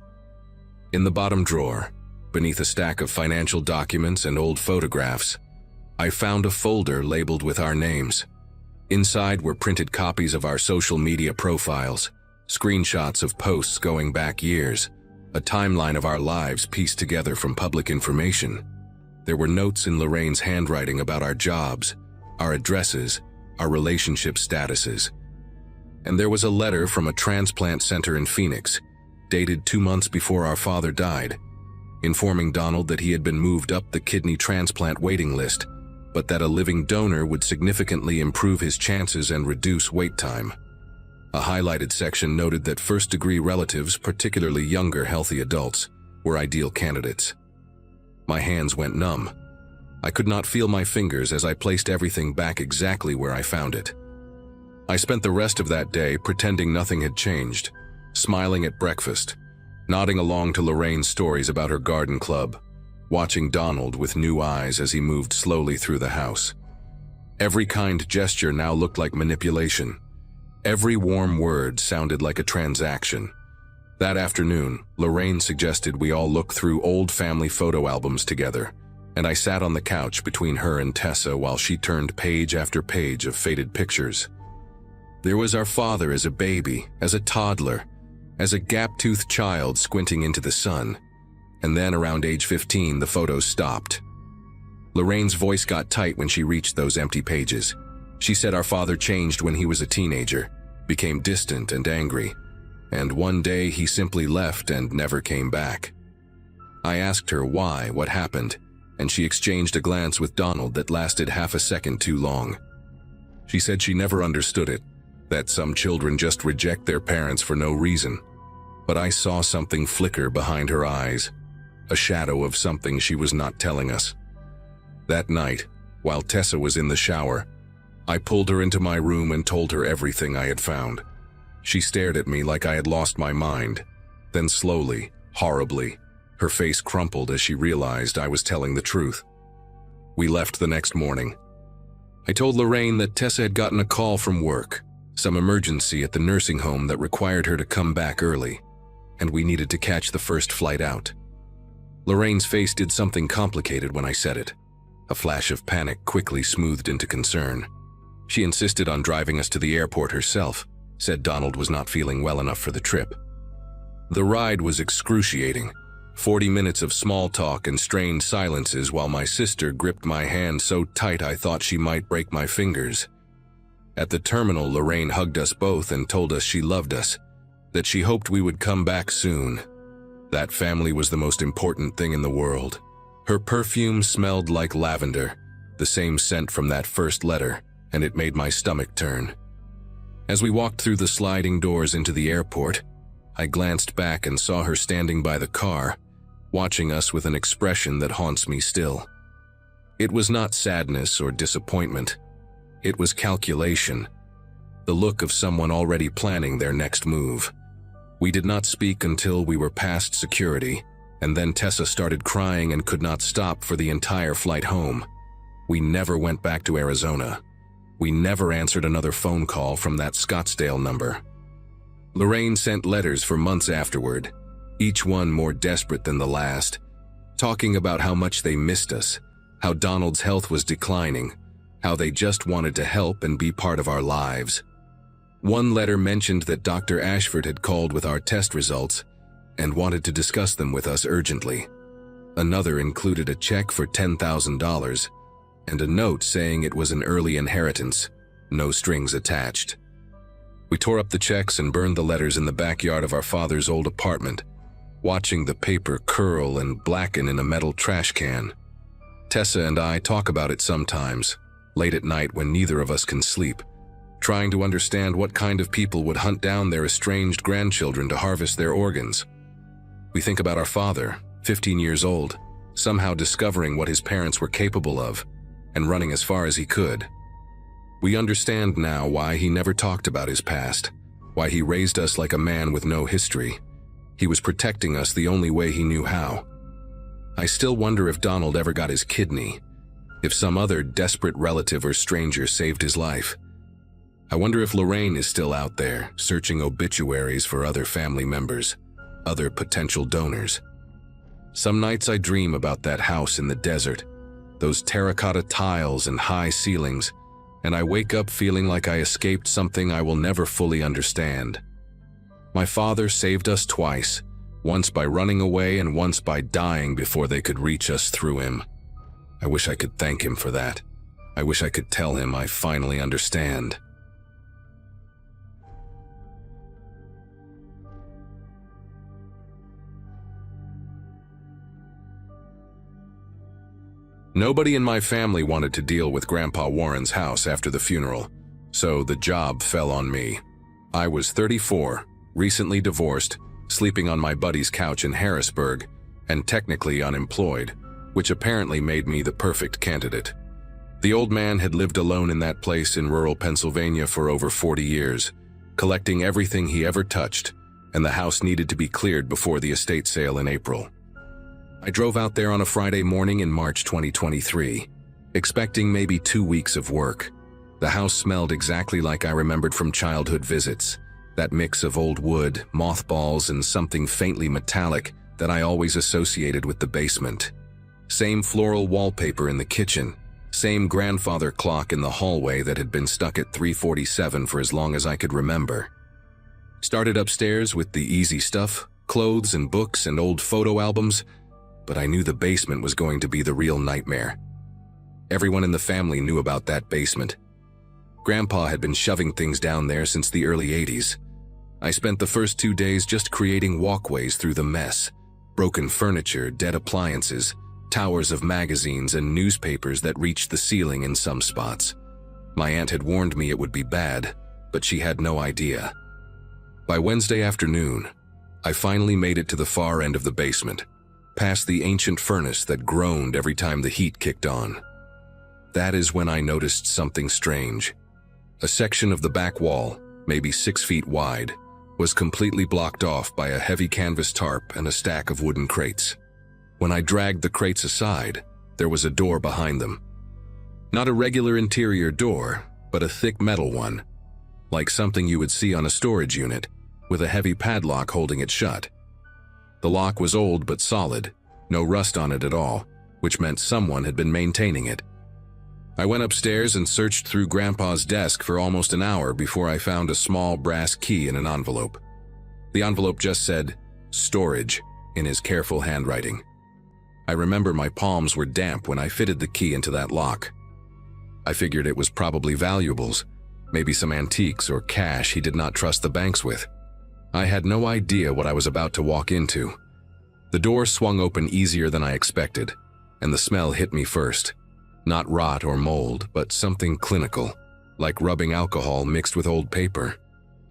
In the bottom drawer, beneath a stack of financial documents and old photographs, I found a folder labeled with our names. Inside were printed copies of our social media profiles, screenshots of posts going back years, a timeline of our lives pieced together from public information. There were notes in Lorraine's handwriting about our jobs, our addresses, our relationship statuses. And there was a letter from a transplant center in Phoenix, dated 2 months before our father died, informing Donald that he had been moved up the kidney transplant waiting list, but that a living donor would significantly improve his chances and reduce wait time. A highlighted section noted that first-degree relatives, particularly younger, healthy adults, were ideal candidates. My hands went numb. I could not feel my fingers as I placed everything back exactly where I found it. I spent the rest of that day pretending nothing had changed, smiling at breakfast, nodding along to Lorraine's stories about her garden club, watching Donald with new eyes as he moved slowly through the house. Every kind gesture now looked like manipulation. Every warm word sounded like a transaction. That afternoon, Lorraine suggested we all look through old family photo albums together, and I sat on the couch between her and Tessa while she turned page after page of faded pictures. There was our father as a baby, as a toddler, as a gap-toothed child squinting into the sun, and then around age 15 the photos stopped. Lorraine's voice got tight when she reached those empty pages. She said our father changed when he was a teenager, became distant and angry, and one day he simply left and never came back. I asked her why, what happened, and she exchanged a glance with Donald that lasted half a second too long. She said she never understood it, that some children just reject their parents for no reason. But I saw something flicker behind her eyes, a shadow of something she was not telling us. That night, while Tessa was in the shower, I pulled her into my room and told her everything I had found. She stared at me like I had lost my mind. Then slowly, horribly, her face crumpled as she realized I was telling the truth. We left the next morning. I told Lorraine that Tessa had gotten a call from work, some emergency at the nursing home that required her to come back early, and we needed to catch the first flight out. Lorraine's face did something complicated when I said it. A flash of panic quickly smoothed into concern. She insisted on driving us to the airport herself, said Donald was not feeling well enough for the trip. The ride was excruciating. 40 minutes of small talk and strained silences while my sister gripped my hand so tight I thought she might break my fingers. At the terminal, Lorraine hugged us both and told us she loved us, that she hoped we would come back soon. That family was the most important thing in the world. Her perfume smelled like lavender, the same scent from that first letter, and it made my stomach turn. As we walked through the sliding doors into the airport, I glanced back and saw her standing by the car, watching us with an expression that haunts me still. It was not sadness or disappointment. It was calculation, the look of someone already planning their next move. We did not speak until we were past security, and then Tessa started crying and could not stop for the entire flight home. We never went back to Arizona. We never answered another phone call from that Scottsdale number. Lorraine sent letters for months afterward, each one more desperate than the last, talking about how much they missed us, how Donald's health was declining, how they just wanted to help and be part of our lives. One letter mentioned that Dr. Ashford had called with our test results and wanted to discuss them with us urgently. Another included a check for $10,000 and a note saying it was an early inheritance, no strings attached. We tore up the checks and burned the letters in the backyard of our father's old apartment, watching the paper curl and blacken in a metal trash can. Tessa and I talk about it sometimes, late at night when neither of us can sleep, trying to understand what kind of people would hunt down their estranged grandchildren to harvest their organs. We think about our father, 15 years old, somehow discovering what his parents were capable of and running as far as he could. We understand now why he never talked about his past, why he raised us like a man with no history. He was protecting us the only way he knew how. I still wonder if Donald ever got his kidney, if some other desperate relative or stranger saved his life. I wonder if Lorraine is still out there, searching obituaries for other family members, other potential donors. Some nights I dream about that house in the desert, those terracotta tiles and high ceilings, and I wake up feeling like I escaped something I will never fully understand. My father saved us twice, once by running away and once by dying before they could reach us through him. I wish I could thank him for that. I wish I could tell him I finally understand. Nobody in my family wanted to deal with Grandpa Warren's house after the funeral, so the job fell on me. I was 34, recently divorced, sleeping on my buddy's couch in Harrisburg, and technically unemployed, which apparently made me the perfect candidate. The old man had lived alone in that place in rural Pennsylvania for over 40 years, collecting everything he ever touched, and the house needed to be cleared before the estate sale in April. I drove out there on a Friday morning in March 2023, expecting maybe 2 weeks of work. The house smelled exactly like I remembered from childhood visits, that mix of old wood, mothballs, and something faintly metallic that I always associated with the basement. Same floral wallpaper in the kitchen, same grandfather clock in the hallway that had been stuck at 3:47 for as long as I could remember. Started upstairs with the easy stuff, clothes and books and old photo albums, but I knew the basement was going to be the real nightmare. Everyone in the family knew about that basement. Grandpa had been shoving things down there since the early 80s. I spent the first 2 days just creating walkways through the mess, broken furniture, dead appliances, towers of magazines and newspapers that reached the ceiling in some spots. My aunt had warned me it would be bad, but she had no idea. By Wednesday afternoon, I finally made it to the far end of the basement, past the ancient furnace that groaned every time the heat kicked on. That is when I noticed something strange. A section of the back wall, maybe 6 feet wide, was completely blocked off by a heavy canvas tarp and a stack of wooden crates. When I dragged the crates aside, there was a door behind them. Not a regular interior door, but a thick metal one, like something you would see on a storage unit, with a heavy padlock holding it shut. The lock was old but solid, no rust on it at all, which meant someone had been maintaining it. I went upstairs and searched through Grandpa's desk for almost an hour before I found a small brass key in an envelope. The envelope just said, "Storage," in his careful handwriting. I remember my palms were damp when I fitted the key into that lock. I figured it was probably valuables, maybe some antiques or cash he did not trust the banks with. I had no idea what I was about to walk into. The door swung open easier than I expected, and the smell hit me first. Not rot or mold, but something clinical, like rubbing alcohol mixed with old paper.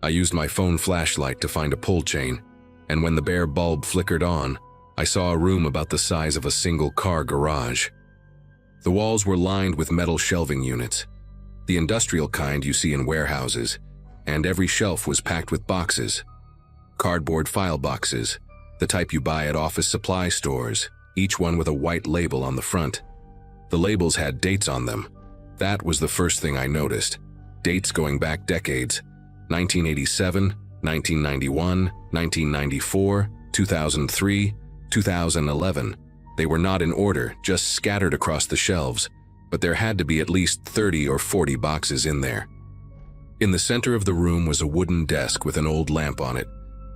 I used my phone flashlight to find a pull chain, and when the bare bulb flickered on, I saw a room about the size of a single-car garage. The walls were lined with metal shelving units, the industrial kind you see in warehouses, and every shelf was packed with boxes. Cardboard file boxes, the type you buy at office supply stores, each one with a white label on the front. The labels had dates on them. That was the first thing I noticed. Dates going back decades. 1987, 1991, 1994, 2003, 2011. They were not in order, just scattered across the shelves, but there had to be at least 30 or 40 boxes in there. In the center of the room was a wooden desk with an old lamp on it,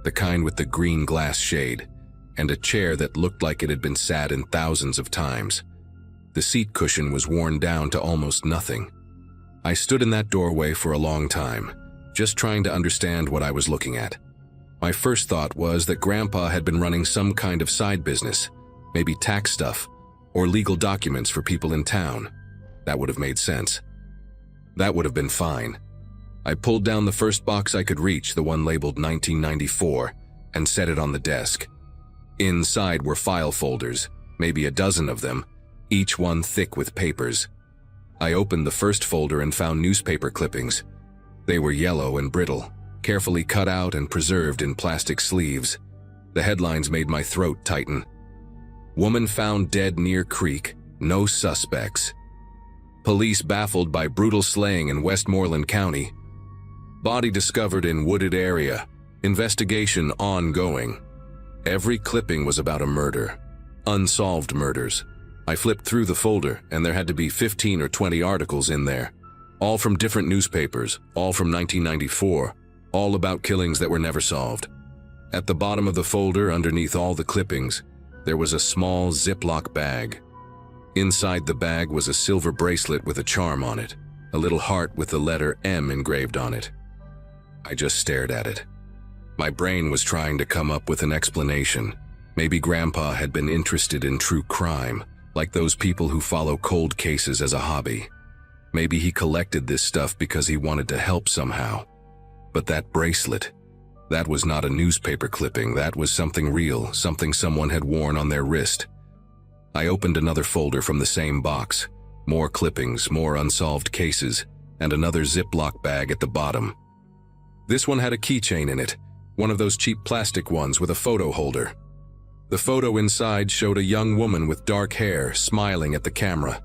the kind with the green glass shade, and a chair that looked like it had been sat in thousands of times. The seat cushion was worn down to almost nothing. I stood in that doorway for a long time, just trying to understand what I was looking at. My first thought was that Grandpa had been running some kind of side business, maybe tax stuff, or legal documents for people in town. That would have made sense. That would have been fine. I pulled down the first box I could reach, the one labeled 1994, and set it on the desk. Inside were file folders, maybe a dozen of them, each one thick with papers. I opened the first folder and found newspaper clippings. They were yellow and brittle, carefully cut out and preserved in plastic sleeves. The headlines made my throat tighten. Woman found dead near creek, no suspects. Police baffled by brutal slaying in Westmoreland County. Body discovered in wooded area. Investigation ongoing. Every clipping was about a murder. Unsolved murders. I flipped through the folder, and there had to be 15 or 20 articles in there. All from different newspapers, all from 1994, all about killings that were never solved. At the bottom of the folder, underneath all the clippings, there was a small Ziploc bag. Inside the bag was a silver bracelet with a charm on it, a little heart with the letter M engraved on it. I just stared at it. My brain was trying to come up with an explanation. Maybe Grandpa had been interested in true crime, like those people who follow cold cases as a hobby. Maybe he collected this stuff because he wanted to help somehow. But that bracelet, that was not a newspaper clipping, that was something real, something someone had worn on their wrist. I opened another folder from the same box, more clippings, more unsolved cases, and another Ziploc bag at the bottom. This one had a keychain in it, one of those cheap plastic ones with a photo holder. The photo inside showed a young woman with dark hair smiling at the camera.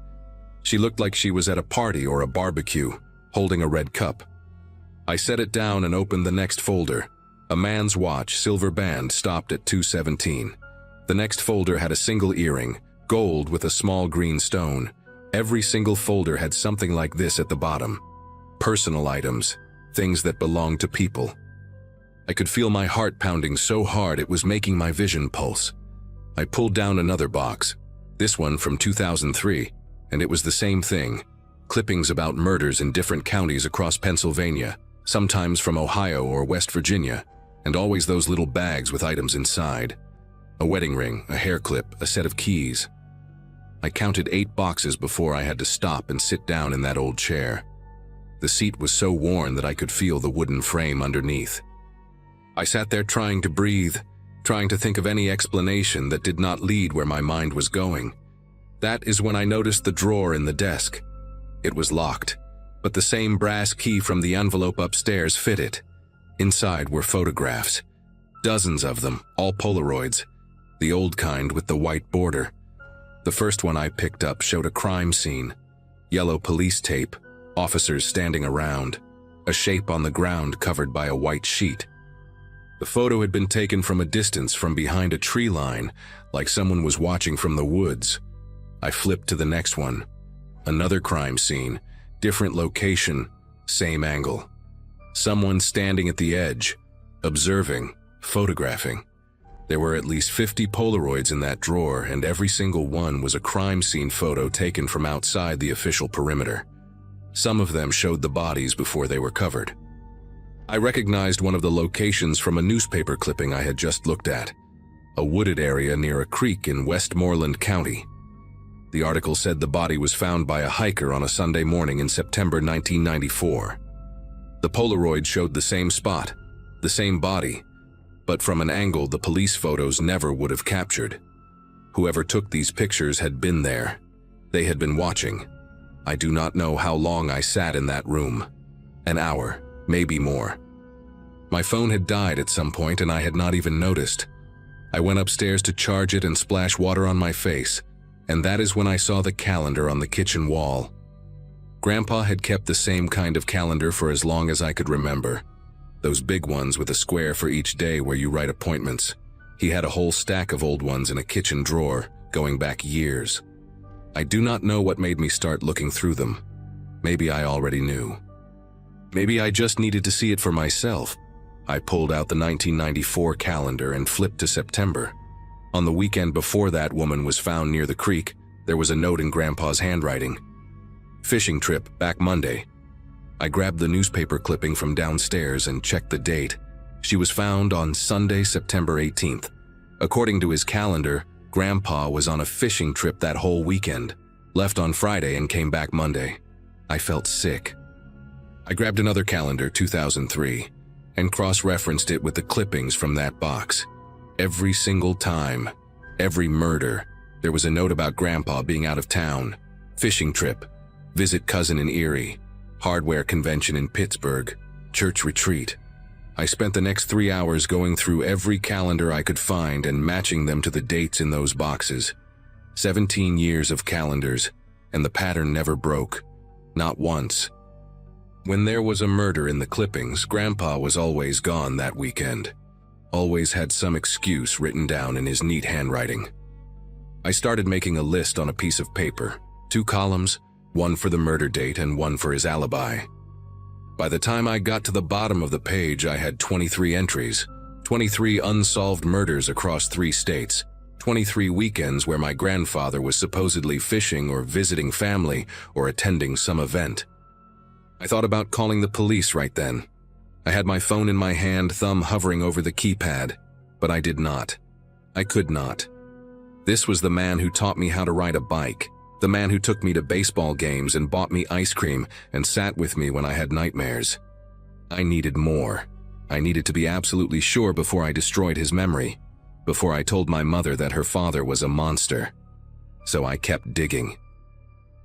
She looked like she was at a party or a barbecue, holding a red cup. I set it down and opened the next folder. A man's watch, silver band, stopped at 2:17. The next folder had a single earring, gold with a small green stone. Every single folder had something like this at the bottom. Personal items, things that belonged to people. I could feel my heart pounding so hard it was making my vision pulse. I pulled down another box, this one from 2003, and it was the same thing. Clippings about murders in different counties across Pennsylvania, sometimes from Ohio or West Virginia, and always those little bags with items inside. A wedding ring, a hair clip, a set of keys. I counted 8 boxes before I had to stop and sit down in that old chair. The seat was so worn that I could feel the wooden frame underneath. I sat there trying to breathe, trying to think of any explanation that did not lead where my mind was going. That is when I noticed the drawer in the desk. It was locked, but the same brass key from the envelope upstairs fit it. Inside were photographs, dozens of them, all Polaroids, the old kind with the white border. The first one I picked up showed a crime scene, yellow police tape, officers standing around, a shape on the ground covered by a white sheet. The photo had been taken from a distance from behind a tree line, like someone was watching from the woods. I flipped to the next one. Another crime scene, different location, same angle. Someone standing at the edge, observing, photographing. There were at least 50 Polaroids in that drawer, and every single one was a crime scene photo taken from outside the official perimeter. Some of them showed the bodies before they were covered. I recognized one of the locations from a newspaper clipping I had just looked at, a wooded area near a creek in Westmoreland County. The article said the body was found by a hiker on a Sunday morning in September 1994. The Polaroid showed the same spot, the same body, but from an angle the police photos never would have captured. Whoever took these pictures had been there. They had been watching. I do not know how long I sat in that room. An hour, maybe more. My phone had died at some point and I had not even noticed. I went upstairs to charge it and splash water on my face, and that is when I saw the calendar on the kitchen wall. Grandpa had kept the same kind of calendar for as long as I could remember. Those big ones with a square for each day where you write appointments. He had a whole stack of old ones in a kitchen drawer, going back years. I do not know what made me start looking through them. Maybe I already knew. Maybe I just needed to see it for myself. I pulled out the 1994 calendar and flipped to September. On the weekend before that woman was found near the creek, there was a note in Grandpa's handwriting. Fishing trip, back Monday. I grabbed the newspaper clipping from downstairs and checked the date. She was found on Sunday, September 18th. According to his calendar, Grandpa was on a fishing trip that whole weekend, left on Friday and came back Monday. I felt sick. I grabbed another calendar, 2003, and cross-referenced it with the clippings from that box. Every single time, every murder, there was a note about Grandpa being out of town, fishing trip, visit cousin in Erie, hardware convention in Pittsburgh, church retreat. I spent the next 3 hours going through every calendar I could find and matching them to the dates in those boxes. 17 years of calendars, and the pattern never broke. Not once. When there was a murder in the clippings, Grandpa was always gone that weekend. Always had some excuse written down in his neat handwriting. I started making a list on a piece of paper, 2 columns, one for the murder date and one for his alibi. By the time I got to the bottom of the page, I had 23 entries, 23 unsolved murders across 3 states, 23 weekends where my grandfather was supposedly fishing or visiting family or attending some event. I thought about calling the police right then. I had my phone in my hand, thumb hovering over the keypad, but I did not. I could not. This was the man who taught me how to ride a bike, the man who took me to baseball games and bought me ice cream and sat with me when I had nightmares. I needed more. I needed to be absolutely sure before I destroyed his memory, before I told my mother that her father was a monster. So I kept digging.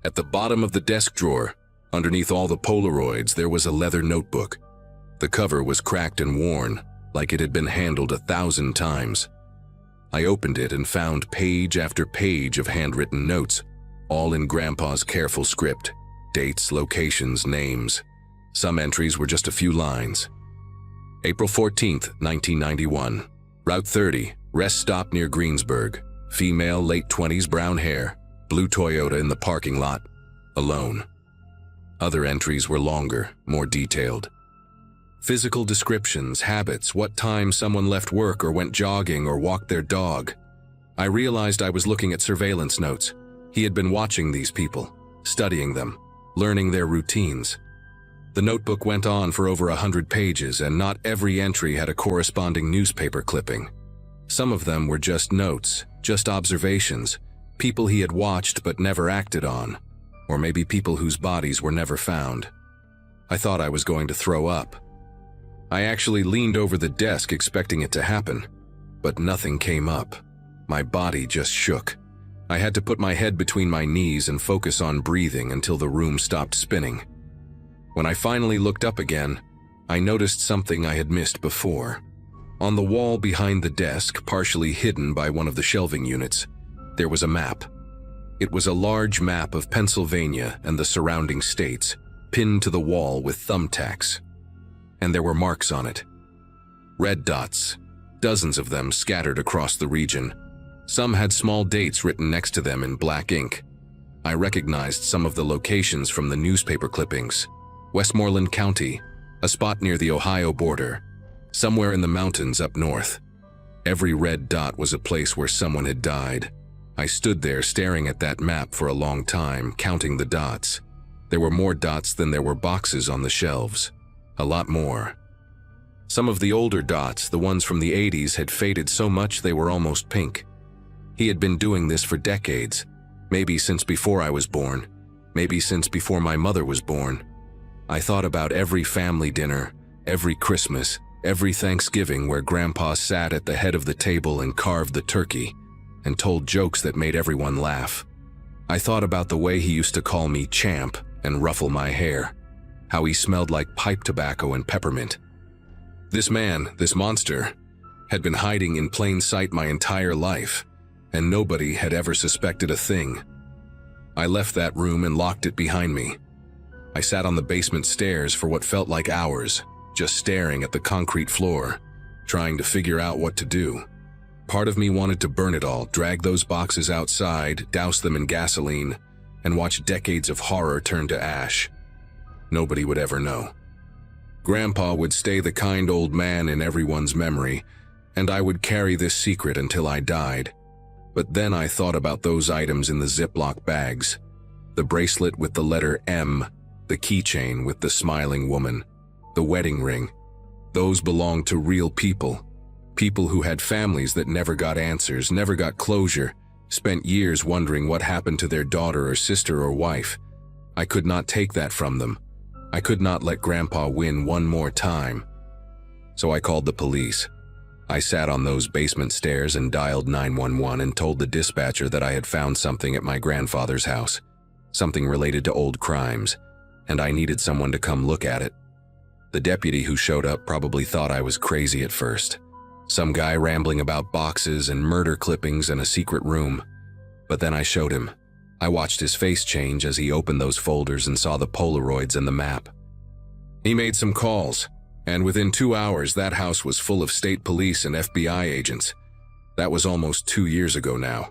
At the bottom of the desk drawer, underneath all the Polaroids, there was a leather notebook. The cover was cracked and worn, like it had been handled 1,000 times. I opened it and found page after page of handwritten notes, all in Grandpa's careful script, dates, locations, names. Some entries were just a few lines. April 14th, 1991. Route 30, rest stop near Greensburg. Female, late 20s, brown hair, blue Toyota in the parking lot, alone. Other entries were longer, more detailed. Physical descriptions, habits, what time someone left work or went jogging or walked their dog. I realized I was looking at surveillance notes. He had been watching these people, studying them, learning their routines. The notebook went on for over 100 pages, and not every entry had a corresponding newspaper clipping. Some of them were just notes, just observations, people he had watched but never acted on, or maybe people whose bodies were never found. I thought I was going to throw up. I actually leaned over the desk expecting it to happen, but nothing came up. My body just shook. I had to put my head between my knees and focus on breathing until the room stopped spinning. When I finally looked up again, I noticed something I had missed before. On the wall behind the desk, partially hidden by one of the shelving units, there was a map. It was a large map of Pennsylvania and the surrounding states, pinned to the wall with thumbtacks. And there were marks on it. Red dots, dozens of them scattered across the region. Some had small dates written next to them in black ink, I recognized some of the locations from the newspaper clippings. Westmoreland County, a spot near the Ohio border, somewhere in the mountains up north. Every red dot was a place where someone had died. I stood there staring at that map for a long time, counting the dots. There were more dots than there were boxes on the shelves. A lot more. Some of the older dots, the ones from the 80s, had faded so much they were almost pink. He had been doing this for decades, maybe since before I was born, maybe since before my mother was born. I thought about every family dinner, every Christmas, every Thanksgiving where Grandpa sat at the head of the table and carved the turkey and told jokes that made everyone laugh. I thought about the way he used to call me champ and ruffle my hair, how he smelled like pipe tobacco and peppermint. This man, this monster, had been hiding in plain sight my entire life, and nobody had ever suspected a thing. I left that room and locked it behind me. I sat on the basement stairs for what felt like hours, just staring at the concrete floor, trying to figure out what to do. Part of me wanted to burn it all, drag those boxes outside, douse them in gasoline, and watch decades of horror turn to ash. Nobody would ever know. Grandpa would stay the kind old man in everyone's memory, and I would carry this secret until I died. But then I thought about those items in the Ziploc bags. The bracelet with the letter M, the keychain with the smiling woman, the wedding ring. Those belonged to real people. People who had families that never got answers, never got closure, spent years wondering what happened to their daughter or sister or wife. I could not take that from them. I could not let Grandpa win one more time. So I called the police. I sat on those basement stairs and dialed 911 and told the dispatcher that I had found something at my grandfather's house, something related to old crimes, and I needed someone to come look at it. The deputy who showed up probably thought I was crazy at first. Some guy rambling about boxes and murder clippings in a secret room. But then I showed him. I watched his face change as he opened those folders and saw the Polaroids and the map. He made some calls, and within 2 hours that house was full of state police and FBI agents. That was almost 2 years ago now.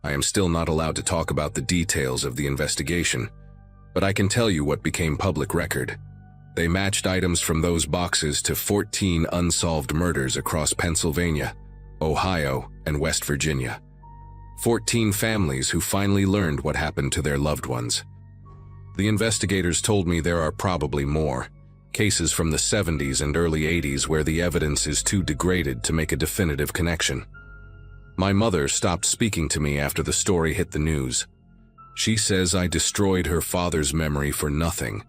I am still not allowed to talk about the details of the investigation, but I can tell you what became public record. They matched items from those boxes to 14 unsolved murders across Pennsylvania, Ohio, and West Virginia. 14 families who finally learned what happened to their loved ones. The investigators told me there are probably more, cases from the 70s and early 80s where the evidence is too degraded to make a definitive connection. My mother stopped speaking to me after the story hit the news. She says I destroyed her father's memory for nothing,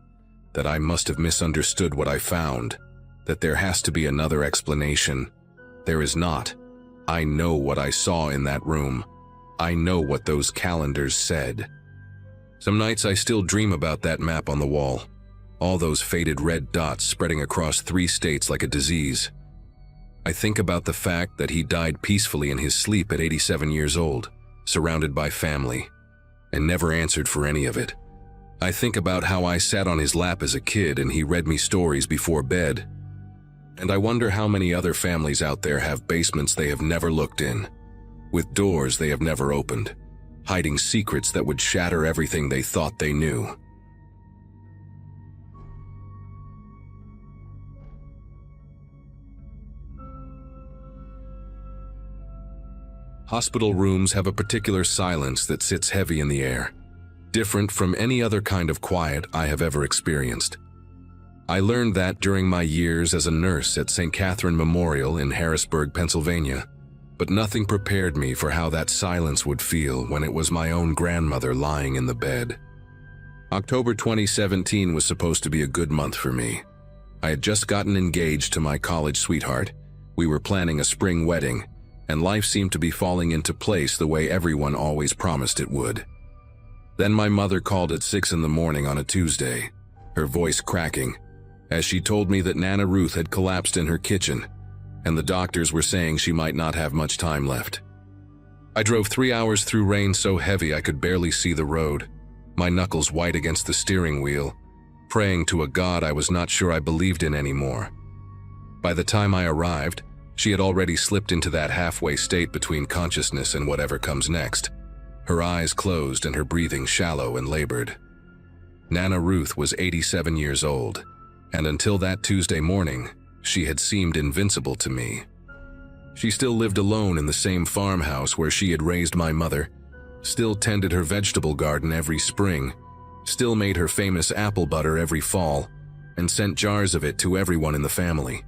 that I must have misunderstood what I found, that there has to be another explanation. There is not. I know what I saw in that room. I know what those calendars said. Some nights I still dream about that map on the wall, all those faded red dots spreading across 3 states like a disease. I think about the fact that he died peacefully in his sleep at 87 years old, surrounded by family, and never answered for any of it. I think about how I sat on his lap as a kid and he read me stories before bed. And I wonder how many other families out there have basements they have never looked in, with doors they have never opened, hiding secrets that would shatter everything they thought they knew. Hospital rooms have a particular silence that sits heavy in the air, different from any other kind of quiet I have ever experienced. I learned that during my years as a nurse at St. Catherine Memorial in Harrisburg, Pennsylvania, but nothing prepared me for how that silence would feel when it was my own grandmother lying in the bed. October 2017 was supposed to be a good month for me. I had just gotten engaged to my college sweetheart. We were planning a spring wedding, and life seemed to be falling into place the way everyone always promised it would. Then my mother called at 6 in the morning on a Tuesday, her voice cracking, as she told me that Nana Ruth had collapsed in her kitchen, and the doctors were saying she might not have much time left. I drove 3 hours through rain so heavy I could barely see the road, my knuckles white against the steering wheel, praying to a God I was not sure I believed in anymore. By the time I arrived, she had already slipped into that halfway state between consciousness and whatever comes next. her eyes closed and her breathing shallow and labored. Nana Ruth was 87 years old, and until that Tuesday morning, she had seemed invincible to me. She still lived alone in the same farmhouse where she had raised my mother, still tended her vegetable garden every spring, still made her famous apple butter every fall, and sent jars of it to everyone in the family.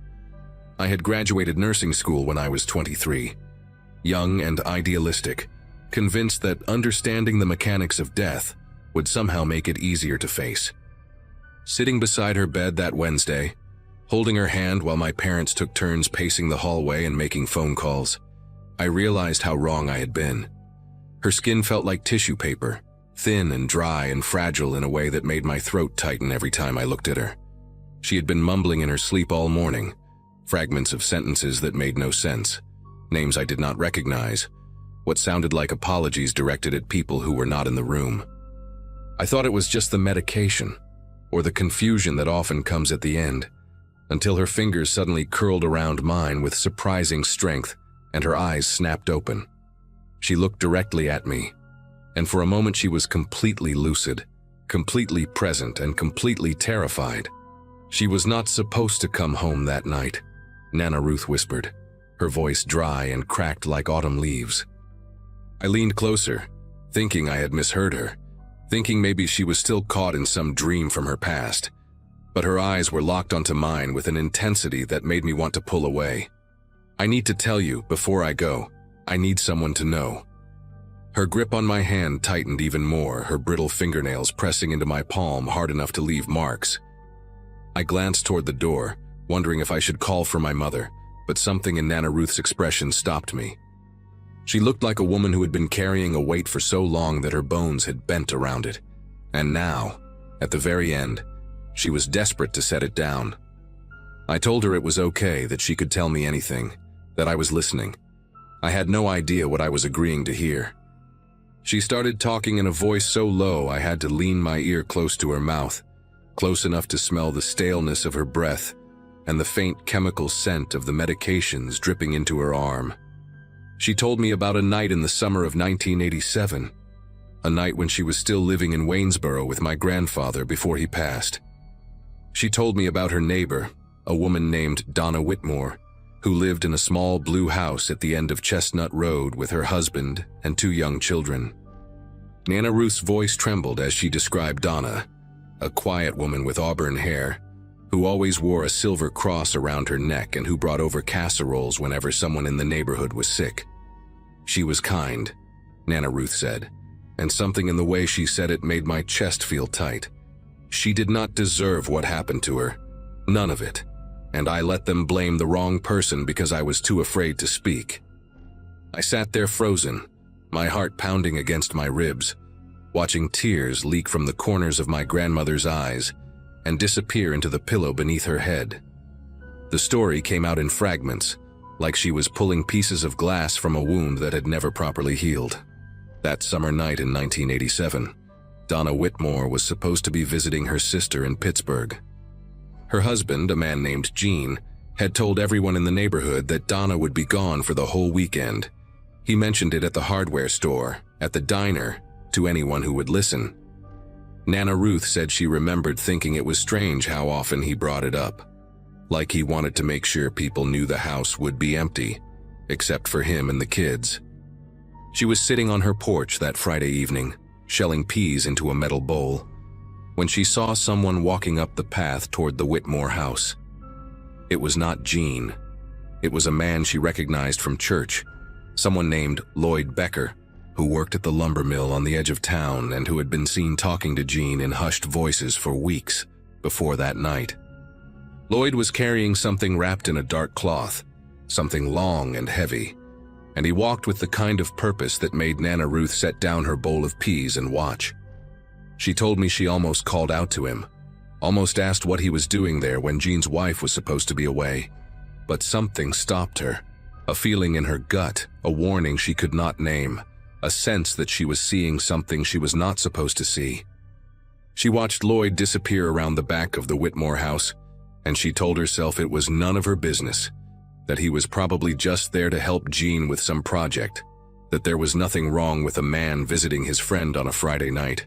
I had graduated nursing school when I was 23, young and idealistic, convinced that understanding the mechanics of death would somehow make it easier to face. Sitting beside her bed that Wednesday, holding her hand while my parents took turns pacing the hallway and making phone calls, I realized how wrong I had been. Her skin felt like tissue paper, thin and dry and fragile in a way that made my throat tighten every time I looked at her. She had been mumbling in her sleep all morning, fragments of sentences that made no sense, names I did not recognize, what sounded like apologies directed at people who were not in the room. I thought it was just the medication, or the confusion that often comes at the end, until her fingers suddenly curled around mine with surprising strength and her eyes snapped open. She looked directly at me, and for a moment she was completely lucid, completely present, and completely terrified. She was not supposed to come home that night, Nana Ruth whispered, her voice dry and cracked like autumn leaves. I leaned closer, thinking I had misheard her, thinking maybe she was still caught in some dream from her past, but her eyes were locked onto mine with an intensity that made me want to pull away. I need to tell you, before I go, I need someone to know. Her grip on my hand tightened even more, her brittle fingernails pressing into my palm hard enough to leave marks. I glanced toward the door, wondering if I should call for my mother, but something in Nana Ruth's expression stopped me. She looked like a woman who had been carrying a weight for so long that her bones had bent around it. And now, at the very end, she was desperate to set it down. I told her it was okay, that she could tell me anything, that I was listening. I had no idea what I was agreeing to hear. She started talking in a voice so low I had to lean my ear close to her mouth, close enough to smell the staleness of her breath and the faint chemical scent of the medications dripping into her arm. She told me about a night in the summer of 1987, a night when she was still living in Waynesboro with my grandfather before he passed. She told me about her neighbor, a woman named Donna Whitmore, who lived in a small blue house at the end of Chestnut Road with her husband and 2 young children. Nana Ruth's voice trembled as she described Donna, a quiet woman with auburn hair, who always wore a silver cross around her neck and who brought over casseroles whenever someone in the neighborhood was sick. She was kind, Nana Ruth said, and something in the way she said it made my chest feel tight. She did not deserve what happened to her, none of it, and I let them blame the wrong person because I was too afraid to speak. I sat there frozen, my heart pounding against my ribs, watching tears leak from the corners of my grandmother's eyes and disappear into the pillow beneath her head. The story came out in fragments, like she was pulling pieces of glass from a wound that had never properly healed. That summer night in 1987, Donna Whitmore was supposed to be visiting her sister in Pittsburgh. Her husband, a man named Gene, had told everyone in the neighborhood that Donna would be gone for the whole weekend. He mentioned it at the hardware store, at the diner, to anyone who would listen. Nana Ruth said she remembered thinking it was strange how often he brought it up, like he wanted to make sure people knew the house would be empty, except for him and the kids. She was sitting on her porch that Friday evening, shelling peas into a metal bowl, when she saw someone walking up the path toward the Whitmore house. It was not Gene. It was a man she recognized from church, someone named Lloyd Becker, who worked at the lumber mill on the edge of town and who had been seen talking to Gene in hushed voices for weeks before that night. Lloyd was carrying something wrapped in a dark cloth, something long and heavy, and he walked with the kind of purpose that made Nana Ruth set down her bowl of peas and watch. She told me she almost called out to him, almost asked what he was doing there when Gene's wife was supposed to be away, but something stopped her, a feeling in her gut, a warning she could not name, a sense that she was seeing something she was not supposed to see. She watched Lloyd disappear around the back of the Whitmore house, and she told herself it was none of her business, that he was probably just there to help Gene with some project, that there was nothing wrong with a man visiting his friend on a Friday night.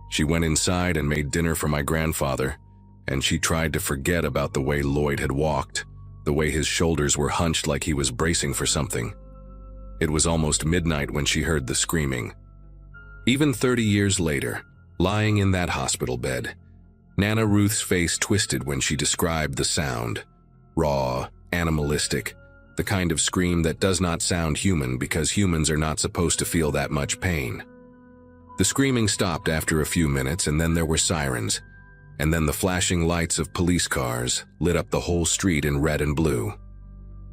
She went inside and made dinner for my grandfather, and she tried to forget about the way Lloyd had walked, the way his shoulders were hunched like he was bracing for something. It was almost midnight when she heard the screaming. Even 30 years later, lying in that hospital bed, Nana Ruth's face twisted when she described the sound. Raw, animalistic, the kind of scream that does not sound human because humans are not supposed to feel that much pain. The screaming stopped after a few minutes, and then there were sirens, and then the flashing lights of police cars lit up the whole street in red and blue.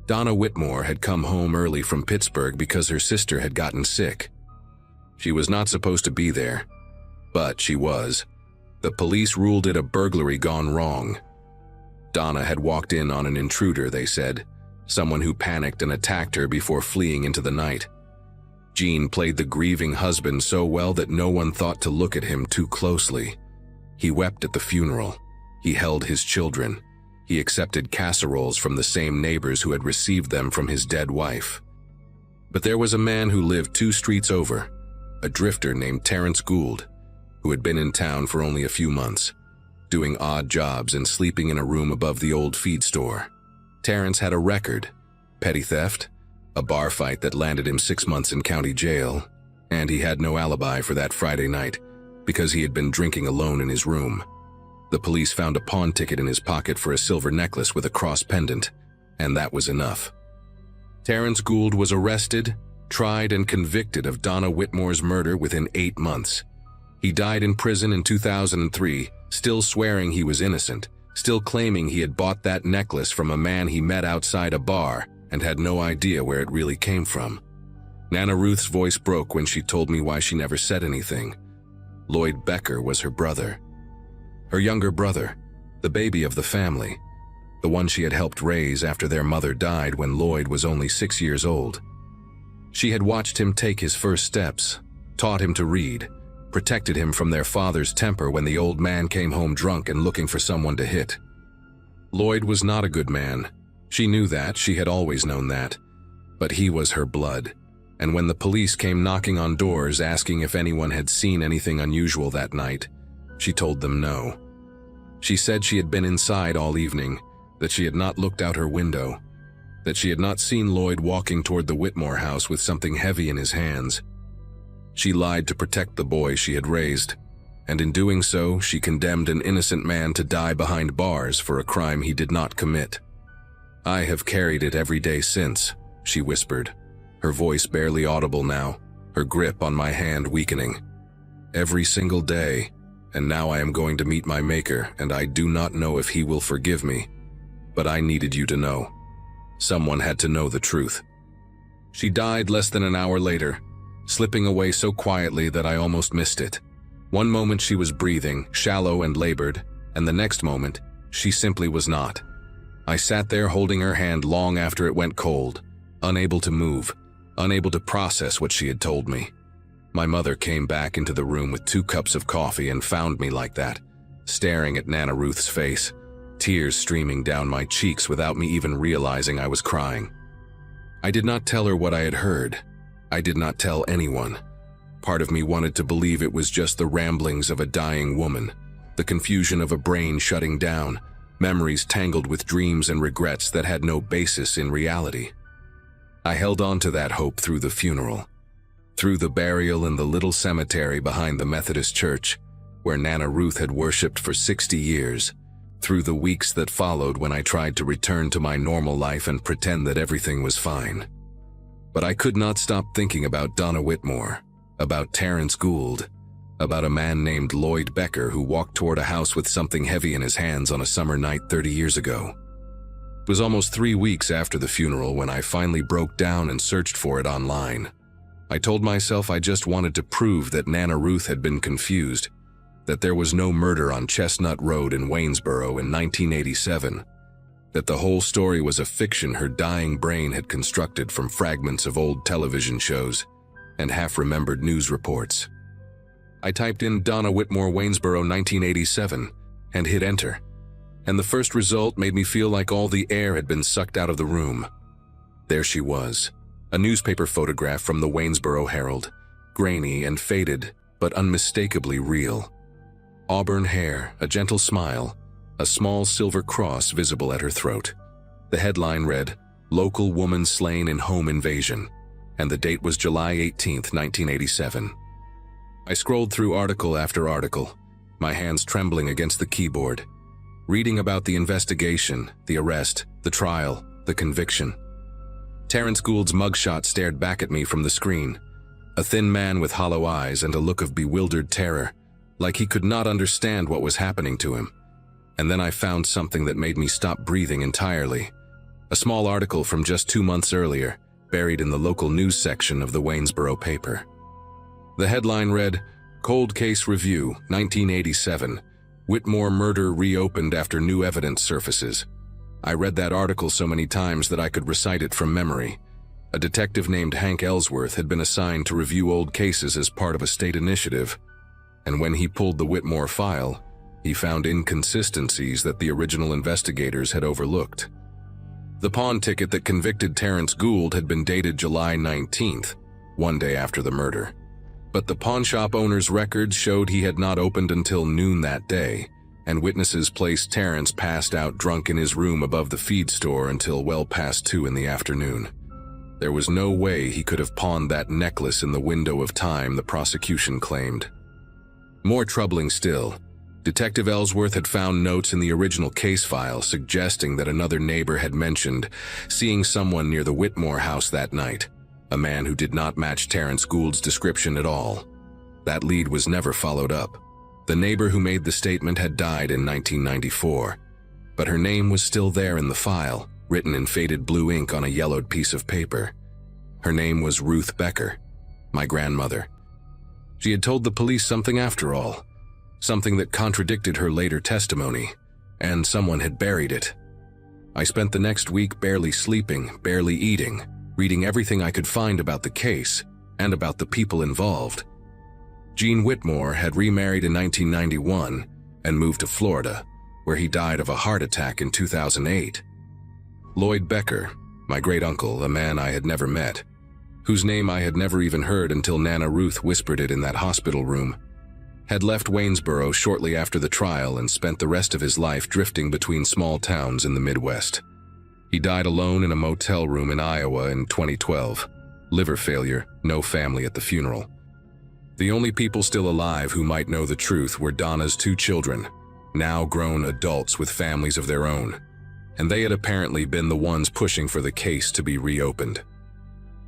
Donna Whitmore had come home early from Pittsburgh because her sister had gotten sick. She was not supposed to be there, but she was. The police ruled it a burglary gone wrong. Donna had walked in on an intruder, they said, someone who panicked and attacked her before fleeing into the night. Gene played the grieving husband so well that no one thought to look at him too closely. He wept at the funeral. He held his children. He accepted casseroles from the same neighbors who had received them from his dead wife. But there was a man who lived 2 streets over, a drifter named Terrence Gould, who had been in town for only a few months, doing odd jobs and sleeping in a room above the old feed store. Terrence had a record: petty theft, a bar fight that landed him 6 months in county jail, and he had no alibi for that Friday night because he had been drinking alone in his room. The police found a pawn ticket in his pocket for a silver necklace with a cross pendant, and that was enough. Terrence Gould was arrested, tried, and convicted of Donna Whitmore's murder within 8 months. He died in prison in 2003, still swearing he was innocent, still claiming he had bought that necklace from a man he met outside a bar and had no idea where it really came from. Nana Ruth's voice broke when she told me why she never said anything. Lloyd Becker was her brother. Her younger brother, the baby of the family, the one she had helped raise after their mother died when Lloyd was only 6 years old. She had watched him take his first steps, taught him to read, protected him from their father's temper when the old man came home drunk and looking for someone to hit. Lloyd was not a good man. She knew that, she had always known that. But he was her blood, and when the police came knocking on doors asking if anyone had seen anything unusual that night, she told them no. She said she had been inside all evening, that she had not looked out her window, that she had not seen Lloyd walking toward the Whitmore house with something heavy in his hands. She lied to protect the boy she had raised, and in doing so, she condemned an innocent man to die behind bars for a crime he did not commit. "I have carried it every day since," she whispered, her voice barely audible now, her grip on my hand weakening. "Every single day, and now I am going to meet my Maker, and I do not know if he will forgive me. But I needed you to know. Someone had to know the truth." She died less than an hour later, slipping away so quietly that I almost missed it. One moment she was breathing, shallow and labored, and the next moment, she simply was not. I sat there holding her hand long after it went cold, unable to move, unable to process what she had told me. My mother came back into the room with 2 cups of coffee and found me like that, staring at Nana Ruth's face, tears streaming down my cheeks without me even realizing I was crying. I did not tell her what I had heard. I did not tell anyone. Part of me wanted to believe it was just the ramblings of a dying woman, the confusion of a brain shutting down, memories tangled with dreams and regrets that had no basis in reality. I held on to that hope through the funeral, through the burial in the little cemetery behind the Methodist church, where Nana Ruth had worshipped for 60 years, through the weeks that followed when I tried to return to my normal life and pretend that everything was fine. But I could not stop thinking about Donna Whitmore, about Terrence Gould, about a man named Lloyd Becker who walked toward a house with something heavy in his hands on a summer night 30 years ago. It was almost 3 weeks after the funeral when I finally broke down and searched for it online. I told myself I just wanted to prove that Nana Ruth had been confused, that there was no murder on Chestnut Road in Waynesboro in 1987, that the whole story was a fiction her dying brain had constructed from fragments of old television shows and half-remembered news reports. I typed in Donna Whitmore Waynesboro 1987 and hit enter, and the first result made me feel like all the air had been sucked out of the room. There she was, A newspaper photograph from the Waynesboro Herald, grainy and faded, but unmistakably real. Auburn hair, a gentle smile, a small silver cross visible at her throat. The headline read, "Local Woman Slain in Home Invasion," and the date was July 18, 1987. I scrolled through article after article, my hands trembling against the keyboard, reading about the investigation, the arrest, the trial, the conviction. Terrence Gould's mugshot stared back at me from the screen, a thin man with hollow eyes and a look of bewildered terror, like he could not understand what was happening to him. And then I found something that made me stop breathing entirely. A small article from just 2 months earlier, buried in the local news section of the Waynesboro paper. The headline read, "Cold Case Review, 1987. Whitmore Murder Reopened After New Evidence Surfaces." I read that article so many times that I could recite it from memory. A detective named Hank Ellsworth had been assigned to review old cases as part of a state initiative, and when he pulled the Whitmore file, he found inconsistencies that the original investigators had overlooked. The pawn ticket that convicted Terrence Gould had been dated July 19th, one day after the murder. But the pawnshop owner's records showed he had not opened until noon that day, and witnesses placed Terrence passed out drunk in his room above the feed store until well past 2 in the afternoon. There was no way he could have pawned that necklace in the window of time the prosecution claimed. More troubling still, Detective Ellsworth had found notes in the original case file suggesting that another neighbor had mentioned seeing someone near the Whitmore house that night, a man who did not match Terrence Gould's description at all. That lead was never followed up. The neighbor who made the statement had died in 1994, but her name was still there in the file, written in faded blue ink on a yellowed piece of paper. Her name was Ruth Becker, my grandmother. She had told the police something after all, something that contradicted her later testimony, and someone had buried it. I spent the next week barely sleeping, barely eating, reading everything I could find about the case and about the people involved. Gene Whitmore had remarried in 1991 and moved to Florida, where he died of a heart attack in 2008. Lloyd Becker, my great-uncle, a man I had never met, whose name I had never even heard until Nana Ruth whispered it in that hospital room, had left Waynesboro shortly after the trial and spent the rest of his life drifting between small towns in the Midwest. He died alone in a motel room in Iowa in 2012. Liver failure, no family at the funeral. The only people still alive who might know the truth were Donna's 2 children, now grown adults with families of their own, and they had apparently been the ones pushing for the case to be reopened.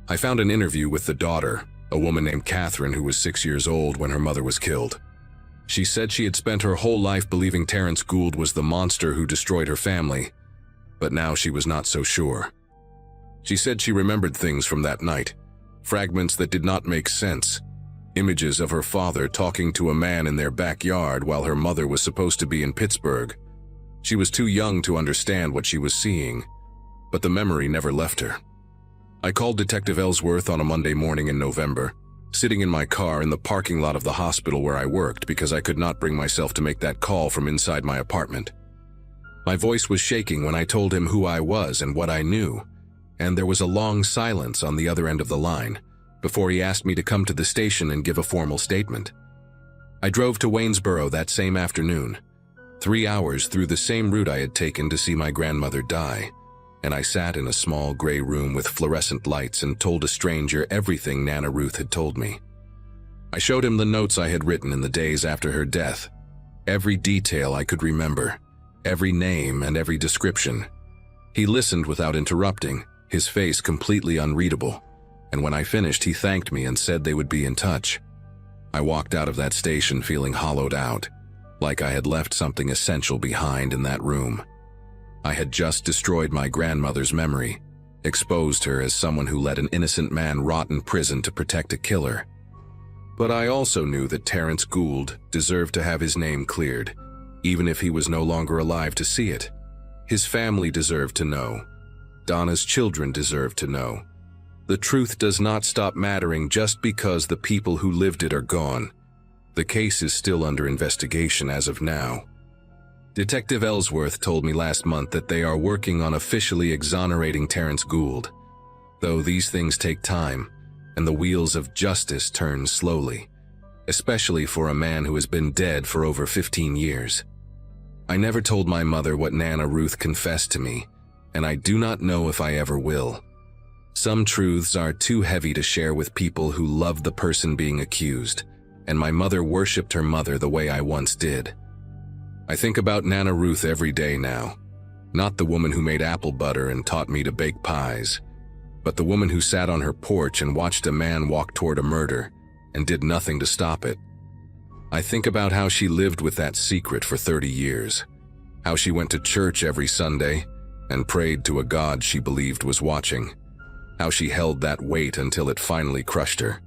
I found an interview with the daughter, a woman named Catherine who was 6 years old when her mother was killed. She said she had spent her whole life believing Terrence Gould was the monster who destroyed her family, but now she was not so sure. She said she remembered things from that night, fragments that did not make sense, images of her father talking to a man in their backyard while her mother was supposed to be in Pittsburgh. She was too young to understand what she was seeing, but the memory never left her. I called Detective Ellsworth on a Monday morning in November, sitting in my car in the parking lot of the hospital where I worked because I could not bring myself to make that call from inside my apartment. My voice was shaking when I told him who I was and what I knew, and there was a long silence on the other end of the line before he asked me to come to the station and give a formal statement. I drove to Waynesboro that same afternoon, 3 hours through the same route I had taken to see my grandmother die, and I sat in a small gray room with fluorescent lights and told a stranger everything Nana Ruth had told me. I showed him the notes I had written in the days after her death, every detail I could remember, every name and every description. He listened without interrupting, his face completely unreadable, and when I finished he thanked me and said they would be in touch. I walked out of that station feeling hollowed out, like I had left something essential behind in that room. I had just destroyed my grandmother's memory, exposed her as someone who let an innocent man rot in prison to protect a killer. But I also knew that Terrence Gould deserved to have his name cleared, even if he was no longer alive to see it. His family deserved to know. Donna's children deserved to know. The truth does not stop mattering just because the people who lived it are gone. The case is still under investigation as of now. Detective Ellsworth told me last month that they are working on officially exonerating Terrence Gould. though these things take time, and the wheels of justice turn slowly, especially for a man who has been dead for over 15 years. I never told my mother what Nana Ruth confessed to me, and I do not know if I ever will. Some truths are too heavy to share with people who love the person being accused, and my mother worshipped her mother the way I once did. I think about Nana Ruth every day now, not the woman who made apple butter and taught me to bake pies, but the woman who sat on her porch and watched a man walk toward a murder and did nothing to stop it. I think about how she lived with that secret for 30 years, how she went to church every Sunday and prayed to a God she believed was watching, how she held that weight until it finally crushed her.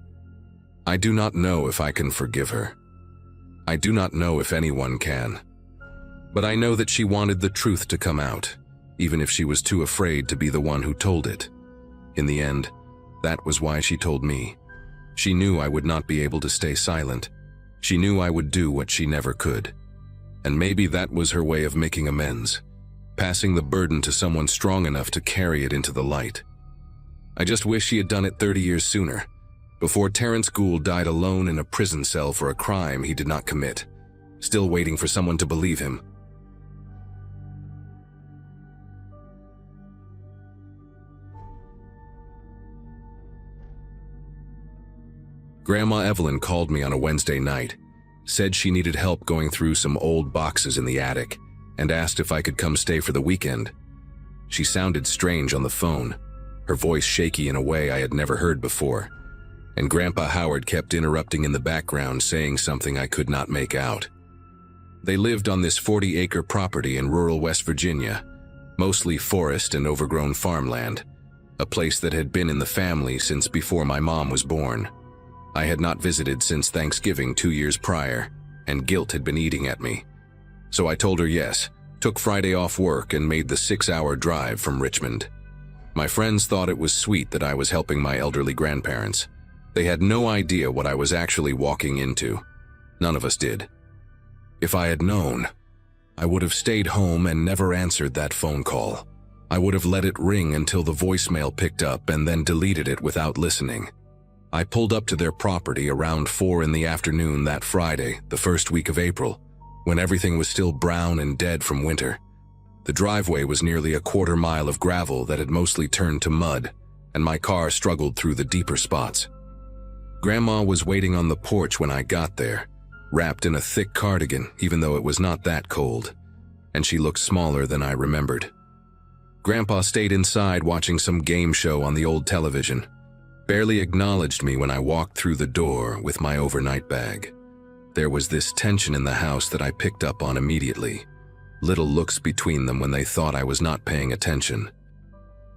I do not know if I can forgive her. I do not know if anyone can. But I know that she wanted the truth to come out, even if she was too afraid to be the one who told it. In the end, that was why she told me. She knew I would not be able to stay silent. She knew I would do what she never could. And maybe that was her way of making amends, passing the burden to someone strong enough to carry it into the light. I just wish she had done it 30 years sooner, before Terrence Gould died alone in a prison cell for a crime he did not commit, still waiting for someone to believe him. Grandma Evelyn called me on a Wednesday night, said she needed help going through some old boxes in the attic, and asked if I could come stay for the weekend. She sounded strange on the phone, her voice shaky in a way I had never heard before, and Grandpa Howard kept interrupting in the background saying something I could not make out. They lived on this 40-acre property in rural West Virginia, mostly forest and overgrown farmland, a place that had been in the family since before my mom was born. I had not visited since Thanksgiving 2 years prior, and guilt had been eating at me. So I told her yes, took Friday off work and made the 6-hour drive from Richmond. My friends thought it was sweet that I was helping my elderly grandparents. They had no idea what I was actually walking into. None of us did. If I had known, I would have stayed home and never answered that phone call. I would have let it ring until the voicemail picked up and then deleted it without listening. I pulled up to their property around 4 in the afternoon that Friday, the first week of April, when everything was still brown and dead from winter. The driveway was nearly a quarter mile of gravel that had mostly turned to mud, and my car struggled through the deeper spots. Grandma was waiting on the porch when I got there, wrapped in a thick cardigan even though it was not that cold, and she looked smaller than I remembered. Grandpa stayed inside watching some game show on the old television, barely acknowledged me when I walked through the door with my overnight bag. There was this tension in the house that I picked up on immediately, little looks between them when they thought I was not paying attention.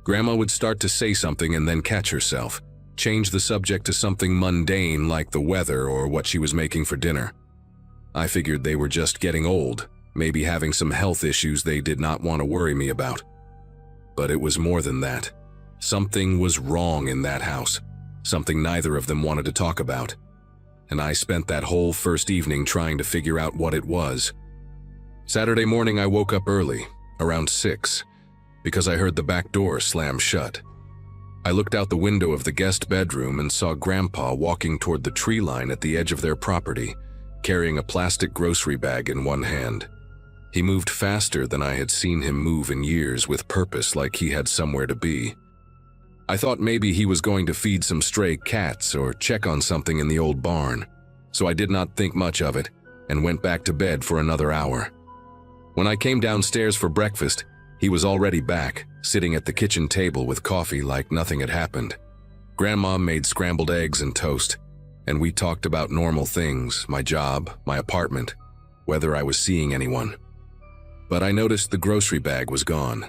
Grandma would start to say something and then catch herself, change the subject to something mundane like the weather or what she was making for dinner. I figured they were just getting old, maybe having some health issues they did not want to worry me about. But it was more than that. Something was wrong in that house, something neither of them wanted to talk about, and I spent that whole first evening trying to figure out what it was. Saturday morning I woke up early, around 6, because I heard the back door slam shut. I looked out the window of the guest bedroom and saw Grandpa walking toward the tree line at the edge of their property, carrying a plastic grocery bag in one hand. He moved faster than I had seen him move in years, with purpose, like he had somewhere to be. I thought maybe he was going to feed some stray cats or check on something in the old barn, so I did not think much of it and went back to bed for another hour. When I came downstairs for breakfast, he was already back, sitting at the kitchen table with coffee like nothing had happened. Grandma made scrambled eggs and toast, and we talked about normal things, my job, my apartment, whether I was seeing anyone. But I noticed the grocery bag was gone.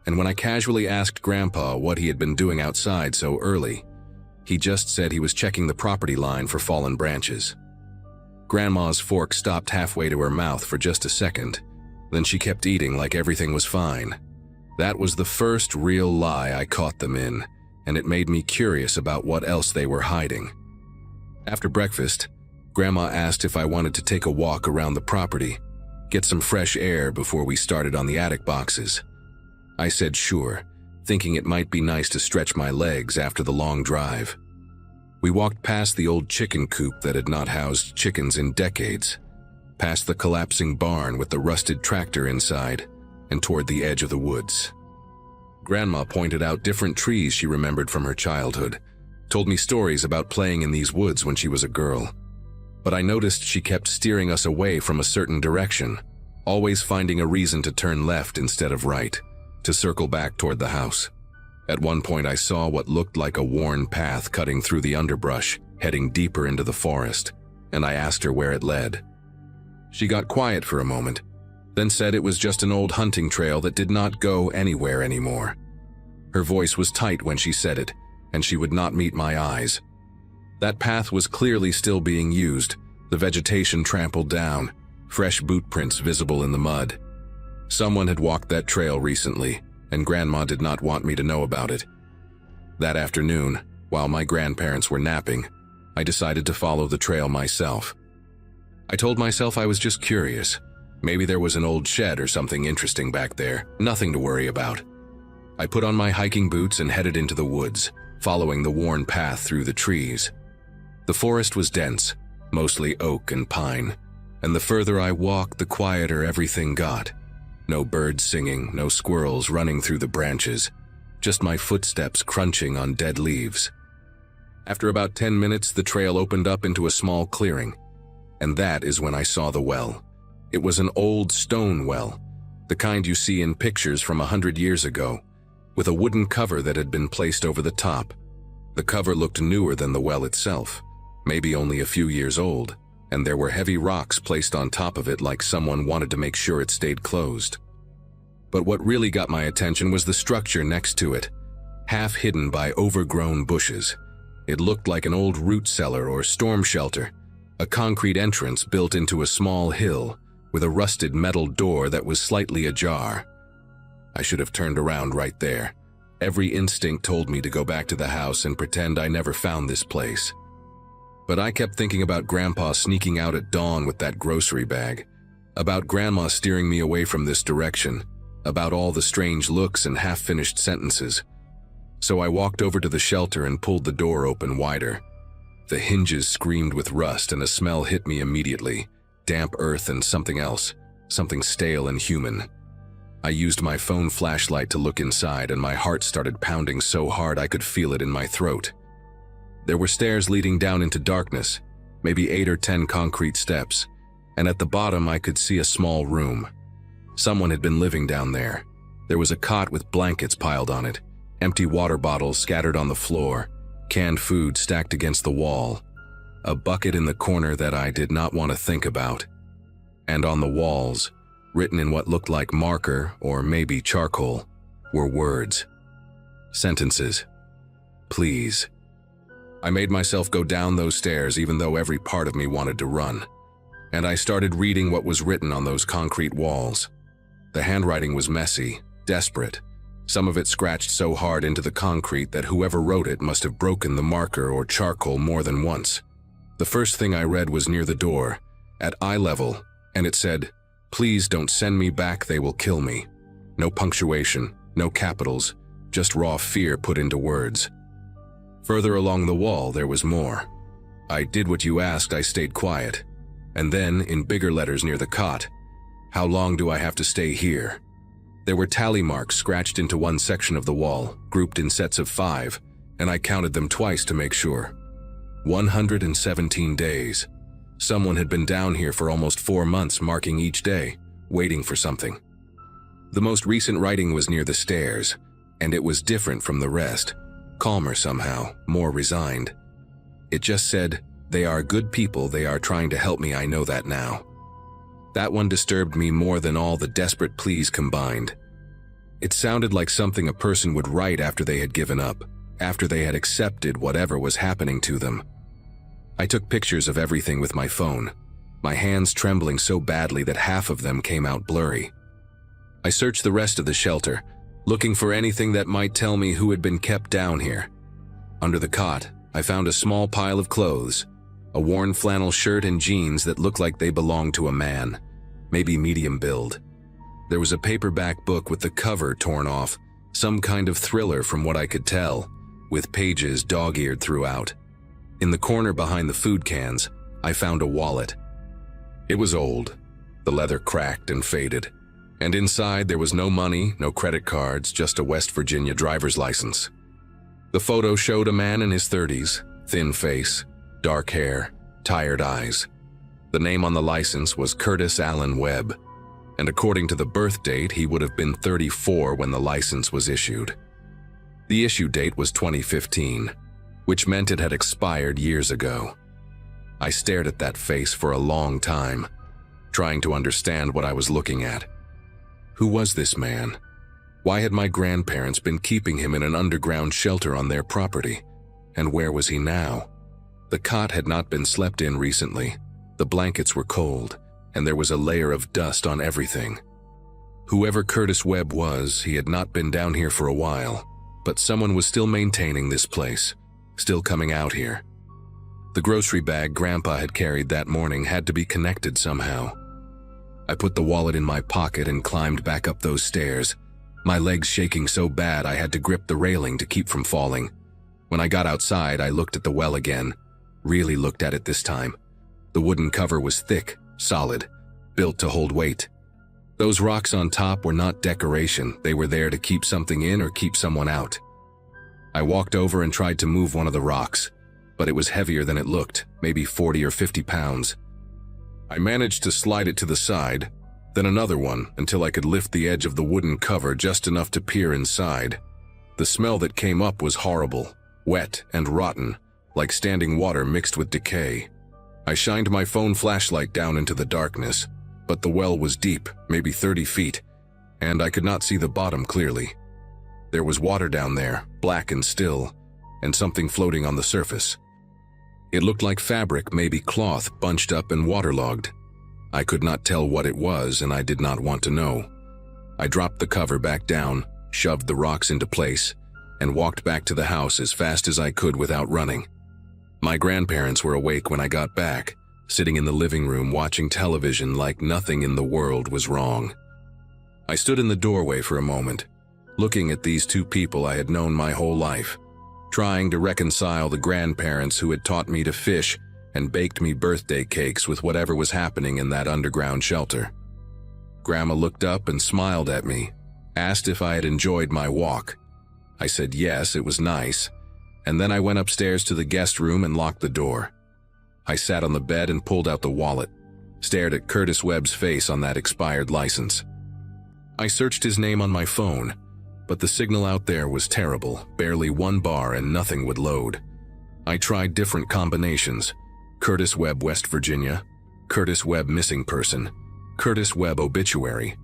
And when I casually asked Grandpa what he had been doing outside so early, he just said he was checking the property line for fallen branches. Grandma's fork stopped halfway to her mouth for just a second, then she kept eating like everything was fine. That was the first real lie I caught them in, and it made me curious about what else they were hiding. After breakfast, Grandma asked if I wanted to take a walk around the property, get some fresh air before we started on the attic boxes. I said sure, thinking it might be nice to stretch my legs after the long drive. We walked past the old chicken coop that had not housed chickens in decades, past the collapsing barn with the rusted tractor inside, and toward the edge of the woods. Grandma pointed out different trees she remembered from her childhood, told me stories about playing in these woods when she was a girl. But I noticed she kept steering us away from a certain direction, always finding a reason to turn left instead of right, to circle back toward the house. At one point I saw what looked like a worn path cutting through the underbrush, heading deeper into the forest, and I asked her where it led. She got quiet for a moment, then said it was just an old hunting trail that did not go anywhere anymore. Her voice was tight when she said it, and she would not meet my eyes. That path was clearly still being used, the vegetation trampled down, fresh boot prints visible in the mud. Someone had walked that trail recently, and Grandma did not want me to know about it. That afternoon, while my grandparents were napping, I decided to follow the trail myself. I told myself I was just curious. Maybe there was an old shed or something interesting back there, nothing to worry about. I put on my hiking boots and headed into the woods, following the worn path through the trees. The forest was dense, mostly oak and pine, and the further I walked, the quieter everything got. No birds singing, no squirrels running through the branches, just my footsteps crunching on dead leaves. After about 10 minutes, the trail opened up into a small clearing, and that is when I saw the well. It was an old stone well, the kind you see in pictures from 100 years ago, with a wooden cover that had been placed over the top. The cover looked newer than the well itself, maybe only a few years old, and there were heavy rocks placed on top of it like someone wanted to make sure it stayed closed. But what really got my attention was the structure next to it, half hidden by overgrown bushes. It looked like an old root cellar or storm shelter, a concrete entrance built into a small hill with a rusted metal door that was slightly ajar. I should have turned around right there. Every instinct told me to go back to the house and pretend I never found this place. But I kept thinking about Grandpa sneaking out at dawn with that grocery bag, about Grandma steering me away from this direction, about all the strange looks and half-finished sentences. So I walked over to the shelter and pulled the door open wider. The hinges screamed with rust and a smell hit me immediately, damp earth and something else, something stale and human. I used my phone flashlight to look inside and my heart started pounding so hard I could feel it in my throat. There were stairs leading down into darkness, maybe 8 or 10 concrete steps, and at the bottom I could see a small room. Someone had been living down there. There was a cot with blankets piled on it, empty water bottles scattered on the floor, canned food stacked against the wall, a bucket in the corner that I did not want to think about. And on the walls, written in what looked like marker or maybe charcoal, were words. Sentences. Please. I made myself go down those stairs even though every part of me wanted to run. And I started reading what was written on those concrete walls. The handwriting was messy, desperate. Some of it scratched so hard into the concrete that whoever wrote it must have broken the marker or charcoal more than once. The first thing I read was near the door, at eye level, and it said, "Please don't send me back, they will kill me." No punctuation, no capitals, just raw fear put into words. Further along the wall, there was more. "I did what you asked, I stayed quiet." And then, in bigger letters near the cot, "How long do I have to stay here?" There were tally marks scratched into one section of the wall, grouped in sets of 5, and I counted them twice to make sure. 117 days. Someone had been down here for almost 4 months, marking each day, waiting for something. The most recent writing was near the stairs, and it was different from the rest. Calmer somehow, more resigned. It just said, "They are good people, they are trying to help me, I know that now." That one disturbed me more than all the desperate pleas combined. It sounded like something a person would write after they had given up, after they had accepted whatever was happening to them. I took pictures of everything with my phone, my hands trembling so badly that half of them came out blurry. I searched the rest of the shelter, looking for anything that might tell me who had been kept down here. Under the cot, I found a small pile of clothes, a worn flannel shirt and jeans that looked like they belonged to a man, maybe medium build. There was a paperback book with the cover torn off, Some kind of thriller from what I could tell, with pages dog-eared throughout. In the corner behind the food cans, I found a wallet. It was old, the leather cracked and faded, and inside there was no money, no credit cards, just a West Virginia driver's license. The photo showed a man in his 30s, thin face, dark hair, tired eyes. The name on the license was Curtis Allen Webb, and according to the birth date, he would have been 34 when the license was issued. The issue date was 2015, which meant it had expired years ago. I stared at that face for a long time, trying to understand what I was looking at. Who was this man? Why had my grandparents been keeping him in an underground shelter on their property? And where was he now? The cot had not been slept in recently. The blankets were cold, and there was a layer of dust on everything. Whoever Curtis Webb was, he had not been down here for a while, but someone was still maintaining this place, still coming out here. The grocery bag Grandpa had carried that morning had to be connected somehow. I put the wallet in my pocket and climbed back up those stairs, my legs shaking so bad I had to grip the railing to keep from falling. When I got outside, I looked at the well again, really looked at it this time. The wooden cover was thick, solid, built to hold weight. Those rocks on top were not decoration, they were there to keep something in or keep someone out. I walked over and tried to move one of the rocks, but it was heavier than it looked, maybe 40 or 50 pounds. I managed to slide it to the side, then another one until I could lift the edge of the wooden cover just enough to peer inside. The smell that came up was horrible, wet and rotten, like standing water mixed with decay. I shined my phone flashlight down into the darkness, but the well was deep, maybe 30 feet, and I could not see the bottom clearly. There was water down there, black and still, and something floating on the surface. It looked like fabric, maybe cloth, bunched up and waterlogged. I could not tell what it was, and I did not want to know. I dropped the cover back down, shoved the rocks into place, and walked back to the house as fast as I could without running. My grandparents were awake when I got back, sitting in the living room watching television like nothing in the world was wrong. I stood in the doorway for a moment, looking at these two people I had known my whole life, trying to reconcile the grandparents who had taught me to fish and baked me birthday cakes with whatever was happening in that underground shelter. Grandma looked up and smiled at me, asked if I had enjoyed my walk. I said yes, it was nice, and then I went upstairs to the guest room and locked the door. I sat on the bed and pulled out the wallet, stared at Curtis Webb's face on that expired license. I searched his name on my phone, but the signal out there was terrible, barely one bar and nothing would load. I tried different combinations: Curtis Webb, West Virginia, Curtis Webb missing person, Curtis Webb obituary.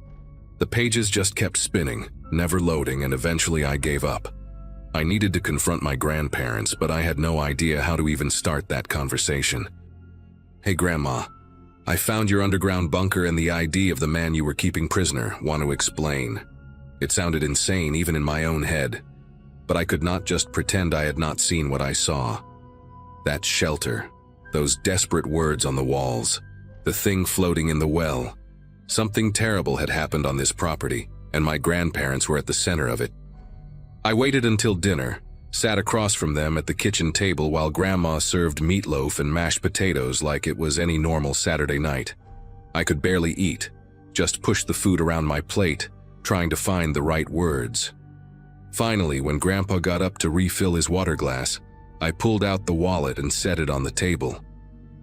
The pages just kept spinning, never loading, and eventually I gave up. I needed to confront my grandparents, but I had no idea how to even start that conversation. "Hey Grandma, I found your underground bunker and the ID of the man you were keeping prisoner. Want to explain?" It sounded insane even in my own head, but I could not just pretend I had not seen what I saw. That shelter, those desperate words on the walls, the thing floating in the well. Something terrible had happened on this property, and my grandparents were at the center of it. I waited until dinner, sat across from them at the kitchen table while Grandma served meatloaf and mashed potatoes like it was any normal Saturday night. I could barely eat, just pushed the food around my plate, trying to find the right words. Finally, when Grandpa got up to refill his water glass, I pulled out the wallet and set it on the table.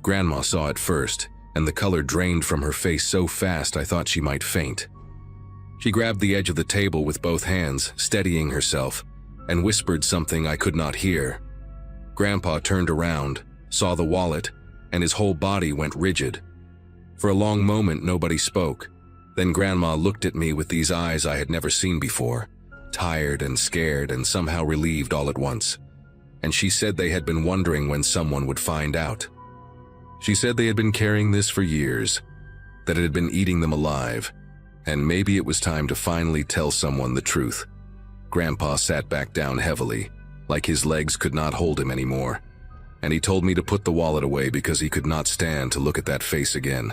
Grandma saw it first, and the color drained from her face so fast I thought she might faint. She grabbed the edge of the table with both hands, steadying herself, and whispered something I could not hear. Grandpa turned around, saw the wallet, and his whole body went rigid. For a long moment, nobody spoke. Then Grandma looked at me with these eyes I had never seen before, tired and scared and somehow relieved all at once. And she said they had been wondering when someone would find out. She said they had been carrying this for years, that it had been eating them alive, and maybe it was time to finally tell someone the truth. Grandpa sat back down heavily, like his legs could not hold him anymore, and he told me to put the wallet away because he could not stand to look at that face again.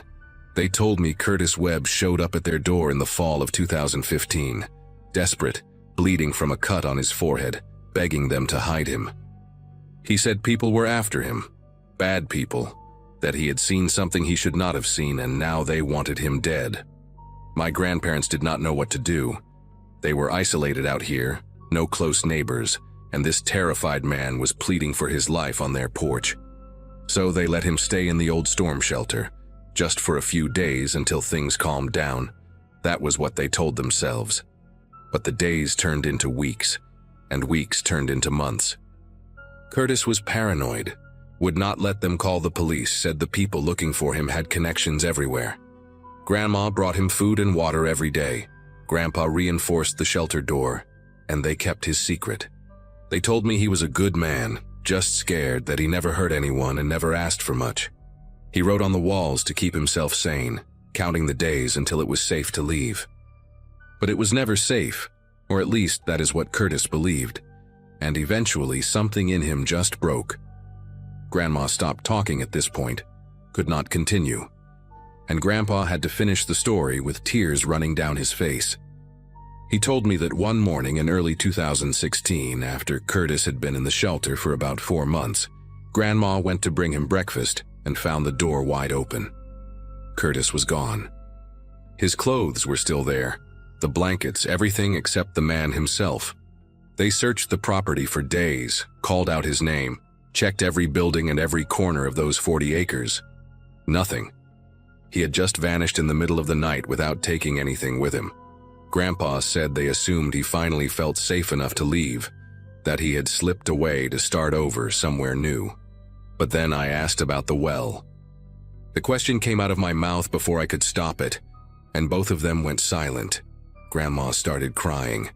They told me Curtis Webb showed up at their door in the fall of 2015, desperate, bleeding from a cut on his forehead, begging them to hide him. He said people were after him, bad people, that he had seen something he should not have seen and now they wanted him dead. My grandparents did not know what to do. They were isolated out here, no close neighbors, and this terrified man was pleading for his life on their porch. So they let him stay in the old storm shelter, just for a few days until things calmed down. That was what they told themselves. But the days turned into weeks, and weeks turned into months. Curtis was paranoid, would not let them call the police, said the people looking for him had connections everywhere. Grandma brought him food and water every day. Grandpa reinforced the shelter door, and they kept his secret. They told me he was a good man, just scared that he never hurt anyone and never asked for much. He wrote on the walls to keep himself sane, counting the days until it was safe to leave. But it was never safe, or at least that is what Curtis believed, and eventually something in him just broke. Grandma stopped talking at this point, could not continue, and Grandpa had to finish the story with tears running down his face. He told me that one morning in early 2016, after Curtis had been in the shelter for about 4 months, Grandma went to bring him breakfast and found the door wide open. Curtis was gone. His clothes were still there, the blankets, everything except the man himself. They searched the property for days, called out his name, checked every building and every corner of those 40 acres. Nothing. He had just vanished in the middle of the night without taking anything with him. Grandpa said they assumed he finally felt safe enough to leave, that he had slipped away to start over somewhere new. But then I asked about the well. The question came out of my mouth before I could stop it, and both of them went silent. Grandma started crying,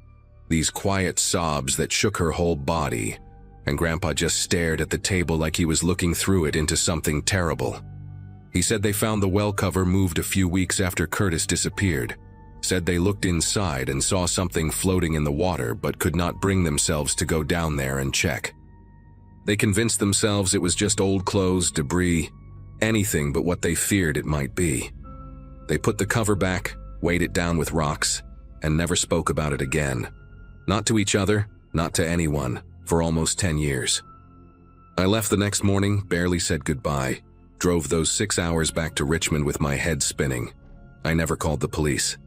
these quiet sobs that shook her whole body, and Grandpa just stared at the table like he was looking through it into something terrible. He said they found the well cover moved a few weeks after Curtis disappeared. Said they looked inside and saw something floating in the water but could not bring themselves to go down there and check. They convinced themselves it was just old clothes, debris, anything but what they feared it might be. They put the cover back, weighed it down with rocks, and never spoke about it again. Not to each other, not to anyone, for almost 10 years. I left the next morning, barely said goodbye, drove those 6 hours back to Richmond with my head spinning. I never called the police.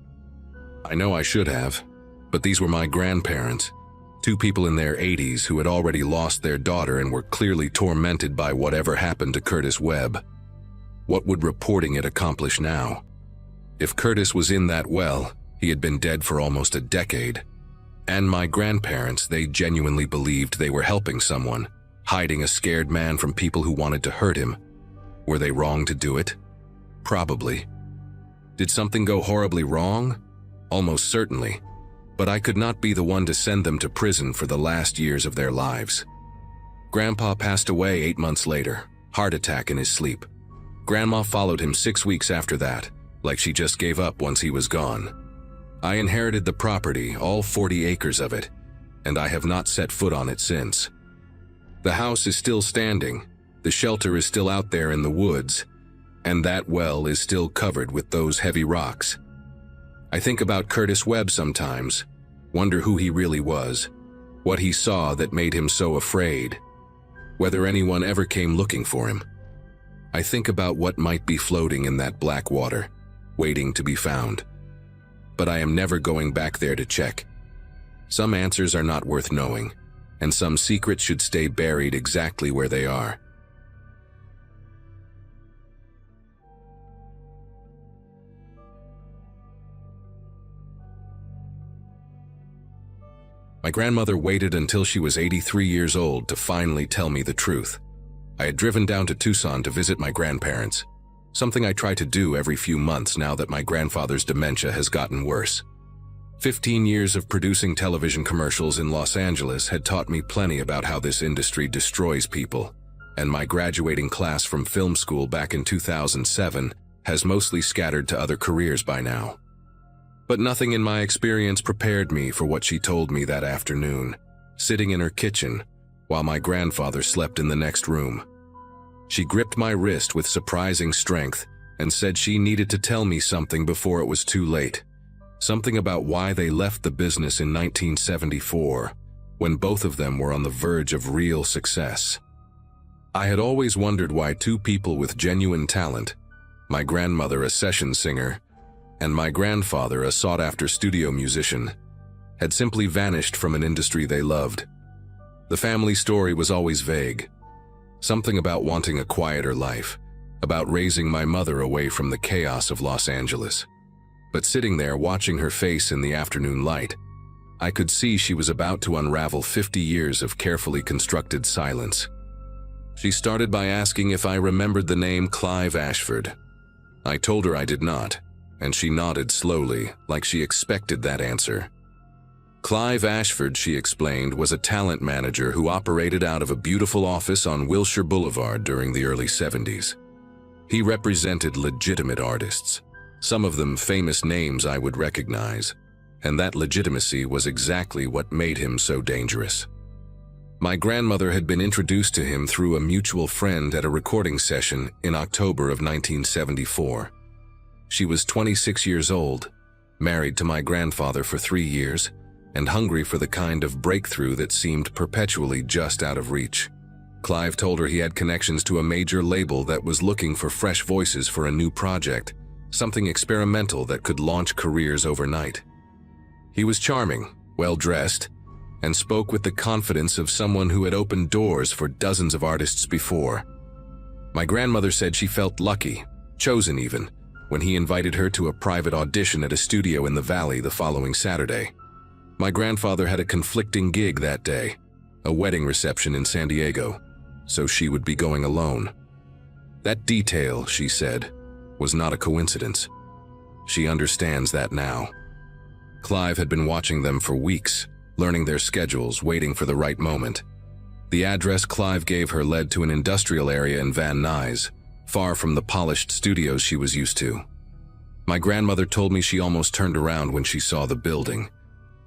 I know I should have, but these were my grandparents, 2 people in their 80s who had already lost their daughter and were clearly tormented by whatever happened to Curtis Webb. What would reporting it accomplish now? If Curtis was in that well, he had been dead for almost a decade. And my grandparents, they genuinely believed they were helping someone, hiding a scared man from people who wanted to hurt him. Were they wrong to do it? Probably. Did something go horribly wrong? Almost certainly, but I could not be the one to send them to prison for the last years of their lives. Grandpa passed away 8 months later, heart attack in his sleep. Grandma followed him 6 weeks after that, like she just gave up once he was gone. I inherited the property, all 40 acres of it, and I have not set foot on it since. The house is still standing, the shelter is still out there in the woods, and that well is still covered with those heavy rocks. I think about Curtis Webb sometimes, wonder who he really was, what he saw that made him so afraid, whether anyone ever came looking for him. I think about what might be floating in that black water, waiting to be found. But I am never going back there to check. Some answers are not worth knowing, and some secrets should stay buried exactly where they are. My grandmother waited until she was 83 years old to finally tell me the truth. I had driven down to Tucson to visit my grandparents, something I try to do every few months now that my grandfather's dementia has gotten worse. 15 years of producing television commercials in Los Angeles had taught me plenty about how this industry destroys people, and my graduating class from film school back in 2007 has mostly scattered to other careers by now. But nothing in my experience prepared me for what she told me that afternoon, sitting in her kitchen while my grandfather slept in the next room. She gripped my wrist with surprising strength and said she needed to tell me something before it was too late. Something about why they left the business in 1974, when both of them were on the verge of real success. I had always wondered why two people with genuine talent, my grandmother a session singer, and my grandfather a sought-after studio musician, had simply vanished from an industry they loved. The family story was always vague. Something about wanting a quieter life, about raising my mother away from the chaos of Los Angeles. But sitting there watching her face in the afternoon light, I could see she was about to unravel 50 years of carefully constructed silence. She started by asking if I remembered the name Clive Ashford. I told her I did not, and she nodded slowly, like she expected that answer. Clive Ashford, she explained, was a talent manager who operated out of a beautiful office on Wilshire Boulevard during the early 70s. He represented legitimate artists, some of them famous names I would recognize, and that legitimacy was exactly what made him so dangerous. My grandmother had been introduced to him through a mutual friend at a recording session in October of 1974. She was 26 years old, married to my grandfather for 3 years, and hungry for the kind of breakthrough that seemed perpetually just out of reach. Clive told her he had connections to a major label that was looking for fresh voices for a new project, something experimental that could launch careers overnight. He was charming, well-dressed, and spoke with the confidence of someone who had opened doors for dozens of artists before. My grandmother said she felt lucky, chosen even, when he invited her to a private audition at a studio in the Valley the following Saturday. My grandfather had a conflicting gig that day, a wedding reception in San Diego, so she would be going alone. That detail, she said, was not a coincidence. She understands that now. Clive had been watching them for weeks, learning their schedules, waiting for the right moment. The address Clive gave her led to an industrial area in Van Nuys, far from the polished studios she was used to. My grandmother told me she almost turned around when she saw the building,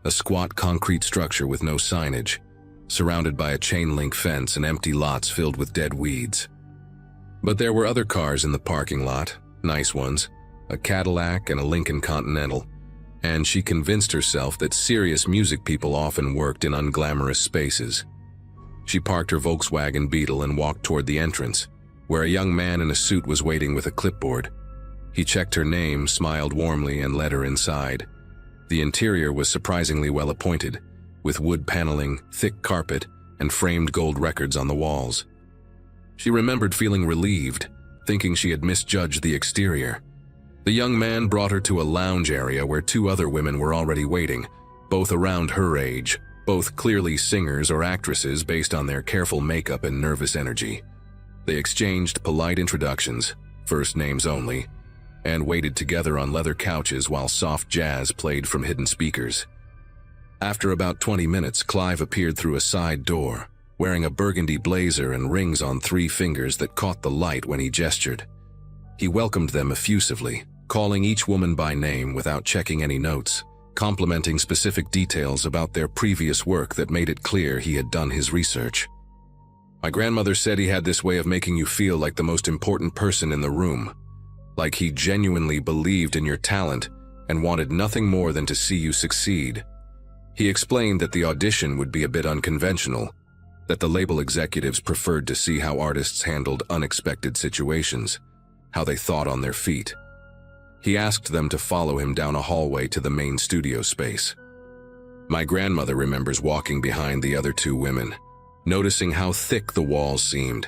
a squat concrete structure with no signage, surrounded by a chain-link fence and empty lots filled with dead weeds. But there were other cars in the parking lot, nice ones, a Cadillac and a Lincoln Continental, and she convinced herself that serious music people often worked in unglamorous spaces. She parked her Volkswagen Beetle and walked toward the entrance, where a young man in a suit was waiting with a clipboard. He checked her name, smiled warmly, and led her inside. The interior was surprisingly well appointed, with wood paneling, thick carpet, and framed gold records on the walls. She remembered feeling relieved, thinking she had misjudged the exterior. The young man brought her to a lounge area where 2 other women were already waiting, both around her age, both clearly singers or actresses based on their careful makeup and nervous energy. They exchanged polite introductions, first names only, and waited together on leather couches while soft jazz played from hidden speakers. After about 20 minutes, Clive appeared through a side door, wearing a burgundy blazer and rings on 3 fingers that caught the light when he gestured. He welcomed them effusively, calling each woman by name without checking any notes, complimenting specific details about their previous work that made it clear he had done his research. My grandmother said he had this way of making you feel like the most important person in the room, like he genuinely believed in your talent and wanted nothing more than to see you succeed. He explained that the audition would be a bit unconventional, that the label executives preferred to see how artists handled unexpected situations, how they thought on their feet. He asked them to follow him down a hallway to the main studio space. My grandmother remembers walking behind the other 2 women, noticing how thick the walls seemed,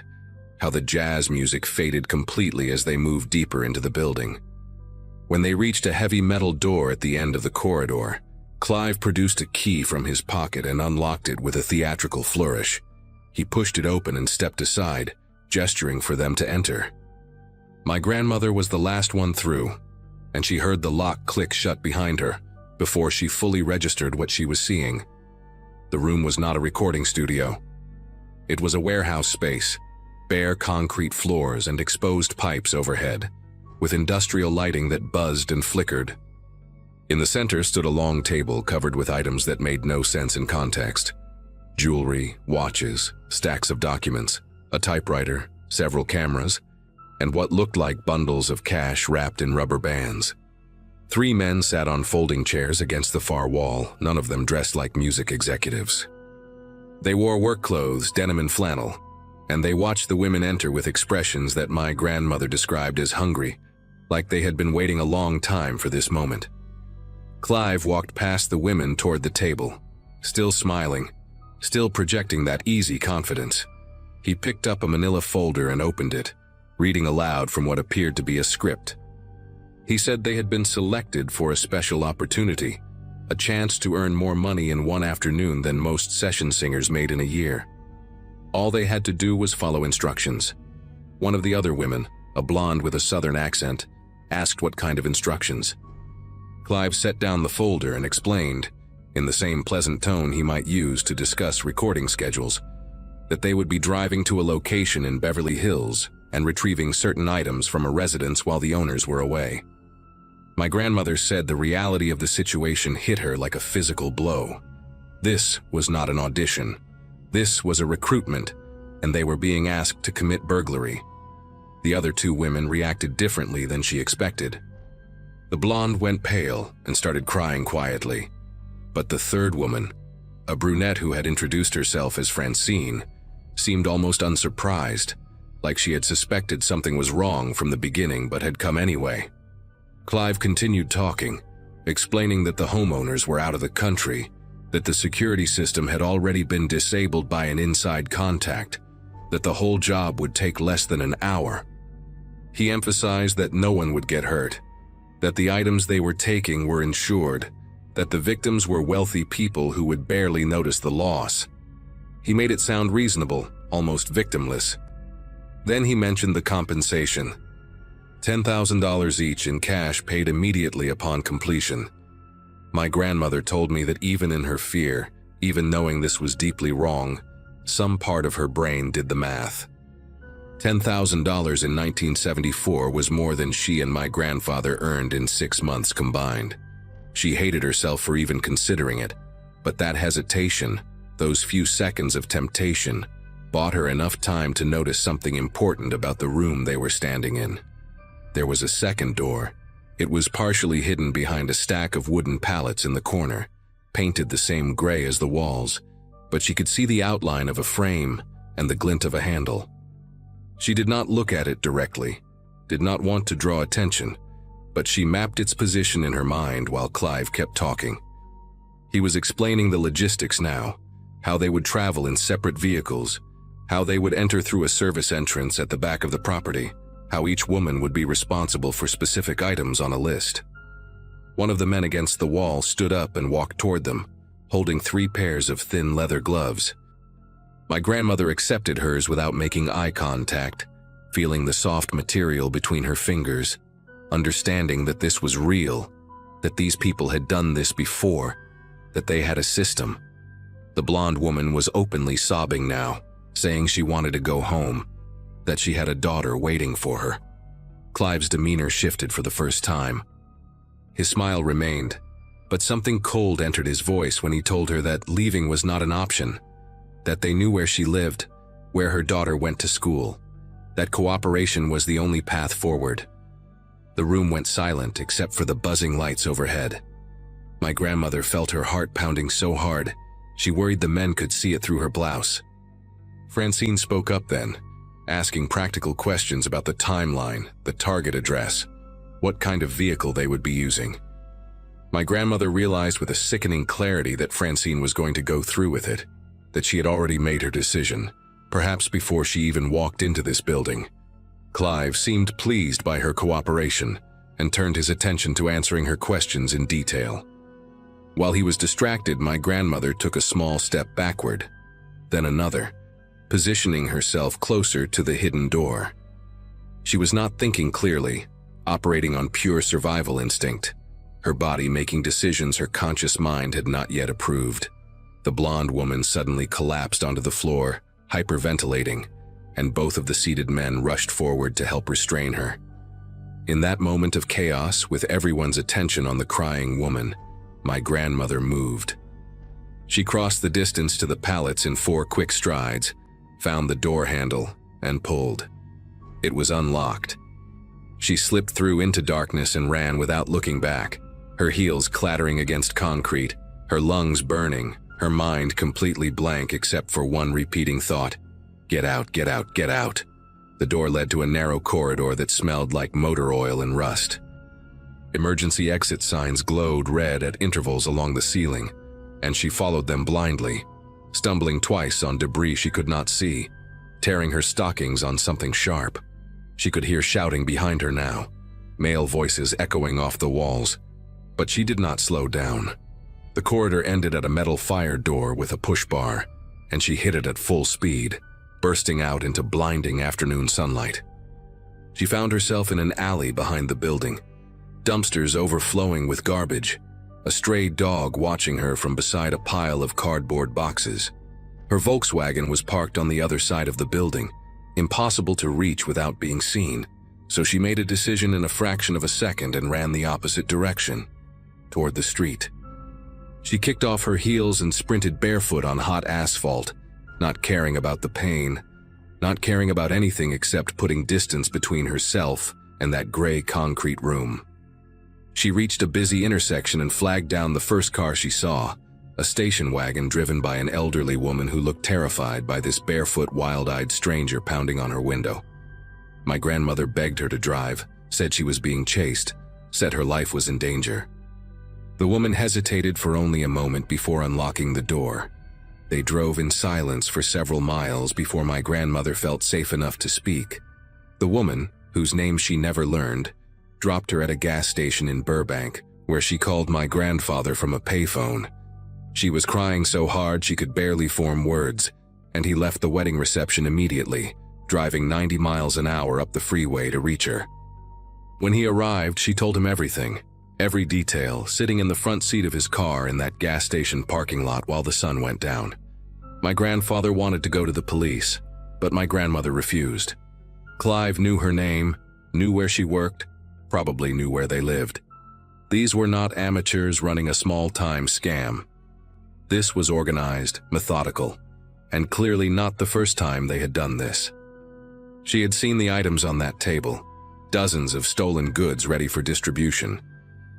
how the jazz music faded completely as they moved deeper into the building. When they reached a heavy metal door at the end of the corridor, Clive produced a key from his pocket and unlocked it with a theatrical flourish. He pushed it open and stepped aside, gesturing for them to enter. My grandmother was the last one through, and she heard the lock click shut behind her before she fully registered what she was seeing. The room was not a recording studio. It was a warehouse space, bare concrete floors and exposed pipes overhead, with industrial lighting that buzzed and flickered. In the center stood a long table covered with items that made no sense in context. Jewelry, watches, stacks of documents, a typewriter, several cameras, and what looked like bundles of cash wrapped in rubber bands. 3 men sat on folding chairs against the far wall, none of them dressed like music executives. They wore work clothes, denim and flannel, and they watched the women enter with expressions that my grandmother described as hungry, like they had been waiting a long time for this moment. Clive walked past the women toward the table, still smiling, still projecting that easy confidence. He picked up a manila folder and opened it, reading aloud from what appeared to be a script. He said they had been selected for a special opportunity, a chance to earn more money in one afternoon than most session singers made in a year. All they had to do was follow instructions. One of the other women, a blonde with a southern accent, asked what kind of instructions. Clive set down the folder and explained, in the same pleasant tone he might use to discuss recording schedules, that they would be driving to a location in Beverly Hills and retrieving certain items from a residence while the owners were away. My grandmother said the reality of the situation hit her like a physical blow. This was not an audition. This was a recruitment, and they were being asked to commit burglary. The other 2 women reacted differently than she expected. The blonde went pale and started crying quietly. But the 3rd woman, a brunette who had introduced herself as Francine, seemed almost unsurprised, like she had suspected something was wrong from the beginning but had come anyway. Clive continued talking, explaining that the homeowners were out of the country, that the security system had already been disabled by an inside contact, that the whole job would take less than an hour. He emphasized that no one would get hurt, that the items they were taking were insured, that the victims were wealthy people who would barely notice the loss. He made it sound reasonable, almost victimless. Then he mentioned the compensation. $10,000 each in cash paid immediately upon completion. My grandmother told me that even in her fear, even knowing this was deeply wrong, some part of her brain did the math. $10,000 in 1974 was more than she and my grandfather earned in 6 months combined. She hated herself for even considering it, but that hesitation, those few seconds of temptation, bought her enough time to notice something important about the room they were standing in. There was a second door. It was partially hidden behind a stack of wooden pallets in the corner, painted the same gray as the walls, but she could see the outline of a frame and the glint of a handle. She did not look at it directly, did not want to draw attention, but she mapped its position in her mind while Clive kept talking. He was explaining the logistics now, how they would travel in separate vehicles, how they would enter through a service entrance at the back of the property, how each woman would be responsible for specific items on a list. One of the men against the wall stood up and walked toward them, holding 3 pairs of thin leather gloves. My grandmother accepted hers without making eye contact, feeling the soft material between her fingers, understanding that this was real, that these people had done this before, that they had a system. The blonde woman was openly sobbing now, saying she wanted to go home, that she had a daughter waiting for her. Clive's demeanor shifted for the first time. His smile remained, but something cold entered his voice when he told her that leaving was not an option, that they knew where she lived, where her daughter went to school, that cooperation was the only path forward. The room went silent except for the buzzing lights overhead. My grandmother felt her heart pounding so hard, she worried the men could see it through her blouse. Francine spoke up then, asking practical questions about the timeline, the target address, what kind of vehicle they would be using. My grandmother realized with a sickening clarity that Francine was going to go through with it, that she had already made her decision, perhaps before she even walked into this building. Clive seemed pleased by her cooperation and turned his attention to answering her questions in detail. While he was distracted, my grandmother took a small step backward, then another, positioning herself closer to the hidden door. She was not thinking clearly, operating on pure survival instinct, her body making decisions her conscious mind had not yet approved. The blonde woman suddenly collapsed onto the floor, hyperventilating, and both of the seated men rushed forward to help restrain her. In that moment of chaos, with everyone's attention on the crying woman, my grandmother moved. She crossed the distance to the pallets in 4 quick strides, found the door handle, and pulled. It was unlocked. She slipped through into darkness and ran without looking back. her heels clattering against concrete, her lungs burning, her mind completely blank except for one repeating thought: "Get out, get out, get out." The door led to a narrow corridor that smelled like motor oil and rust. Emergency exit signs glowed red at intervals along the ceiling, and she followed them blindly, stumbling twice on debris she could not see, tearing her stockings on something sharp. She could hear shouting behind her now, male voices echoing off the walls, but she did not slow down. The corridor ended at a metal fire door with a push bar, and she hit it at full speed, bursting out into blinding afternoon sunlight. She found herself in an alley behind the building, dumpsters overflowing with garbage, a stray dog watching her from beside a pile of cardboard boxes. Her Volkswagen was parked on the other side of the building, impossible to reach without being seen, so she made a decision in a fraction of a second and ran the opposite direction, toward the street. She kicked off her heels and sprinted barefoot on hot asphalt, not caring about the pain, not caring about anything except putting distance between herself and that gray concrete room. She reached a busy intersection and flagged down the first car she saw, a station wagon driven by an elderly woman who looked terrified by this barefoot, wild-eyed stranger pounding on her window. My grandmother begged her to drive, said she was being chased, said her life was in danger. The woman hesitated for only a moment before unlocking the door. They drove in silence for several miles before my grandmother felt safe enough to speak. The woman, whose name she never learned, dropped her at a gas station in Burbank, where she called my grandfather from a payphone. She was crying so hard she could barely form words, and he left the wedding reception immediately, driving 90 miles an hour up the freeway to reach her. When he arrived, she told him everything, every detail, sitting in the front seat of his car in that gas station parking lot while the sun went down. My grandfather wanted to go to the police, but my grandmother refused. Clive knew her name, knew where she worked, probably knew where they lived. These were not amateurs running a small-time scam. This was organized, methodical, and clearly not the first time they had done this. She had seen the items on that table, dozens of stolen goods ready for distribution,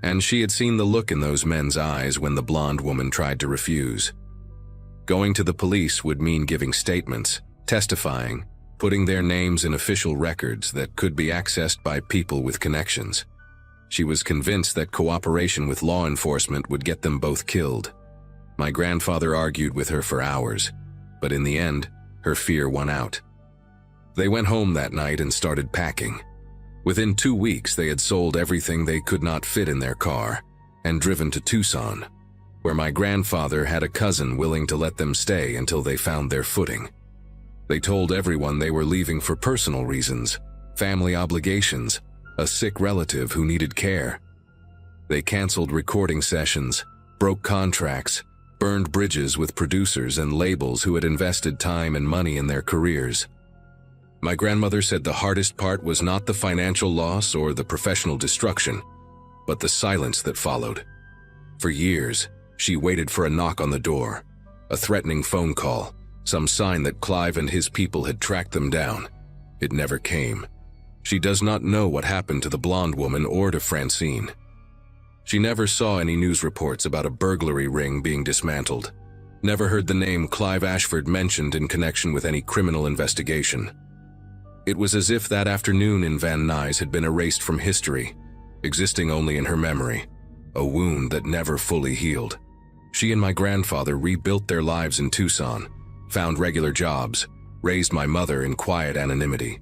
and she had seen the look in those men's eyes when the blonde woman tried to refuse. Going to the police would mean giving statements, testifying, putting their names in official records that could be accessed by people with connections. She was convinced that cooperation with law enforcement would get them both killed. My grandfather argued with her for hours, but in the end, her fear won out. They went home that night and started packing. Within 2 weeks, they had sold everything they could not fit in their car and driven to Tucson, where my grandfather had a cousin willing to let them stay until they found their footing. They told everyone they were leaving for personal reasons, family obligations, a sick relative who needed care. They canceled recording sessions, broke contracts, burned bridges with producers and labels who had invested time and money in their careers. My grandmother said the hardest part was not the financial loss or the professional destruction, but the silence that followed. For years, she waited for a knock on the door, a threatening phone call, some sign that Clive and his people had tracked them down. It never came. She does not know what happened to the blonde woman or to Francine. She never saw any news reports about a burglary ring being dismantled, never heard the name Clive Ashford mentioned in connection with any criminal investigation. It was as if that afternoon in Van Nuys had been erased from history, existing only in her memory, a wound that never fully healed. She and my grandfather rebuilt their lives in Tucson, found regular jobs, raised my mother in quiet anonymity.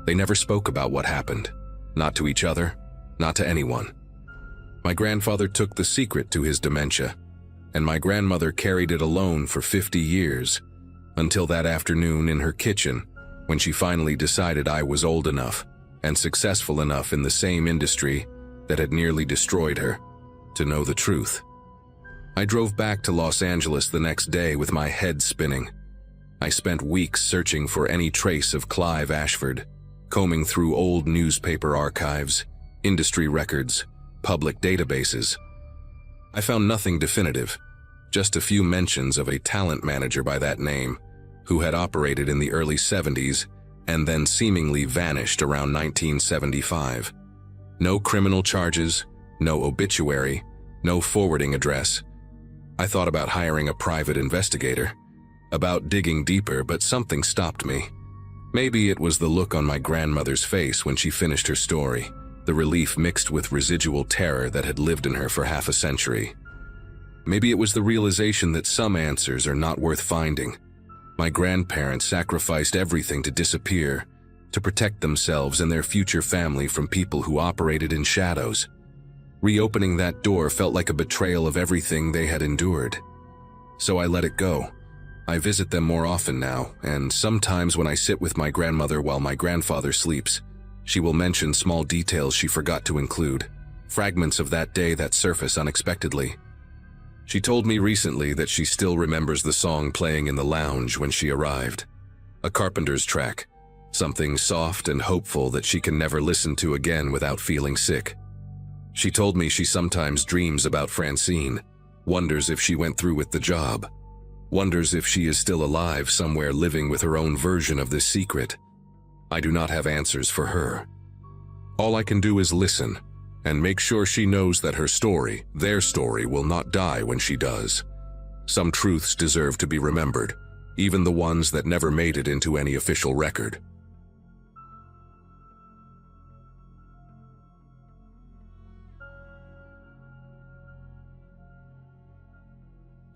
They never spoke about what happened, not to each other, not to anyone. My grandfather took the secret to his dementia, and my grandmother carried it alone for 50 years, until that afternoon in her kitchen, when she finally decided I was old enough and successful enough in the same industry that had nearly destroyed her to know the truth. I drove back to Los Angeles the next day with my head spinning. I spent weeks searching for any trace of Clive Ashford, combing through old newspaper archives, industry records, public databases. I found nothing definitive, just a few mentions of a talent manager by that name, who had operated in the early 70s and then seemingly vanished around 1975. No criminal charges, no obituary, No forwarding address. I thought about hiring a private investigator, about digging deeper, but something stopped me. Maybe it was the look on my grandmother's face when she finished her story, the relief mixed with residual terror that had lived in her for half a century. Maybe it was the realization that some answers are not worth finding. My grandparents sacrificed everything to disappear, to protect themselves and their future family from people who operated in shadows. Reopening that door felt like a betrayal of everything they had endured. So I let it go. I visit them more often now, and sometimes when I sit with my grandmother while my grandfather sleeps, she will mention small details she forgot to include, fragments of that day that surface unexpectedly. She told me recently that she still remembers the song playing in the lounge when she arrived. A Carpenter's track, something soft and hopeful that she can never listen to again without feeling sick. She told me she sometimes dreams about Francine, wonders if she went through with the job, wonders if she is still alive somewhere living with her own version of this secret. I do not have answers for her. All I can do is listen and make sure she knows that her story, their story, will not die when she does. Some truths deserve to be remembered, even the ones that never made it into any official record.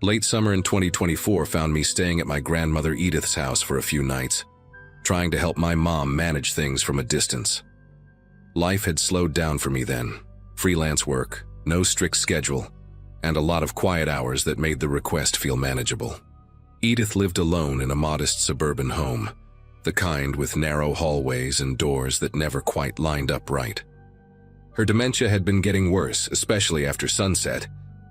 Late summer in 2024 found me staying at my grandmother Edith's house for a few nights, trying to help my mom manage things from a distance. Life had slowed down for me then. Freelance work, no strict schedule, and a lot of quiet hours that made the request feel manageable. Edith lived alone in a modest suburban home, the kind with narrow hallways and doors that never quite lined up right. Her dementia had been getting worse, especially after sunset,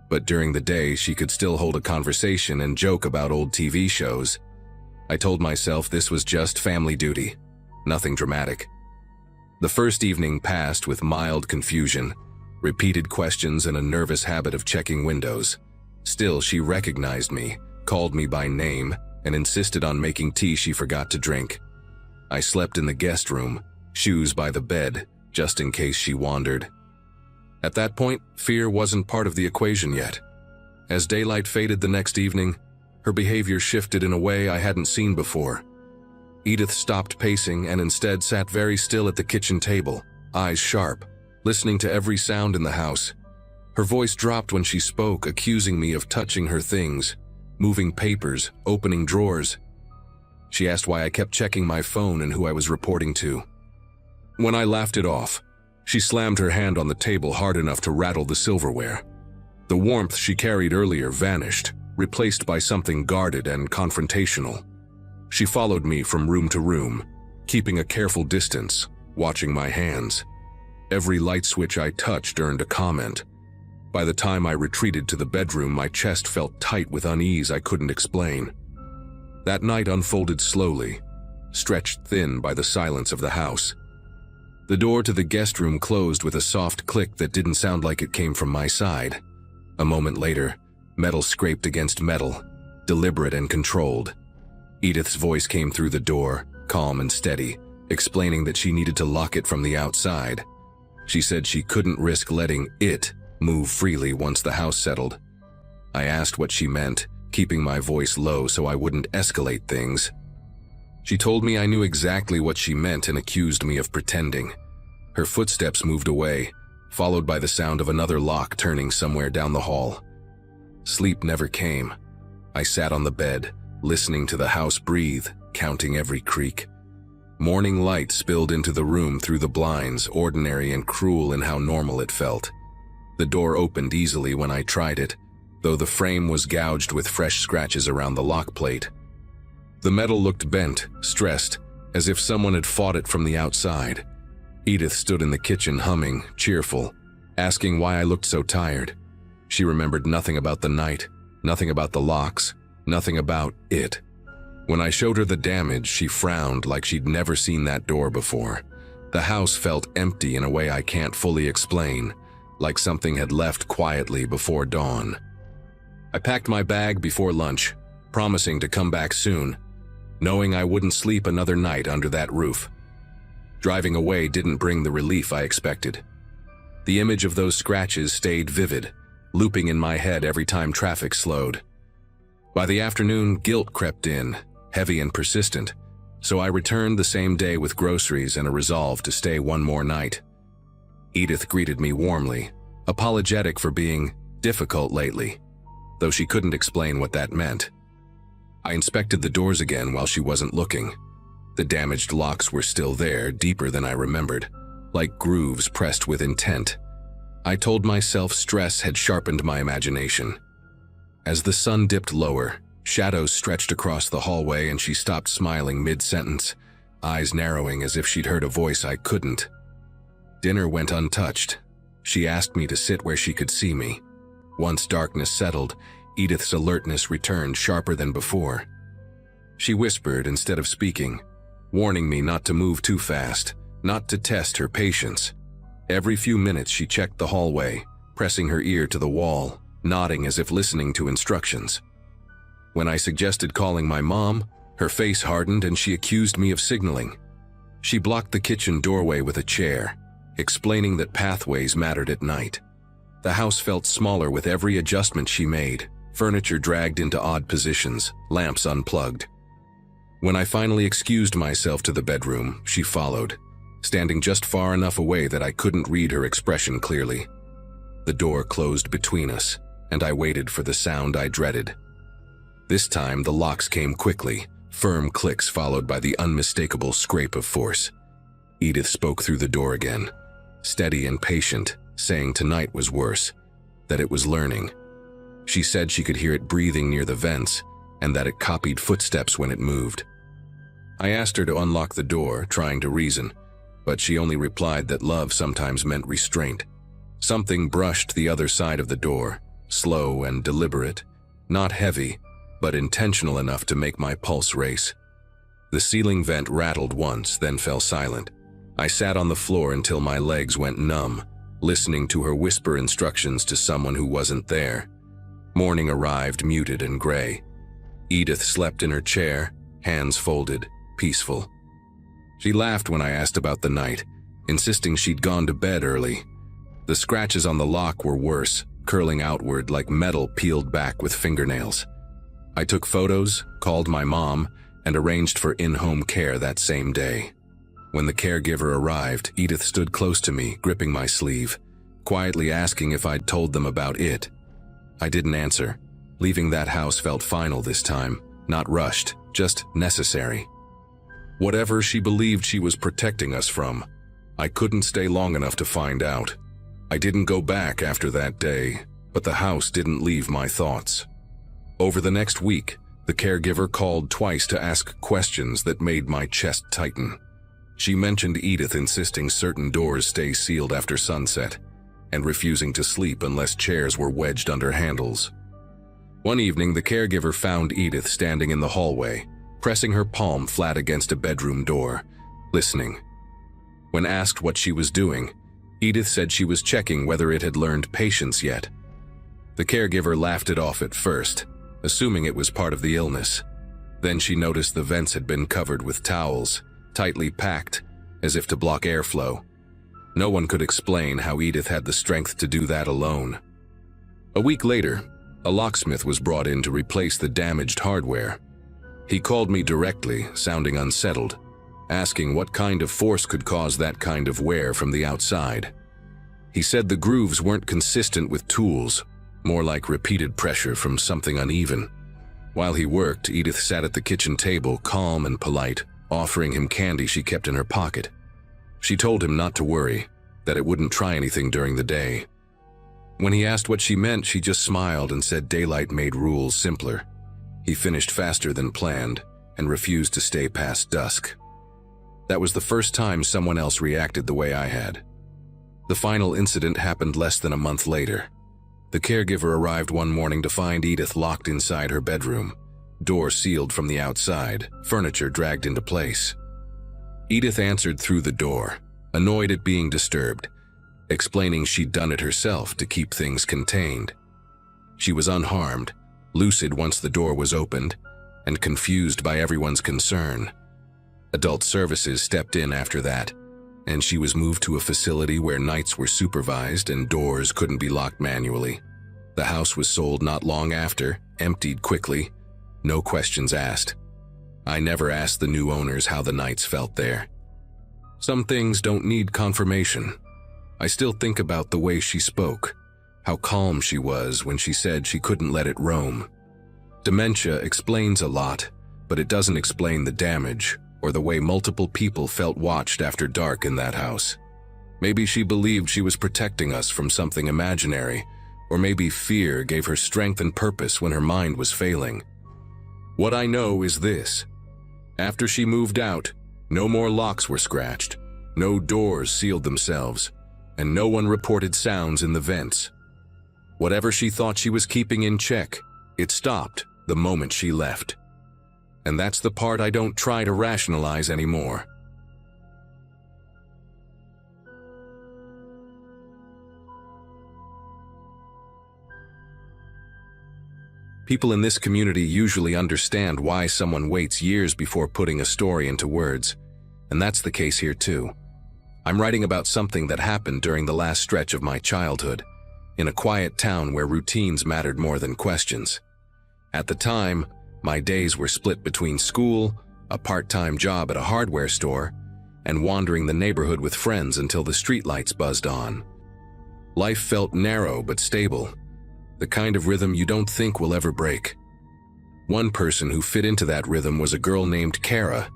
but during the day she could still hold a conversation and joke about old TV shows. I told myself this was just family duty, nothing dramatic. The first evening passed with mild confusion, repeated questions and a nervous habit of checking windows. Still, she recognized me, called me by name, and insisted on making tea she forgot to drink. I slept in the guest room, shoes by the bed, just in case she wandered. At that point, fear wasn't part of the equation yet. As daylight faded the next evening, her behavior shifted in a way I hadn't seen before. Edith stopped pacing and instead sat very still at the kitchen table, eyes sharp, listening to every sound in the house. Her voice dropped when she spoke, accusing me of touching her things, moving papers, opening drawers. She asked why I kept checking my phone and who I was reporting to. When I laughed it off, she slammed her hand on the table hard enough to rattle the silverware. The warmth she carried earlier vanished, replaced by something guarded and confrontational. She followed me from room to room, keeping a careful distance, watching my hands. Every light switch I touched earned a comment. By the time I retreated to the bedroom, my chest felt tight with unease I couldn't explain. That night unfolded slowly, stretched thin by the silence of the house. The door to the guest room closed with a soft click that didn't sound like it came from my side. A moment later, metal scraped against metal, deliberate and controlled. Edith's voice came through the door, calm and steady, explaining that she needed to lock it from the outside. She said she couldn't risk letting it move freely once the house settled. I asked what she meant, keeping my voice low so I wouldn't escalate things. She told me I knew exactly what she meant and accused me of pretending. Her footsteps moved away, followed by the sound of another lock turning somewhere down the hall. Sleep never came. I sat on the bed, listening to the house breathe, counting every creak. Morning light spilled into the room through the blinds, ordinary and cruel in how normal it felt. The door opened easily when I tried it, though the frame was gouged with fresh scratches around the lock plate. The metal looked bent, stressed, as if someone had fought it from the outside. Edith stood in the kitchen humming, cheerful, asking why I looked so tired. She remembered nothing about the night, nothing about the locks, nothing about it. When I showed her the damage, she frowned like she'd never seen that door before. The house felt empty in a way I can't fully explain, like something had left quietly before dawn. I packed my bag before lunch, promising to come back soon, knowing I wouldn't sleep another night under that roof. Driving away didn't bring the relief I expected. The image of those scratches stayed vivid, looping in my head every time traffic slowed. By the afternoon, guilt crept in, heavy and persistent, so I returned the same day with groceries and a resolve to stay one more night. Edith greeted me warmly, apologetic for being difficult lately, though she couldn't explain what that meant. I inspected the doors again while she wasn't looking. The damaged locks were still there, deeper than I remembered, like grooves pressed with intent. I told myself stress had sharpened my imagination. As the sun dipped lower, shadows stretched across the hallway and she stopped smiling mid-sentence, eyes narrowing as if she'd heard a voice I couldn't. Dinner went untouched. She asked me to sit where she could see me. Once darkness settled, Edith's alertness returned sharper than before. She whispered instead of speaking, warning me not to move too fast, not to test her patience. Every few minutes she checked the hallway, pressing her ear to the wall, nodding as if listening to instructions. When I suggested calling my mom, her face hardened and she accused me of signaling. She blocked the kitchen doorway with a chair, explaining that pathways mattered at night. The house felt smaller with every adjustment she made, furniture dragged into odd positions, lamps unplugged. When I finally excused myself to the bedroom, she followed, standing just far enough away that I couldn't read her expression clearly. The door closed between us, and I waited for the sound I dreaded. This time the locks came quickly, firm clicks followed by the unmistakable scrape of force. Edith spoke through the door again, steady and patient, saying tonight was worse, that it was learning. She said she could hear it breathing near the vents, and that it copied footsteps when it moved. I asked her to unlock the door, trying to reason, but she only replied that love sometimes meant restraint. Something brushed the other side of the door, slow and deliberate, not heavy, but intentional enough to make my pulse race. The ceiling vent rattled once, then fell silent. I sat on the floor until my legs went numb, listening to her whisper instructions to someone who wasn't there. Morning arrived, muted and gray. Edith slept in her chair, hands folded, peaceful. She laughed when I asked about the night, insisting she'd gone to bed early. The scratches on the lock were worse, curling outward like metal peeled back with fingernails. I took photos, called my mom, and arranged for in-home care that same day. When the caregiver arrived, Edith stood close to me, gripping my sleeve, quietly asking if I'd told them about it. I didn't answer. Leaving that house felt final this time, not rushed, just necessary. Whatever she believed she was protecting us from, I couldn't stay long enough to find out. I didn't go back after that day, but the house didn't leave my thoughts. Over the next week, the caregiver called twice to ask questions that made my chest tighten. She mentioned Edith insisting certain doors stay sealed after sunset, and refusing to sleep unless chairs were wedged under handles. One evening, the caregiver found Edith standing in the hallway, pressing her palm flat against a bedroom door, listening. When asked what she was doing, Edith said she was checking whether it had learned patience yet. The caregiver laughed it off at first, assuming it was part of the illness. Then she noticed the vents had been covered with towels, tightly packed, as if to block airflow. No one could explain how Edith had the strength to do that alone. A week later, a locksmith was brought in to replace the damaged hardware. He called me directly, sounding unsettled, asking what kind of force could cause that kind of wear from the outside. He said the grooves weren't consistent with tools, more like repeated pressure from something uneven. While he worked, Edith sat at the kitchen table, calm and polite, offering him candy she kept in her pocket. She told him not to worry, that it wouldn't try anything during the day. When he asked what she meant, she just smiled and said daylight made rules simpler. He finished faster than planned and refused to stay past dusk. That was the first time someone else reacted the way I had. The final incident happened less than a month later. The caregiver arrived one morning to find Edith locked inside her bedroom, door sealed from the outside, furniture dragged into place. Edith answered through the door, annoyed at being disturbed, explaining she'd done it herself to keep things contained. She was unharmed, lucid once the door was opened, and confused by everyone's concern. Adult services stepped in after that, and she was moved to a facility where nights were supervised and doors couldn't be locked manually. The house was sold not long after, emptied quickly, no questions asked. I never asked the new owners how the nights felt there. Some things don't need confirmation. I still think about the way she spoke, how calm she was when she said she couldn't let it roam. Dementia explains a lot, but it doesn't explain the damage or the way multiple people felt watched after dark in that house. Maybe she believed she was protecting us from something imaginary, or maybe fear gave her strength and purpose when her mind was failing. What I know is this: after she moved out, no more locks were scratched, no doors sealed themselves, and no one reported sounds in the vents. Whatever she thought she was keeping in check, it stopped the moment she left. And that's the part I don't try to rationalize anymore. People in this community usually understand why someone waits years before putting a story into words, and that's the case here too. I'm writing about something that happened during the last stretch of my childhood, in a quiet town where routines mattered more than questions. At the time, my days were split between school, a part-time job at a hardware store, and wandering the neighborhood with friends until the streetlights buzzed on. Life felt narrow but stable, the kind of rhythm you don't think will ever break. One person who fit into that rhythm was a girl named Kara,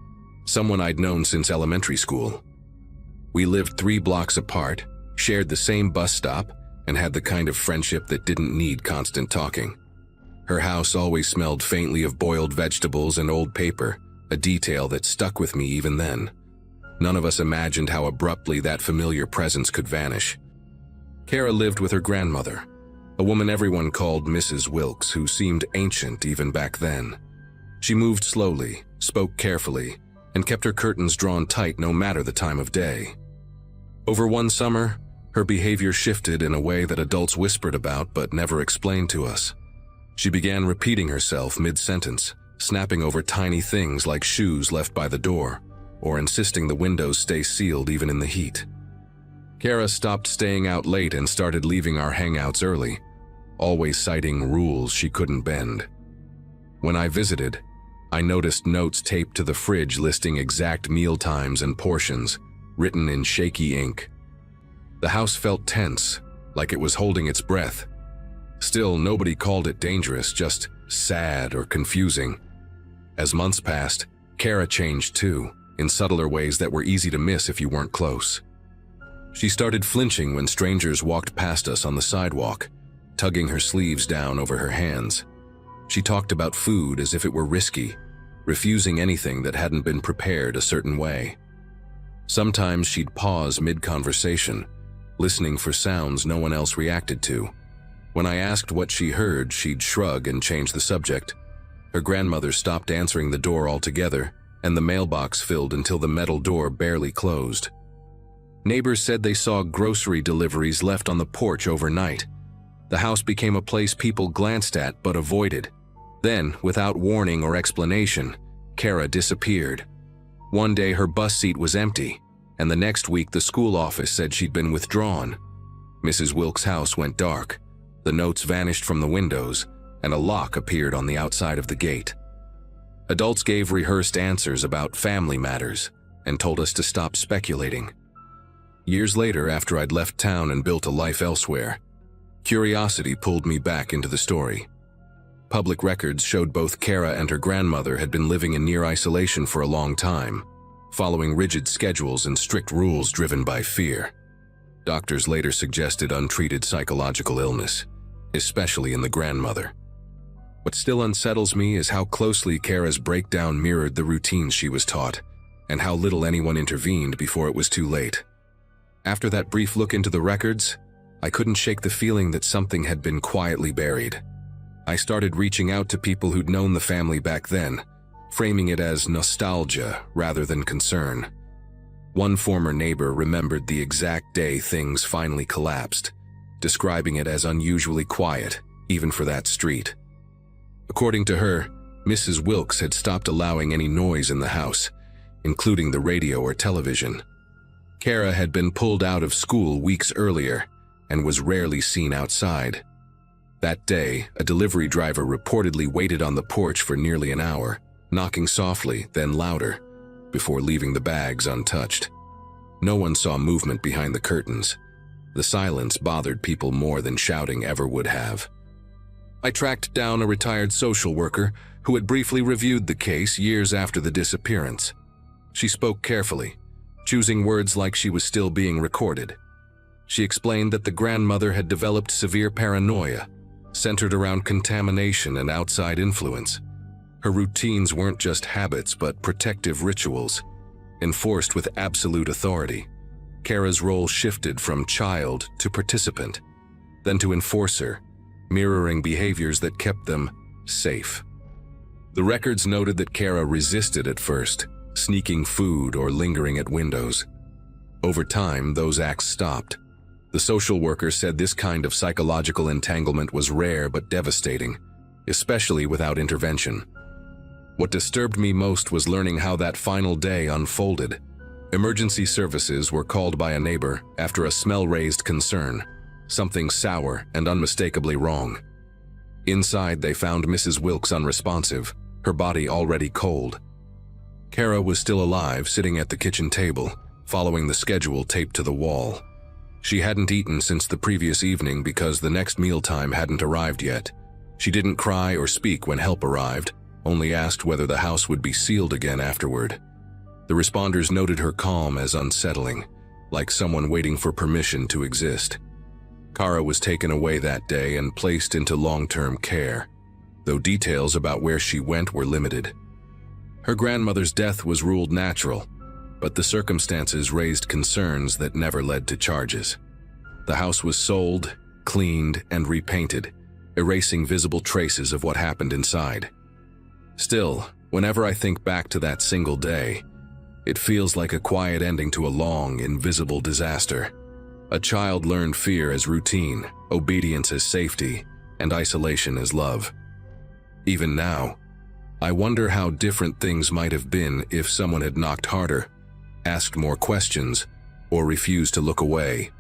someone I'd known since elementary school. We lived 3 blocks apart, shared the same bus stop, and had the kind of friendship that didn't need constant talking. Her house always smelled faintly of boiled vegetables and old paper, a detail that stuck with me even then. None of us imagined how abruptly that familiar presence could vanish. Kara lived with her grandmother, a woman everyone called Mrs. Wilkes, who seemed ancient even back then. She moved slowly, spoke carefully, and kept her curtains drawn tight no matter the time of day. Over one summer, her behavior shifted in a way that adults whispered about but never explained to us. She began repeating herself mid-sentence, snapping over tiny things like shoes left by the door, or insisting the windows stay sealed even in the heat. Kara stopped staying out late and started leaving our hangouts early, always citing rules she couldn't bend. When I visited, I noticed notes taped to the fridge listing exact meal times and portions, written in shaky ink. The house felt tense, like it was holding its breath. Still, nobody called it dangerous, just sad or confusing. As months passed, Kara changed too, in subtler ways that were easy to miss if you weren't close. She started flinching when strangers walked past us on the sidewalk, tugging her sleeves down over her hands. She talked about food as if it were risky, refusing anything that hadn't been prepared a certain way. Sometimes she'd pause mid-conversation, listening for sounds no one else reacted to. When I asked what she heard, she'd shrug and change the subject. Her grandmother stopped answering the door altogether, and the mailbox filled until the metal door barely closed. Neighbors said they saw grocery deliveries left on the porch overnight. The house became a place people glanced at but avoided. Then, without warning or explanation, Kara disappeared. One day her bus seat was empty, and the next week the school office said she'd been withdrawn. Mrs. Wilkes' house went dark, the notes vanished from the windows, and a lock appeared on the outside of the gate. Adults gave rehearsed answers about family matters and told us to stop speculating. Years later, after I'd left town and built a life elsewhere, curiosity pulled me back into the story. Public records showed both Kara and her grandmother had been living in near isolation for a long time, following rigid schedules and strict rules driven by fear. Doctors later suggested untreated psychological illness, especially in the grandmother. What still unsettles me is how closely Kara's breakdown mirrored the routines she was taught, and how little anyone intervened before it was too late. After that brief look into the records, I couldn't shake the feeling that something had been quietly buried. I started reaching out to people who'd known the family back then, framing it as nostalgia rather than concern. One former neighbor remembered the exact day things finally collapsed, describing it as unusually quiet, even for that street. According to her, Mrs. Wilkes had stopped allowing any noise in the house, including the radio or television. Kara had been pulled out of school weeks earlier and was rarely seen outside. That day, a delivery driver reportedly waited on the porch for nearly an hour, knocking softly, then louder, before leaving the bags untouched. No one saw movement behind the curtains. The silence bothered people more than shouting ever would have. I tracked down a retired social worker who had briefly reviewed the case years after the disappearance. She spoke carefully, choosing words like she was still being recorded. She explained that the grandmother had developed severe paranoia, centered around contamination and outside influence. Her routines weren't just habits but protective rituals, enforced with absolute authority. Kara's role shifted from child to participant, then to enforcer, mirroring behaviors that kept them safe. The records noted that Kara resisted at first, sneaking food or lingering at windows. Over time, those acts stopped. The social worker said this kind of psychological entanglement was rare but devastating, especially without intervention. What disturbed me most was learning how that final day unfolded. Emergency services were called by a neighbor after a smell-raised concern, something sour and unmistakably wrong. Inside, they found Mrs. Wilkes unresponsive, her body already cold. Kara was still alive, sitting at the kitchen table, following the schedule taped to the wall. She hadn't eaten since the previous evening because the next mealtime hadn't arrived yet. She didn't cry or speak when help arrived, only asked whether the house would be sealed again afterward. The responders noted her calm as unsettling, like someone waiting for permission to exist. Kara was taken away that day and placed into long-term care, though details about where she went were limited. Her grandmother's death was ruled natural, but the circumstances raised concerns that never led to charges. The house was sold, cleaned, and repainted, erasing visible traces of what happened inside. Still, whenever I think back to that single day, it feels like a quiet ending to a long, invisible disaster. A child learned fear as routine, obedience as safety, and isolation as love. Even now, I wonder how different things might have been if someone had knocked harder, asked more questions, or refused to look away.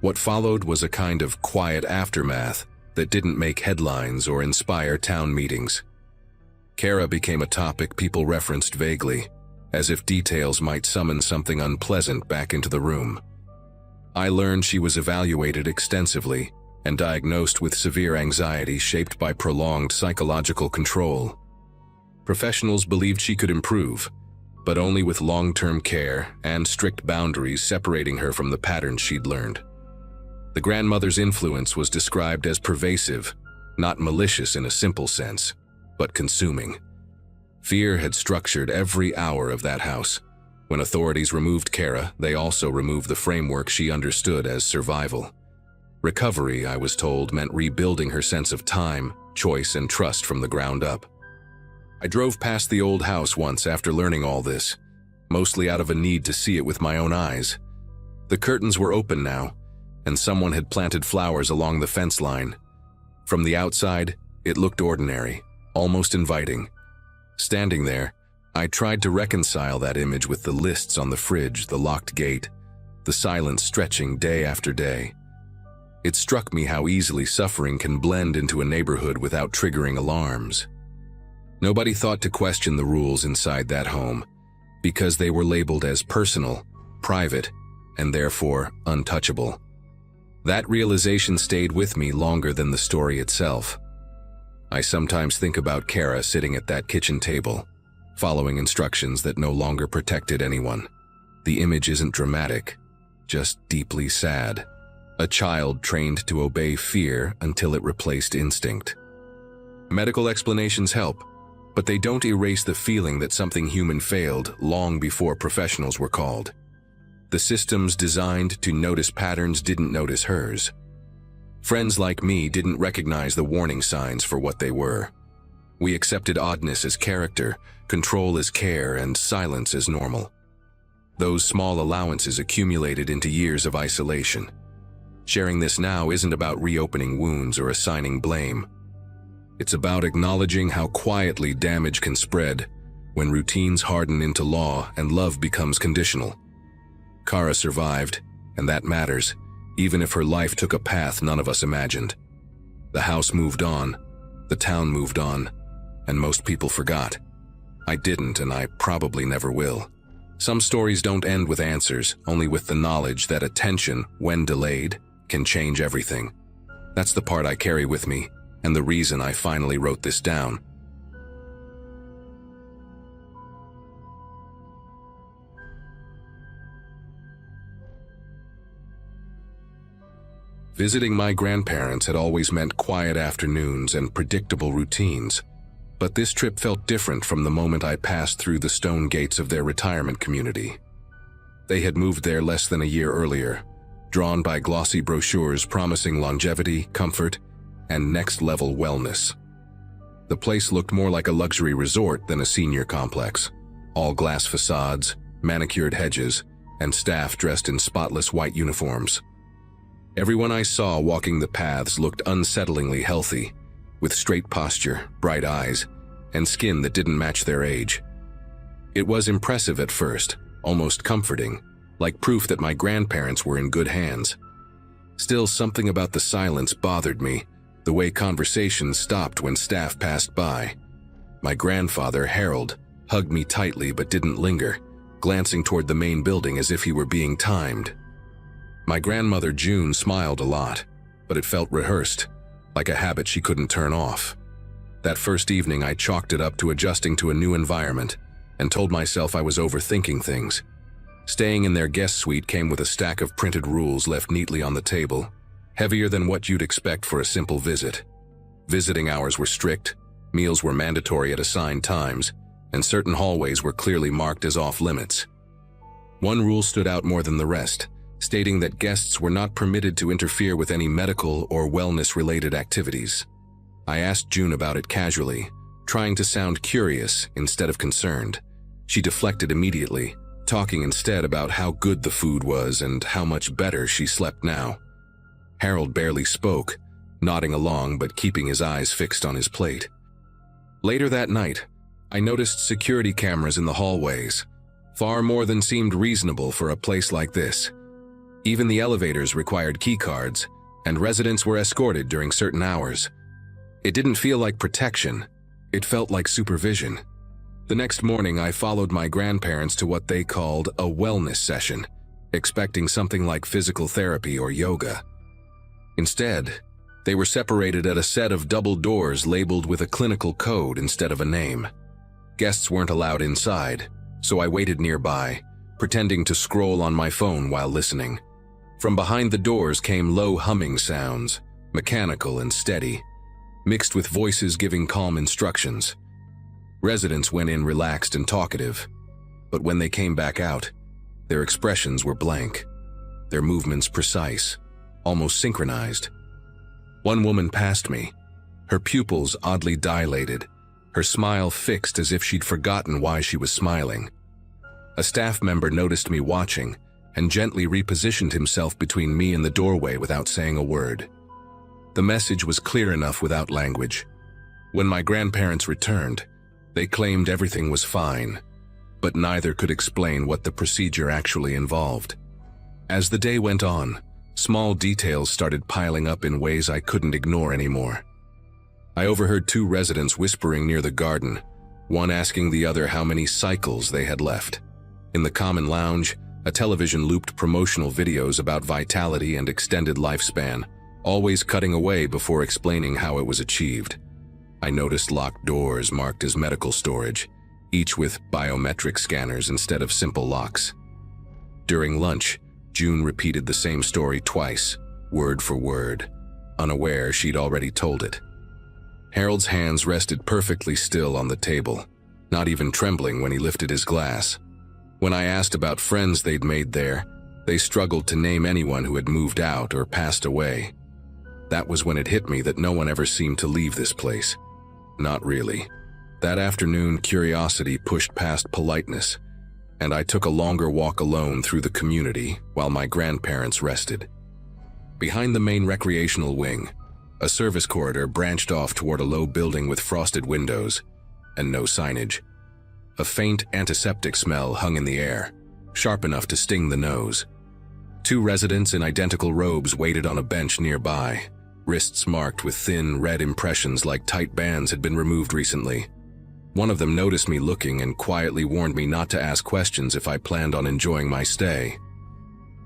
What followed was a kind of quiet aftermath that didn't make headlines or inspire town meetings. Kara became a topic people referenced vaguely, as if details might summon something unpleasant back into the room. I learned she was evaluated extensively and diagnosed with severe anxiety shaped by prolonged psychological control. Professionals believed she could improve, but only with long-term care and strict boundaries separating her from the patterns she'd learned. The grandmother's influence was described as pervasive, not malicious in a simple sense, but consuming. Fear had structured every hour of that house. When authorities removed Kara, they also removed the framework she understood as survival. Recovery, I was told, meant rebuilding her sense of time, choice, and trust from the ground up. I drove past the old house once after learning all this, mostly out of a need to see it with my own eyes. The curtains were open now, and someone had planted flowers along the fence line. From the outside, it looked ordinary, almost inviting. Standing there, I tried to reconcile that image with the lists on the fridge, the locked gate, the silence stretching day after day. It struck me how easily suffering can blend into a neighborhood without triggering alarms. Nobody thought to question the rules inside that home, because they were labeled as personal, private, and therefore untouchable. That realization stayed with me longer than the story itself. I sometimes think about Kara sitting at that kitchen table, following instructions that no longer protected anyone. The image isn't dramatic, just deeply sad. A child trained to obey fear until it replaced instinct. Medical explanations help, but they don't erase the feeling that something human failed long before professionals were called. The systems designed to notice patterns didn't notice hers. Friends like me didn't recognize the warning signs for what they were. We accepted oddness as character, control as care, and silence as normal. Those small allowances accumulated into years of isolation. Sharing this now isn't about reopening wounds or assigning blame. It's about acknowledging how quietly damage can spread when routines harden into law and love becomes conditional. Kara survived, and that matters, even if her life took a path none of us imagined. The house moved on, the town moved on, and most people forgot. I didn't, and I probably never will. Some stories don't end with answers, only with the knowledge that attention, when delayed, can change everything. That's the part I carry with me, and the reason I finally wrote this down. Visiting my grandparents had always meant quiet afternoons and predictable routines, but this trip felt different from the moment I passed through the stone gates of their retirement community. They had moved there less than a year earlier, drawn by glossy brochures promising longevity, comfort, and next-level wellness. The place looked more like a luxury resort than a senior complex. All glass facades, manicured hedges, and staff dressed in spotless white uniforms. Everyone I saw walking the paths looked unsettlingly healthy, with straight posture, bright eyes, and skin that didn't match their age. It was impressive at first, almost comforting, like proof that my grandparents were in good hands. Still, something about the silence bothered me, the way conversations stopped when staff passed by. My grandfather, Harold, hugged me tightly but didn't linger, glancing toward the main building as if he were being timed. My grandmother, June, smiled a lot, but it felt rehearsed, like a habit she couldn't turn off. That first evening, I chalked it up to adjusting to a new environment and told myself I was overthinking things. Staying in their guest suite came with a stack of printed rules left neatly on the table, heavier than what you'd expect for a simple visit. Visiting hours were strict, meals were mandatory at assigned times, and certain hallways were clearly marked as off-limits. One rule stood out more than the rest, stating that guests were not permitted to interfere with any medical or wellness-related activities. I asked June about it casually, trying to sound curious instead of concerned. She deflected immediately, talking instead about how good the food was and how much better she slept now. Harold barely spoke, nodding along but keeping his eyes fixed on his plate. Later that night, I noticed security cameras in the hallways, far more than seemed reasonable for a place like this. Even the elevators required keycards, and residents were escorted during certain hours. It didn't feel like protection, it felt like supervision. The next morning, I followed my grandparents to what they called a wellness session, expecting something like physical therapy or yoga. Instead, they were separated at a set of double doors labeled with a clinical code instead of a name. Guests weren't allowed inside, so I waited nearby, pretending to scroll on my phone while listening. From behind the doors came low humming sounds, mechanical and steady, mixed with voices giving calm instructions. Residents went in relaxed and talkative, but when they came back out, their expressions were blank, their movements precise, almost synchronized. One woman passed me, her pupils oddly dilated, her smile fixed as if she'd forgotten why she was smiling. A staff member noticed me watching and gently repositioned himself between me and the doorway without saying a word. The message was clear enough without language. When my grandparents returned, they claimed everything was fine, but neither could explain what the procedure actually involved. As the day went on, small details started piling up in ways I couldn't ignore anymore. I overheard two residents whispering near the garden, one asking the other how many cycles they had left. In the common lounge, a television looped promotional videos about vitality and extended lifespan, always cutting away before explaining how it was achieved. I noticed locked doors marked as medical storage, each with biometric scanners instead of simple locks. During lunch, June repeated the same story twice, word for word, unaware she'd already told it. Harold's hands rested perfectly still on the table, not even trembling when he lifted his glass. When I asked about friends they'd made there, they struggled to name anyone who had moved out or passed away. That was when it hit me that no one ever seemed to leave this place. Not really. That afternoon, curiosity pushed past politeness, and I took a longer walk alone through the community while my grandparents rested. Behind the main recreational wing, a service corridor branched off toward a low building with frosted windows and no signage. A faint antiseptic smell hung in the air, sharp enough to sting the nose. Two residents in identical robes waited on a bench nearby, wrists marked with thin, red impressions like tight bands had been removed recently. One of them noticed me looking and quietly warned me not to ask questions if I planned on enjoying my stay.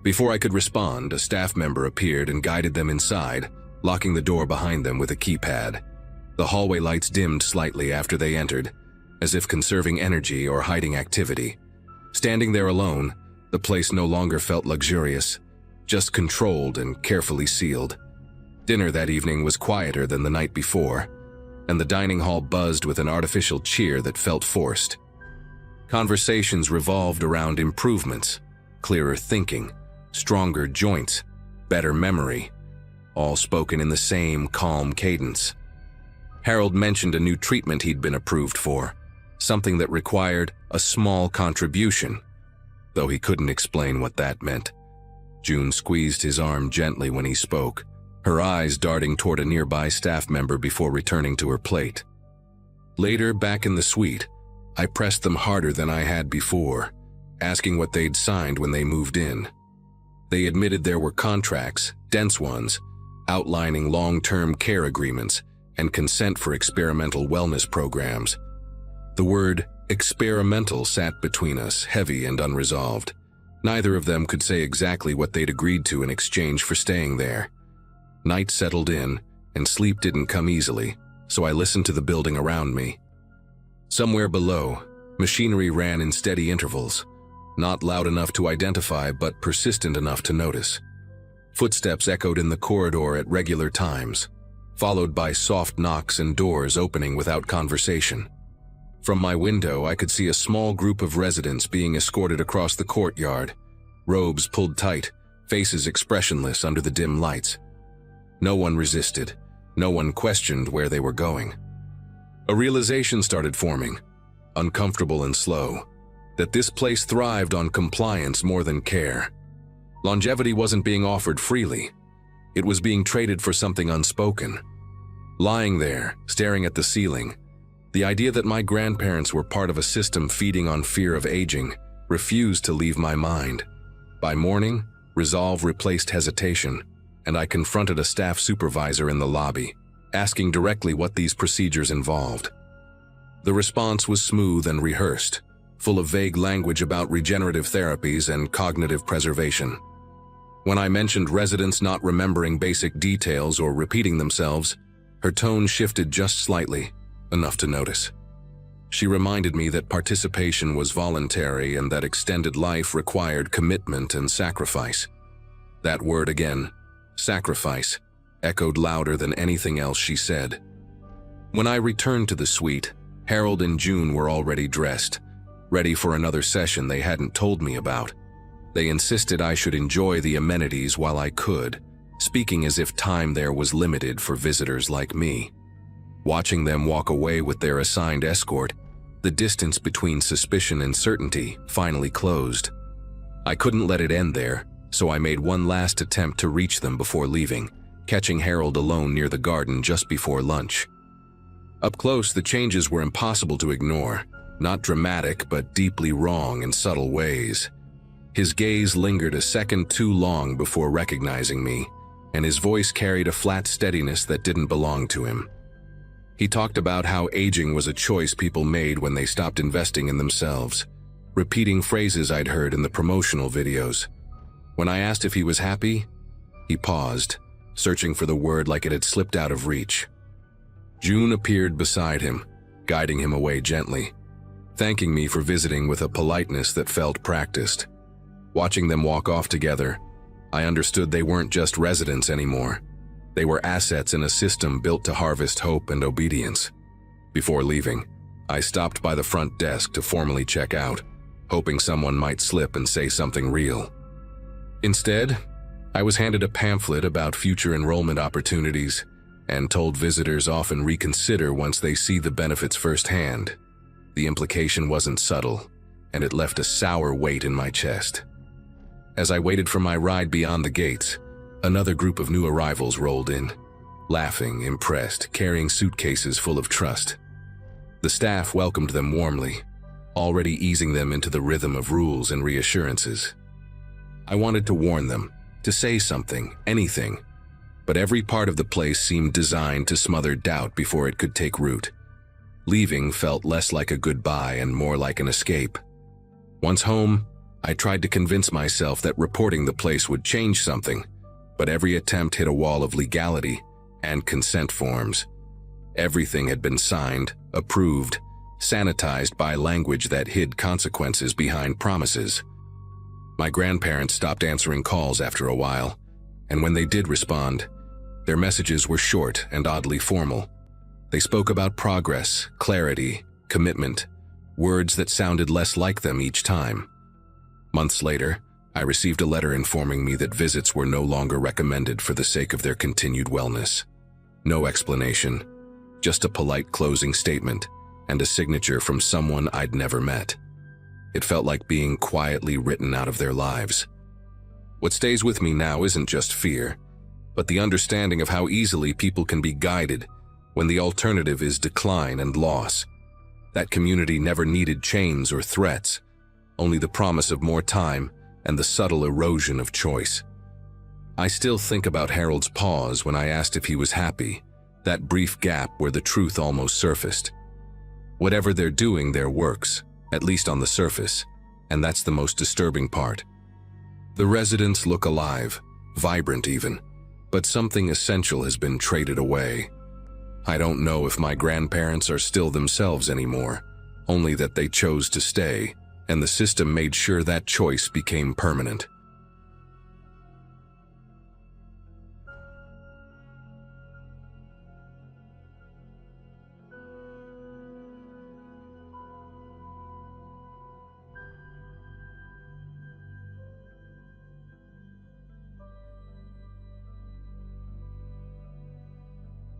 Before I could respond, a staff member appeared and guided them inside, locking the door behind them with a keypad. The hallway lights dimmed slightly after they entered, as if conserving energy or hiding activity. Standing there alone, the place no longer felt luxurious, just controlled and carefully sealed. Dinner that evening was quieter than the night before, and the dining hall buzzed with an artificial cheer that felt forced. Conversations revolved around improvements, clearer thinking, stronger joints, better memory, all spoken in the same calm cadence. Harold mentioned a new treatment he'd been approved for, something that required a small contribution, though he couldn't explain what that meant. June squeezed his arm gently when he spoke, her eyes darting toward a nearby staff member before returning to her plate. Later, back in the suite, I pressed them harder than I had before, asking what they'd signed when they moved in. They admitted there were contracts, dense ones, outlining long-term care agreements and consent for experimental wellness programs. The word experimental sat between us, heavy and unresolved. Neither of them could say exactly what they'd agreed to in exchange for staying there. Night settled in, and sleep didn't come easily, so I listened to the building around me. Somewhere below, machinery ran in steady intervals, not loud enough to identify but persistent enough to notice. Footsteps echoed in the corridor at regular times, followed by soft knocks and doors opening without conversation. From my window, I could see a small group of residents being escorted across the courtyard, robes pulled tight, faces expressionless under the dim lights. No one resisted, no one questioned where they were going. A realization started forming, uncomfortable and slow, that this place thrived on compliance more than care. Longevity wasn't being offered freely. It was being traded for something unspoken. Lying there, staring at the ceiling, the idea that my grandparents were part of a system feeding on fear of aging refused to leave my mind. By morning, resolve replaced hesitation, and I confronted a staff supervisor in the lobby, asking directly what these procedures involved. The response was smooth and rehearsed, full of vague language about regenerative therapies and cognitive preservation. When I mentioned residents not remembering basic details or repeating themselves, her tone shifted just slightly, enough to notice. She reminded me that participation was voluntary and that extended life required commitment and sacrifice. That word again, sacrifice, echoed louder than anything else she said. When I returned to the suite, Harold and June were already dressed, ready for another session they hadn't told me about. They insisted I should enjoy the amenities while I could, speaking as if time there was limited for visitors like me. Watching them walk away with their assigned escort, the distance between suspicion and certainty finally closed. I couldn't let it end there, so I made one last attempt to reach them before leaving, catching Harold alone near the garden just before lunch. Up close, the changes were impossible to ignore, not dramatic but deeply wrong in subtle ways. His gaze lingered a second too long before recognizing me, and his voice carried a flat steadiness that didn't belong to him. He talked about how aging was a choice people made when they stopped investing in themselves, repeating phrases I'd heard in the promotional videos. When I asked if he was happy, he paused, searching for the word like it had slipped out of reach. June appeared beside him, guiding him away gently, thanking me for visiting with a politeness that felt practiced. Watching them walk off together, I understood they weren't just residents anymore. They were assets in a system built to harvest hope and obedience. Before leaving, I stopped by the front desk to formally check out, hoping someone might slip and say something real. Instead, I was handed a pamphlet about future enrollment opportunities and told visitors often reconsider once they see the benefits firsthand. The implication wasn't subtle, and it left a sour weight in my chest. As I waited for my ride beyond the gates, another group of new arrivals rolled in, laughing, impressed, carrying suitcases full of trust. The staff welcomed them warmly, already easing them into the rhythm of rules and reassurances. I wanted to warn them, to say something, anything, but every part of the place seemed designed to smother doubt before it could take root. Leaving felt less like a goodbye and more like an escape. Once home, I tried to convince myself that reporting the place would change something, but every attempt hit a wall of legality and consent forms. Everything had been signed, approved, sanitized by language that hid consequences behind promises. My grandparents stopped answering calls after a while, and when they did respond, their messages were short and oddly formal. They spoke about progress, clarity, commitment, words that sounded less like them each time. Months later, I received a letter informing me that visits were no longer recommended for the sake of their continued wellness. No explanation, just a polite closing statement and a signature from someone I'd never met. It felt like being quietly written out of their lives. What stays with me now isn't just fear, but the understanding of how easily people can be guided when the alternative is decline and loss. That community never needed chains or threats, only the promise of more time and the subtle erosion of choice. I still think about Harold's pause when I asked if he was happy, that brief gap where the truth almost surfaced. Whatever they're doing there works, at least on the surface, and that's the most disturbing part. The residents look alive, vibrant even, but something essential has been traded away. I don't know if my grandparents are still themselves anymore, only that they chose to stay, and the system made sure that choice became permanent.